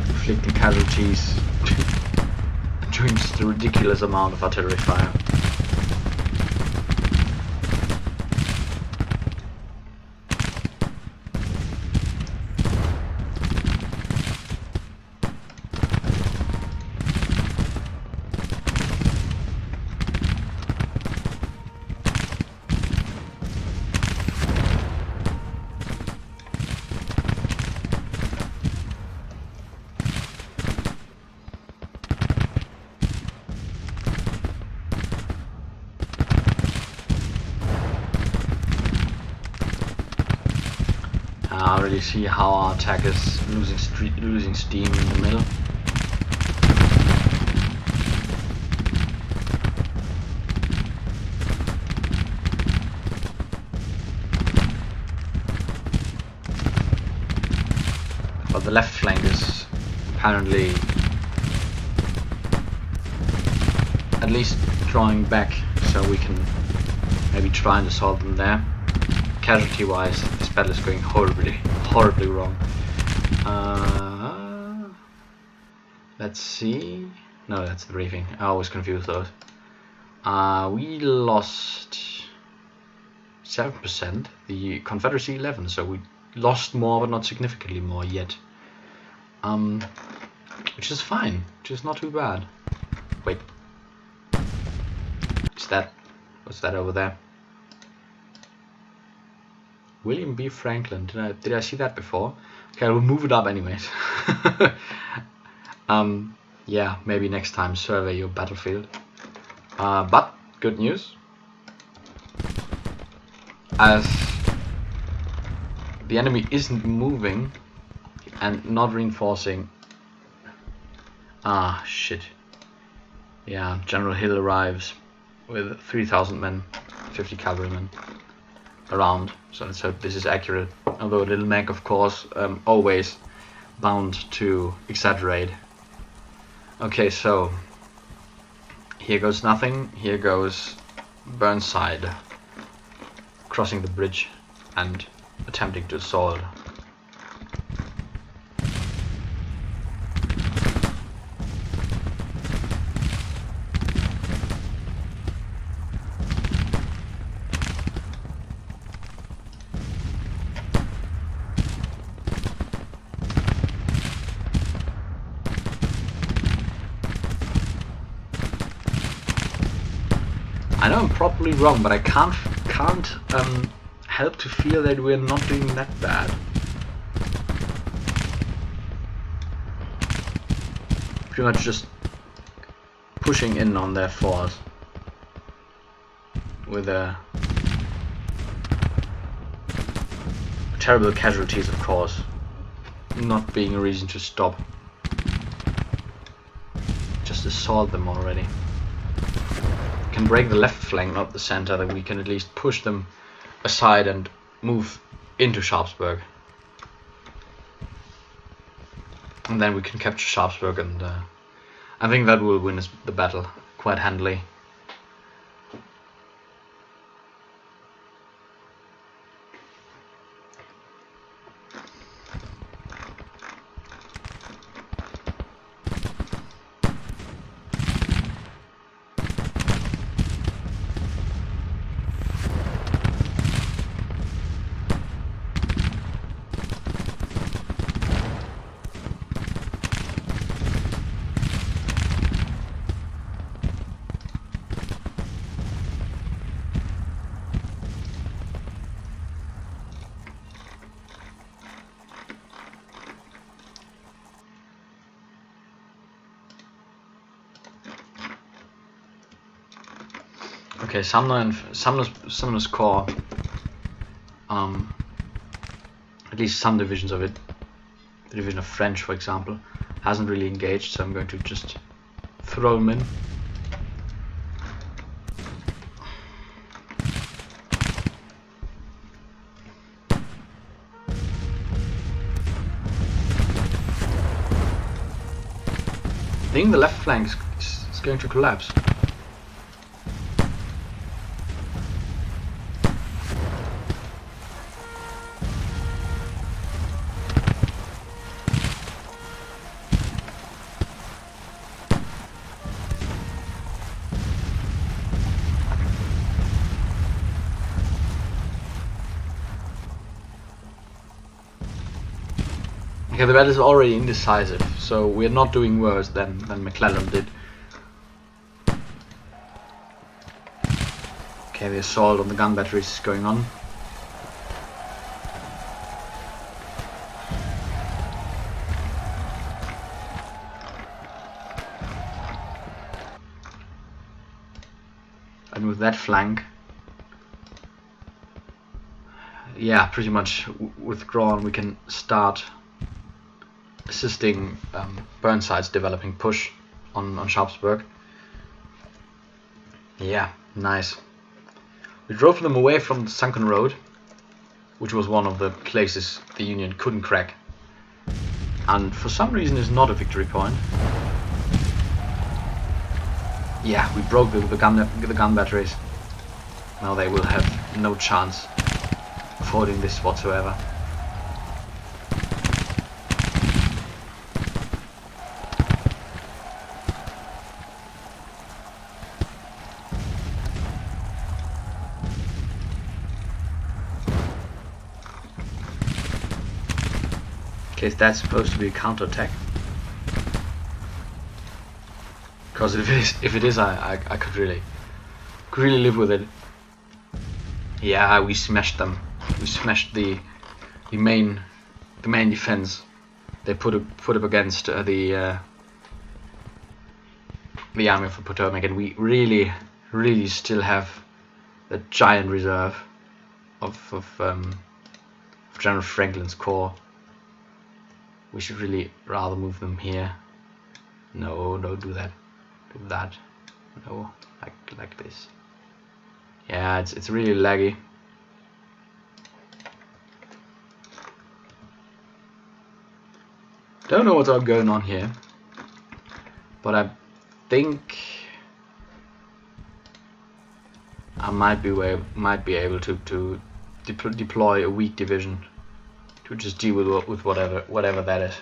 inflicting casualties, doing just a ridiculous amount of artillery fire. I already see how our attack is losing steam in the middle. But the left flank is apparently at least drawing back, so we can maybe try and assault them there. Casualty wise, this battle is going horribly wrong. Let's see. No, that's the briefing. I always confuse those. We lost 7%, the Confederacy 11, so we lost more but not significantly more yet. Which is fine, which is not too bad. Wait. What's that over there? William B. Franklin. Did I see that before? Okay, I will move it up anyways. Yeah, maybe next time survey your battlefield. But good news, as the enemy isn't moving and not reinforcing. Ah, shit. Yeah, General Hill arrives with 3,000 men, 50 cavalrymen around, so let's hope this is accurate. Although Little Mac, of course, always bound to exaggerate. Okay, so here goes nothing. Here goes Burnside crossing the bridge and attempting to assault. I know I'm probably wrong, but I can't help to feel that we're not doing that bad. Pretty much just pushing in on their force with terrible casualties, of course, not being a reason to stop. Just assault them already. Can break the left flank, not the center, that we can at least push them aside and move into Sharpsburg. And then we can capture Sharpsburg, and I think that will win us the battle quite handily. Okay, Sumner's Corps. At least some divisions of it, the division of French, for example, hasn't really engaged, so I'm going to just throw them in. I think the left flank is going to collapse. Okay, the battle is already indecisive, so we're not doing worse than McClellan did. Okay, the assault on the gun batteries is going on. And with that flank, yeah, pretty much withdrawn, we can start assisting Burnside's developing push on Sharpsburg. Yeah, nice. We drove them away from the sunken road, which was one of the places the Union couldn't crack, and for some reason is not a victory point. Yeah, we broke the gun batteries. Now they will have no chance of holding this whatsoever. Okay, that's supposed to be a counterattack. Because if it is, I could really live with it. Yeah, we smashed them. We smashed the main defense. They put up against the army of the Potomac, and we really still have a giant reserve of General Franklin's corps. We should really rather move them here. No, don't do that. Do that. No, like this. Yeah, it's really laggy. Don't know what's all going on here, but I think I might be able to deploy a weak division to just deal with whatever that is.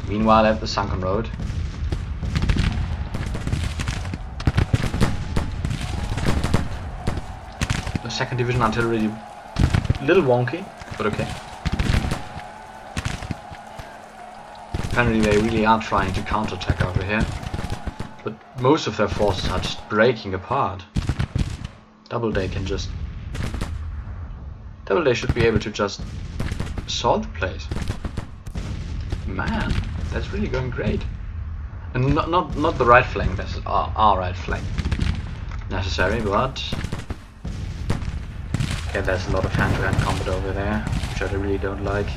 Meanwhile, at the sunken road, the 2nd Division artillery, a little wonky, but okay. Apparently they really are trying to counterattack over here, but most of their forces are just breaking apart. Doubleday should be able to just assault the place. Man, that's really going great. And not the right flank, that's our right flank necessary, but okay, there's a lot of hand-to-hand combat over there, which I really don't like.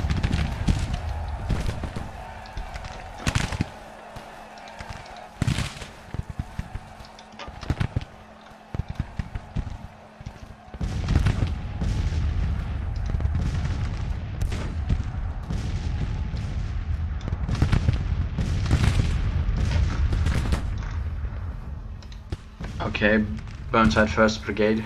Okay, Burnside 1st Brigade,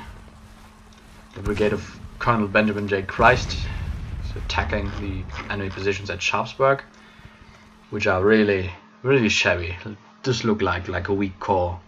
the brigade of Colonel Benjamin J. Christ, is attacking the enemy positions at Sharpsburg, which are really shabby. Just look like a weak corps.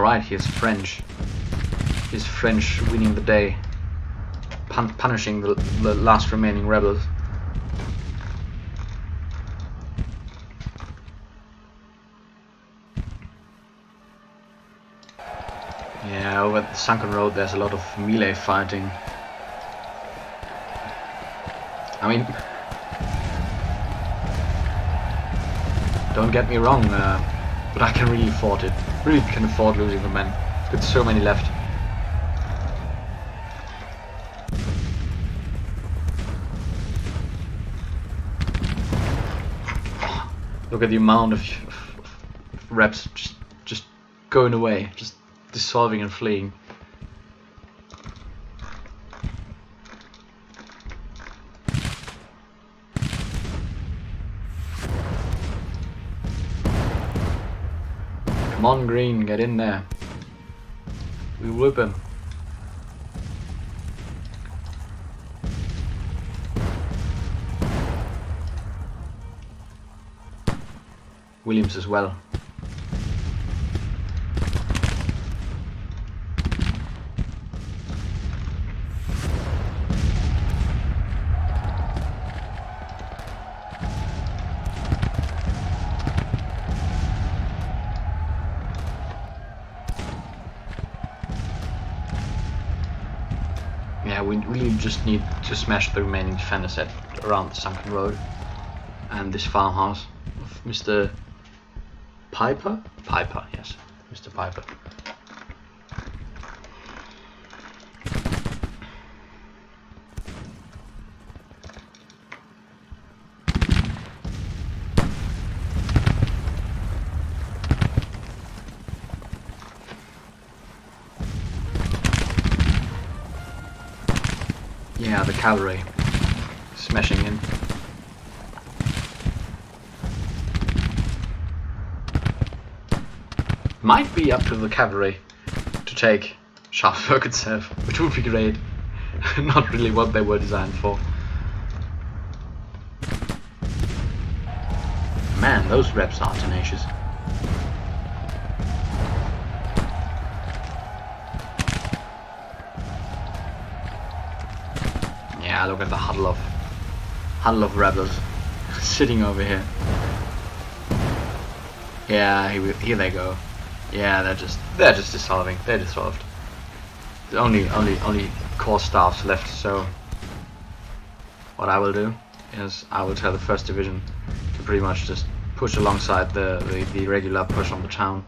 Alright, here's French. Here's French winning the day. Punishing the last remaining rebels. Yeah, over at the sunken road there's a lot of melee fighting. I mean, don't get me wrong, but I can really afford it. Really can afford losing the men. Got so many left. Look at the amount of reps just going away, just dissolving and fleeing. Come on, Green, get in there. We whip him. Williams as well. Yeah, we really just need to smash the remaining defenders around the sunken road and this farmhouse of Mr. Piper? Piper, yes. Mr. Piper. Yeah, the cavalry smashing in. Might be up to the cavalry to take Sharpsburg itself, which would be great. Not really what they were designed for. Man, those reps are tenacious. Yeah, look at the huddle of rebels sitting over here. Yeah, here they go. Yeah, they're just dissolving. They're dissolved. The only core staffs left. So what I will do is I will tell the 1st Division to pretty much just push alongside the regular push on the town,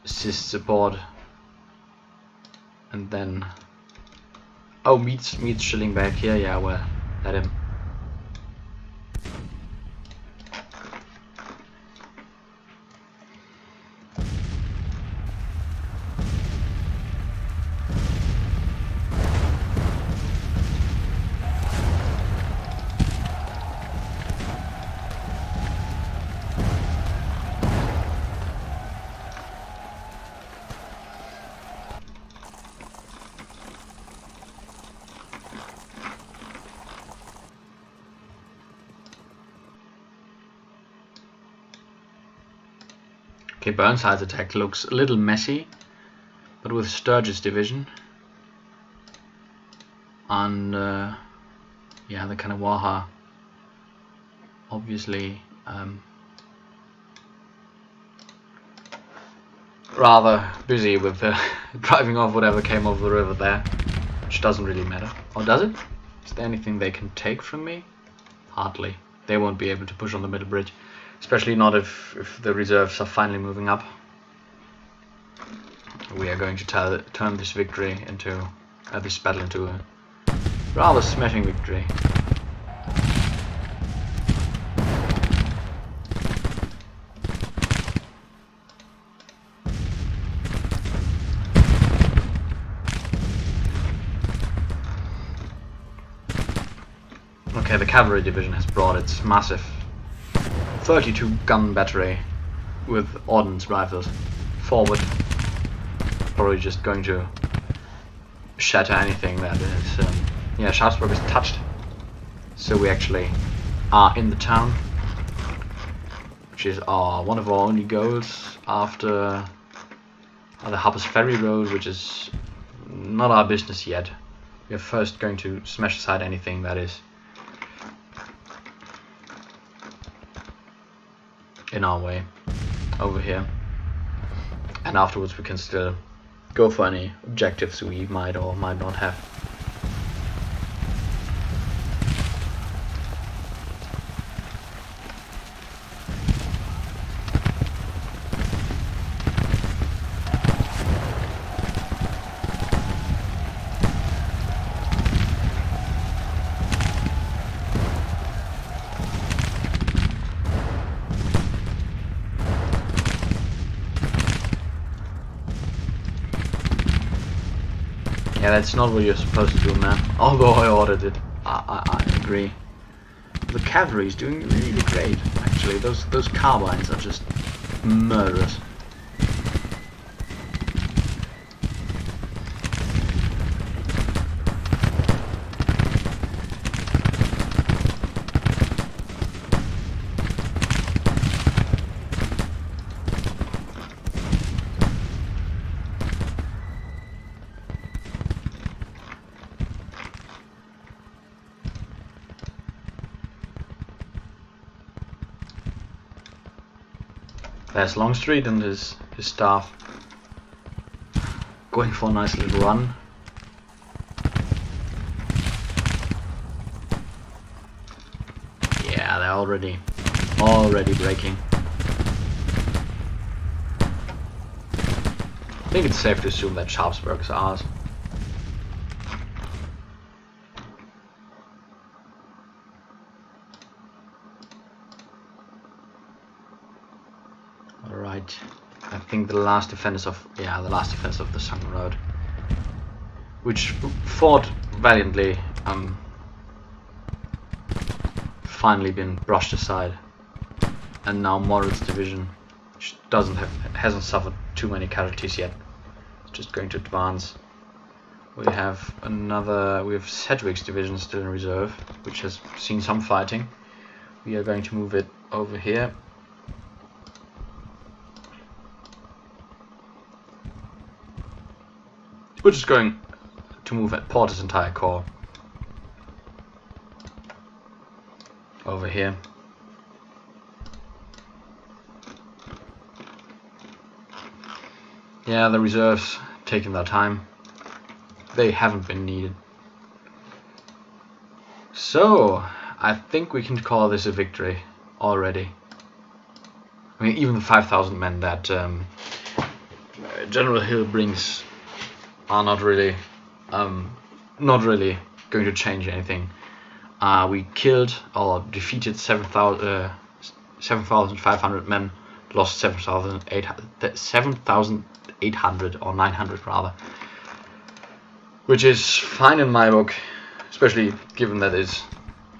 assist support, and then meets shilling back here. Yeah, well, let him. Okay, Burnside's attack looks a little messy, but with Sturgis' division and yeah, the Kanawaha obviously rather busy with driving off whatever came over the river there, which doesn't really matter. Or does it? Is there anything they can take from me? Hardly. They won't be able to push on the middle bridge. Especially not if the reserves are finally moving up. We are going to turn this victory into this battle into a rather smashing victory. Okay, the cavalry division has brought its massive 32 gun battery with ordnance rifles forward. Probably just going to shatter anything that is. Yeah, Sharpsburg is touched, so we actually are in the town, which is one of our only goals after the Harper's Ferry Road, which is not our business yet. We are first going to smash aside anything that is in our way over here, and afterwards we can still go for any objectives we might or might not have. Yeah, that's not what you're supposed to do, man. Although I ordered it, I agree. The cavalry is doing really great, actually. Those carbines are just murderous. There's Longstreet and his staff going for a nice little run. Yeah, they're already breaking. I think it's safe to assume that Sharpsburg is ours. Alright, I think the last defenders of the Sunken Road, which fought valiantly, finally been brushed aside, and now Morrill's division, which hasn't suffered too many casualties yet, just going to advance. We have Sedgwick's division still in reserve, which has seen some fighting. We are going to move it over here. We're just going to move at Porter's entire corps over here. Yeah, the reserves taking their time. They haven't been needed. So, I think we can call this a victory already. I mean, even the 5,000 men that General Hill brings are not really going to change anything. We killed or defeated 7,500 men, lost 7,800 or 900 rather, which is fine in my book, especially given that it's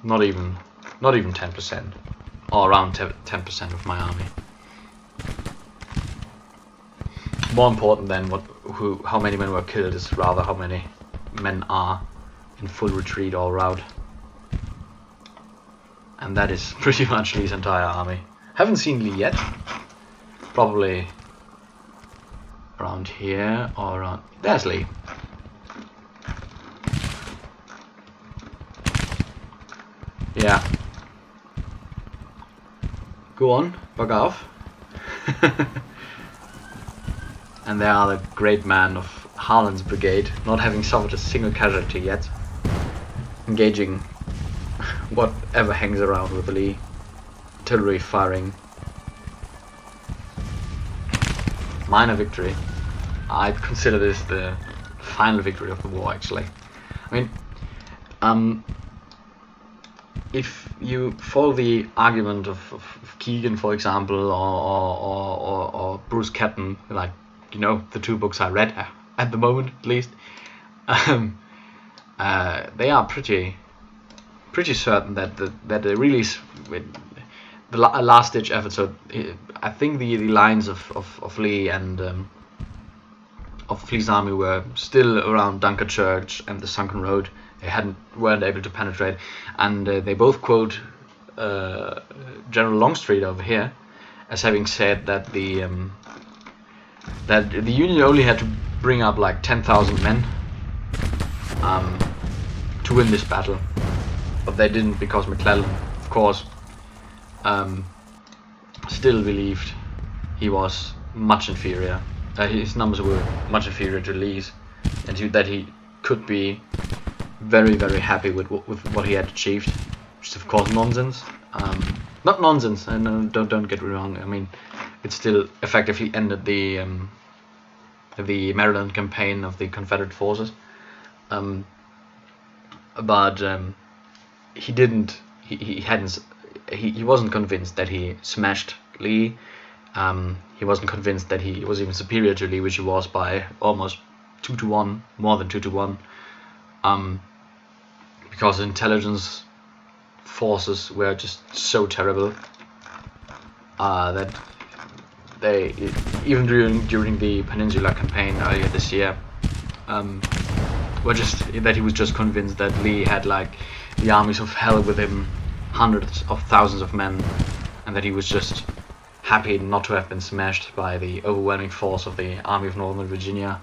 not even 10% or around 10% of my army. More important than how many men were killed is rather how many men are in full retreat all route, and that is pretty much Lee's entire army. Haven't seen Lee yet. Probably around here or around. There's Lee. Yeah. Go on, bug off. And there are the great men of Harlan's brigade, not having suffered a single casualty yet, engaging whatever hangs around with Lee. Artillery firing. Minor victory. I consider this the final victory of the war, actually. I mean, if you follow the argument of Keegan, for example, or Bruce Catton, like, you know, the two books I read at the moment, at least, they are pretty certain that the release with the last ditch effort. So I think the lines of Lee and of Lee's army were still around Dunkerchurch and the Sunken Road. They weren't able to penetrate, and they both quote General Longstreet over here as having said that the that the Union only had to bring up like 10,000 men to win this battle, but they didn't, because McClellan, of course, still believed he was much inferior. His numbers were much inferior to Lee's, and that he could be very, very happy with what he had achieved, which is of course nonsense. Not nonsense, and don't get me wrong. I mean, it still effectively ended the Maryland campaign of the Confederate forces. But he didn't. He wasn't convinced that he smashed Lee. He wasn't convinced that he was even superior to Lee, which he was by almost 2-1, more than 2-1. Because intelligence forces were just so terrible that they, even during the Peninsula campaign earlier this year, he was just convinced that Lee had like the armies of hell with him, hundreds of thousands of men, and that he was just happy not to have been smashed by the overwhelming force of the Army of Northern Virginia.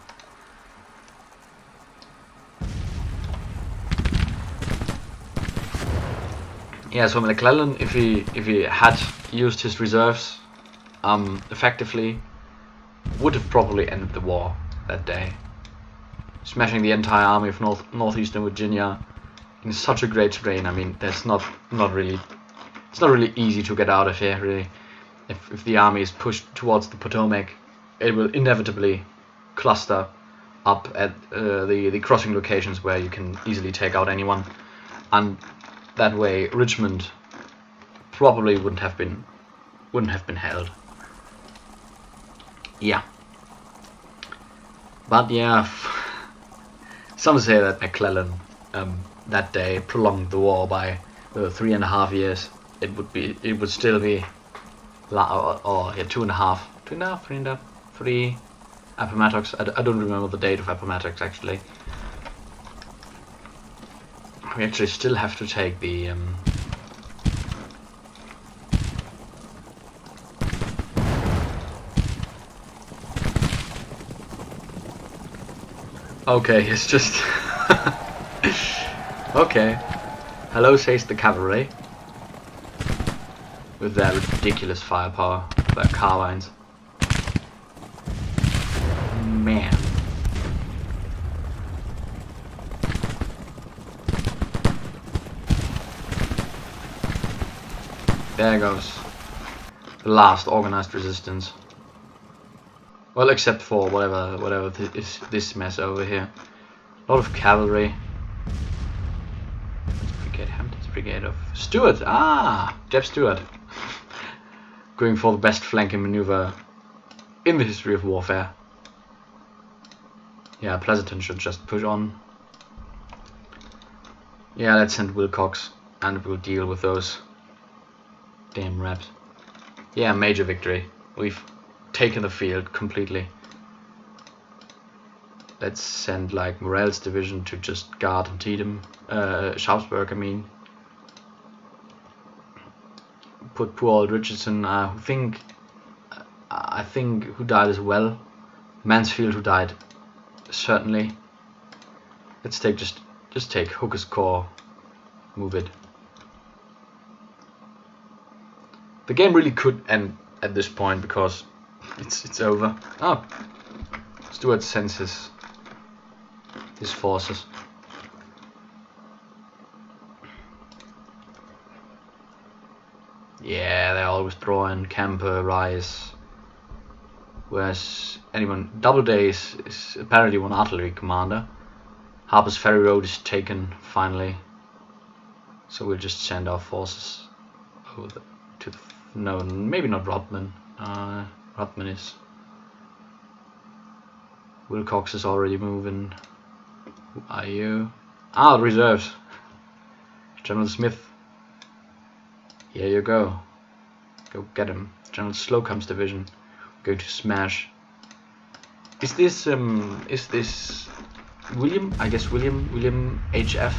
Yeah, so McClellan, if he had used his reserves effectively, would have probably ended the war that day, smashing the entire army of northeastern Virginia in such a great terrain. I mean, it's not really easy to get out of here, really. If the army is pushed towards the Potomac, it will inevitably cluster up at the crossing locations where you can easily take out anyone, and that way Richmond probably wouldn't have been held. Yeah. But yeah, some say that McClellan that day prolonged the war by 3.5 years. It would still be 3 Appomattox. I don't remember the date of Appomattox actually. We actually still have to take the okay, it's just okay. Hello, says the cavalry, with their ridiculous firepower, their carbines. Man. There goes the last organized resistance. Well, except for whatever is this mess over here. A lot of cavalry. Hampton's brigade of Stuart. Jeff Stuart. Going for the best flanking maneuver in the history of warfare. Yeah, Pleasanton should just push on. Yeah, let's send Wilcox, and we'll deal with those damn Raps. Yeah, major victory. We've taken the field completely. Let's send like Morell's division to just guard Antietam, Sharpsburg, I mean. Put poor old Richardson, I think who died as well. Mansfield, who died, certainly. Let's take just take Hooker's Corps, move it. The game really could end at this point because it's over. Oh, Stuart sends his forces. Yeah, they're all withdrawing. Camper, Rice. Whereas Doubleday is apparently one artillery commander. Harper's Ferry Road is taken finally. So we'll just send our forces over to the... No, maybe not Rodman. Rodman is... Wilcox is already moving. Who are you? Reserves. General Smith. Here you go. Go get him. General Slocum's division. Going to smash. Is this William? I guess William H.F.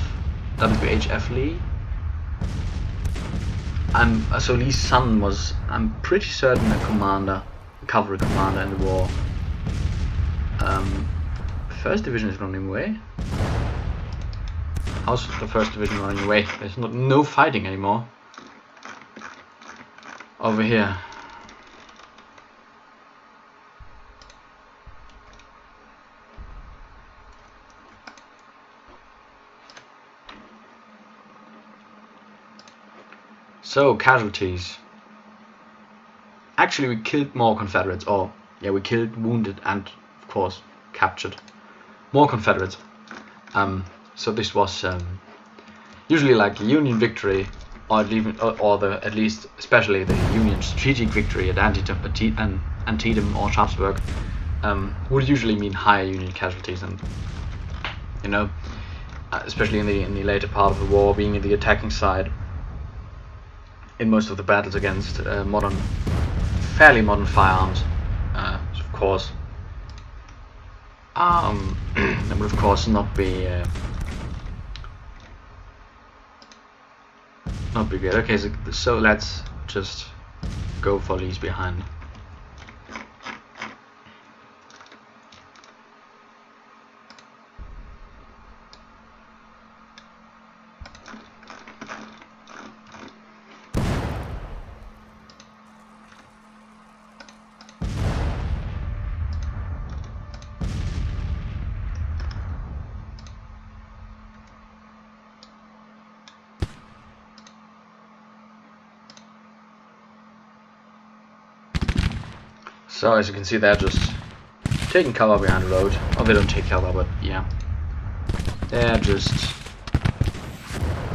W.H.F. Lee. So Lee's son was, I'm pretty certain, a cavalry commander in the war. First division is running away. How's the first division running away? There's no fighting anymore. Over here. So, casualties. Actually, we killed more Confederates. Or, yeah, we killed, wounded, and, of course, captured more Confederates. So this was usually like a Union victory, or at least especially the Union strategic victory at Antietam or Sharpsburg would usually mean higher Union casualties, and you know, especially in the later part of the war, being in the attacking side. In most of the battles against fairly modern firearms, of course, that would of course not be good. Okay, so let's just go for leaves behind. So as you can see, they're just taking cover behind the road. Or they don't take cover, but yeah, they're just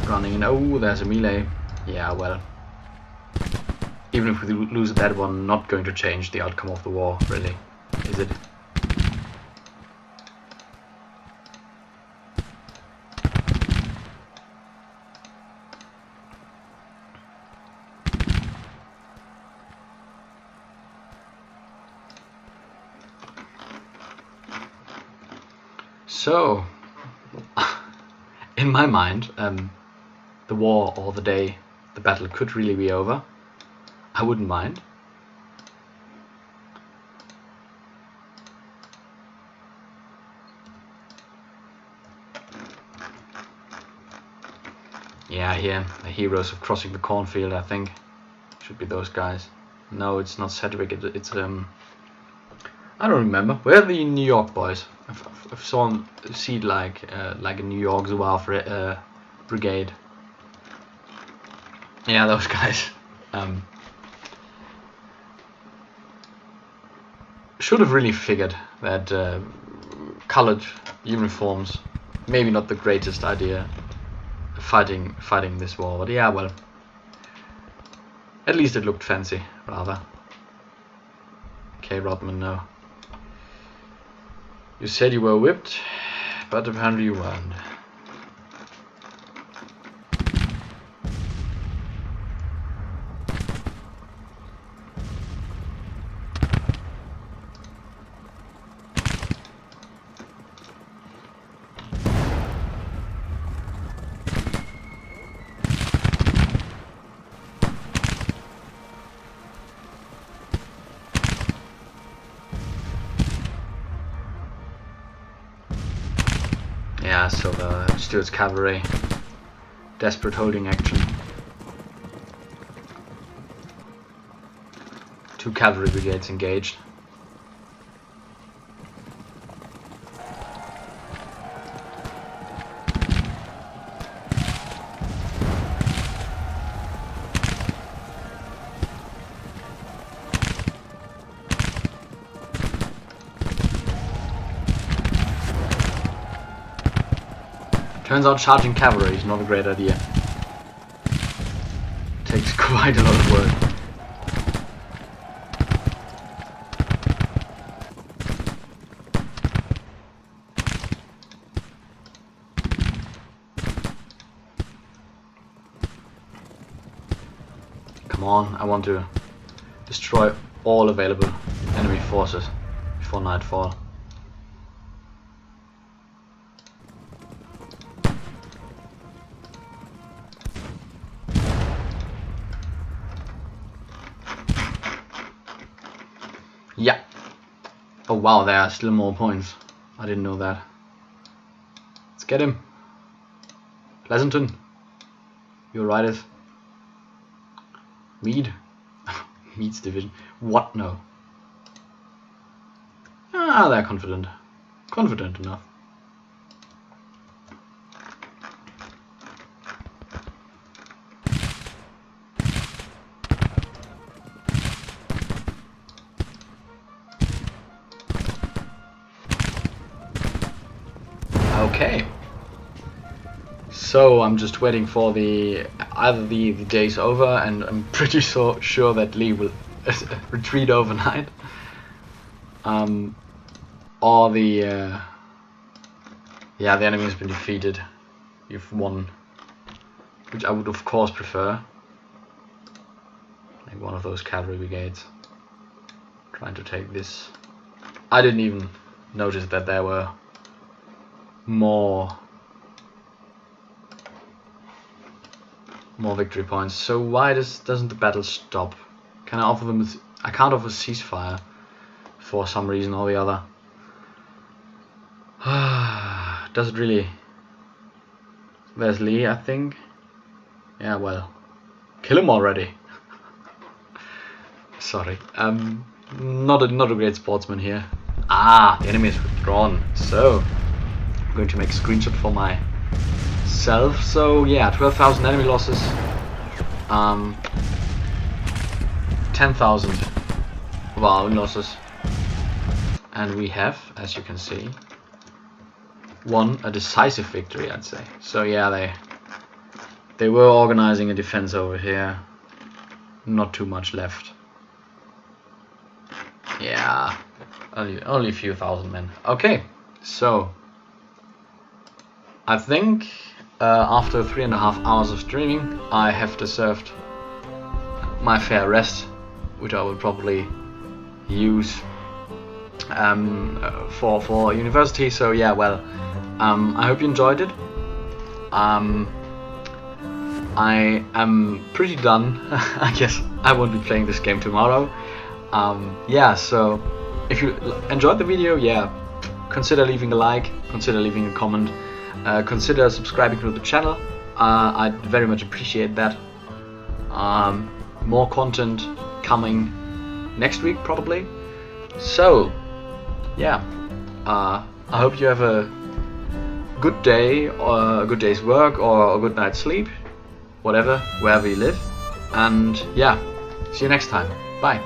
running in. Oh, there's a melee. Yeah, well, even if we lose that one, not going to change the outcome of the war, really, is it? So, in my mind, the war or the battle could really be over. I wouldn't mind. Yeah, here, the heroes of crossing the cornfield, I think. Should be those guys. No, it's not Sedgwick, it's I don't remember. Where are the New York boys? I've seen like a New York Zouave brigade. Yeah, those guys. Should have really figured that colored uniforms, maybe not the greatest idea, fighting this war. But yeah, well, at least it looked fancy, rather. Okay, Rodman, no. You said you were whipped, but apparently you weren't. Yeah, so Stuart's cavalry, desperate holding action. 2 cavalry brigades engaged. Turns out charging cavalry is not a great idea. Takes quite a lot of work. Come on, I want to destroy all available enemy forces before nightfall. Yeah. Oh wow, there are still more points. I didn't know that. Let's get him. Pleasanton. You're right, it. Meade. Meade's division. What? No. Ah, they're confident. Confident enough. Okay. So I'm just waiting for either the day's over, and I'm pretty sure that Lee will retreat overnight, or the enemy has been defeated. You've won, which I would of course prefer. Like one of those cavalry brigades trying to take this. I didn't even notice that there were more victory points. So why doesn't the battle stop? Can I offer them? I can't offer ceasefire for some reason or the other. Does it really? There's Lee, I think. Yeah, well, kill him already. Sorry, not a great sportsman here. Ah, the enemy is withdrawn. So I'm going to make a screenshot for myself. So yeah, 12,000 enemy losses. 10,000 of our own losses, and we have, as you can see, won a decisive victory, I'd say. So yeah, they were organizing a defense over here. Not too much left. Yeah, only a few thousand men. Okay, so I think after 3.5 hours of streaming, I have deserved my fair rest, which I will probably use for university. So yeah, well, I hope you enjoyed it. I am pretty done. I guess I won't be playing this game tomorrow. Yeah, so if you enjoyed the video, yeah, consider leaving a like, consider leaving a comment, consider subscribing to the channel. I'd very much appreciate that. More content coming next week probably. So yeah, I hope you have a good day, or a good day's work, or a good night's sleep, whatever, wherever you live. And yeah, see you next time. Bye.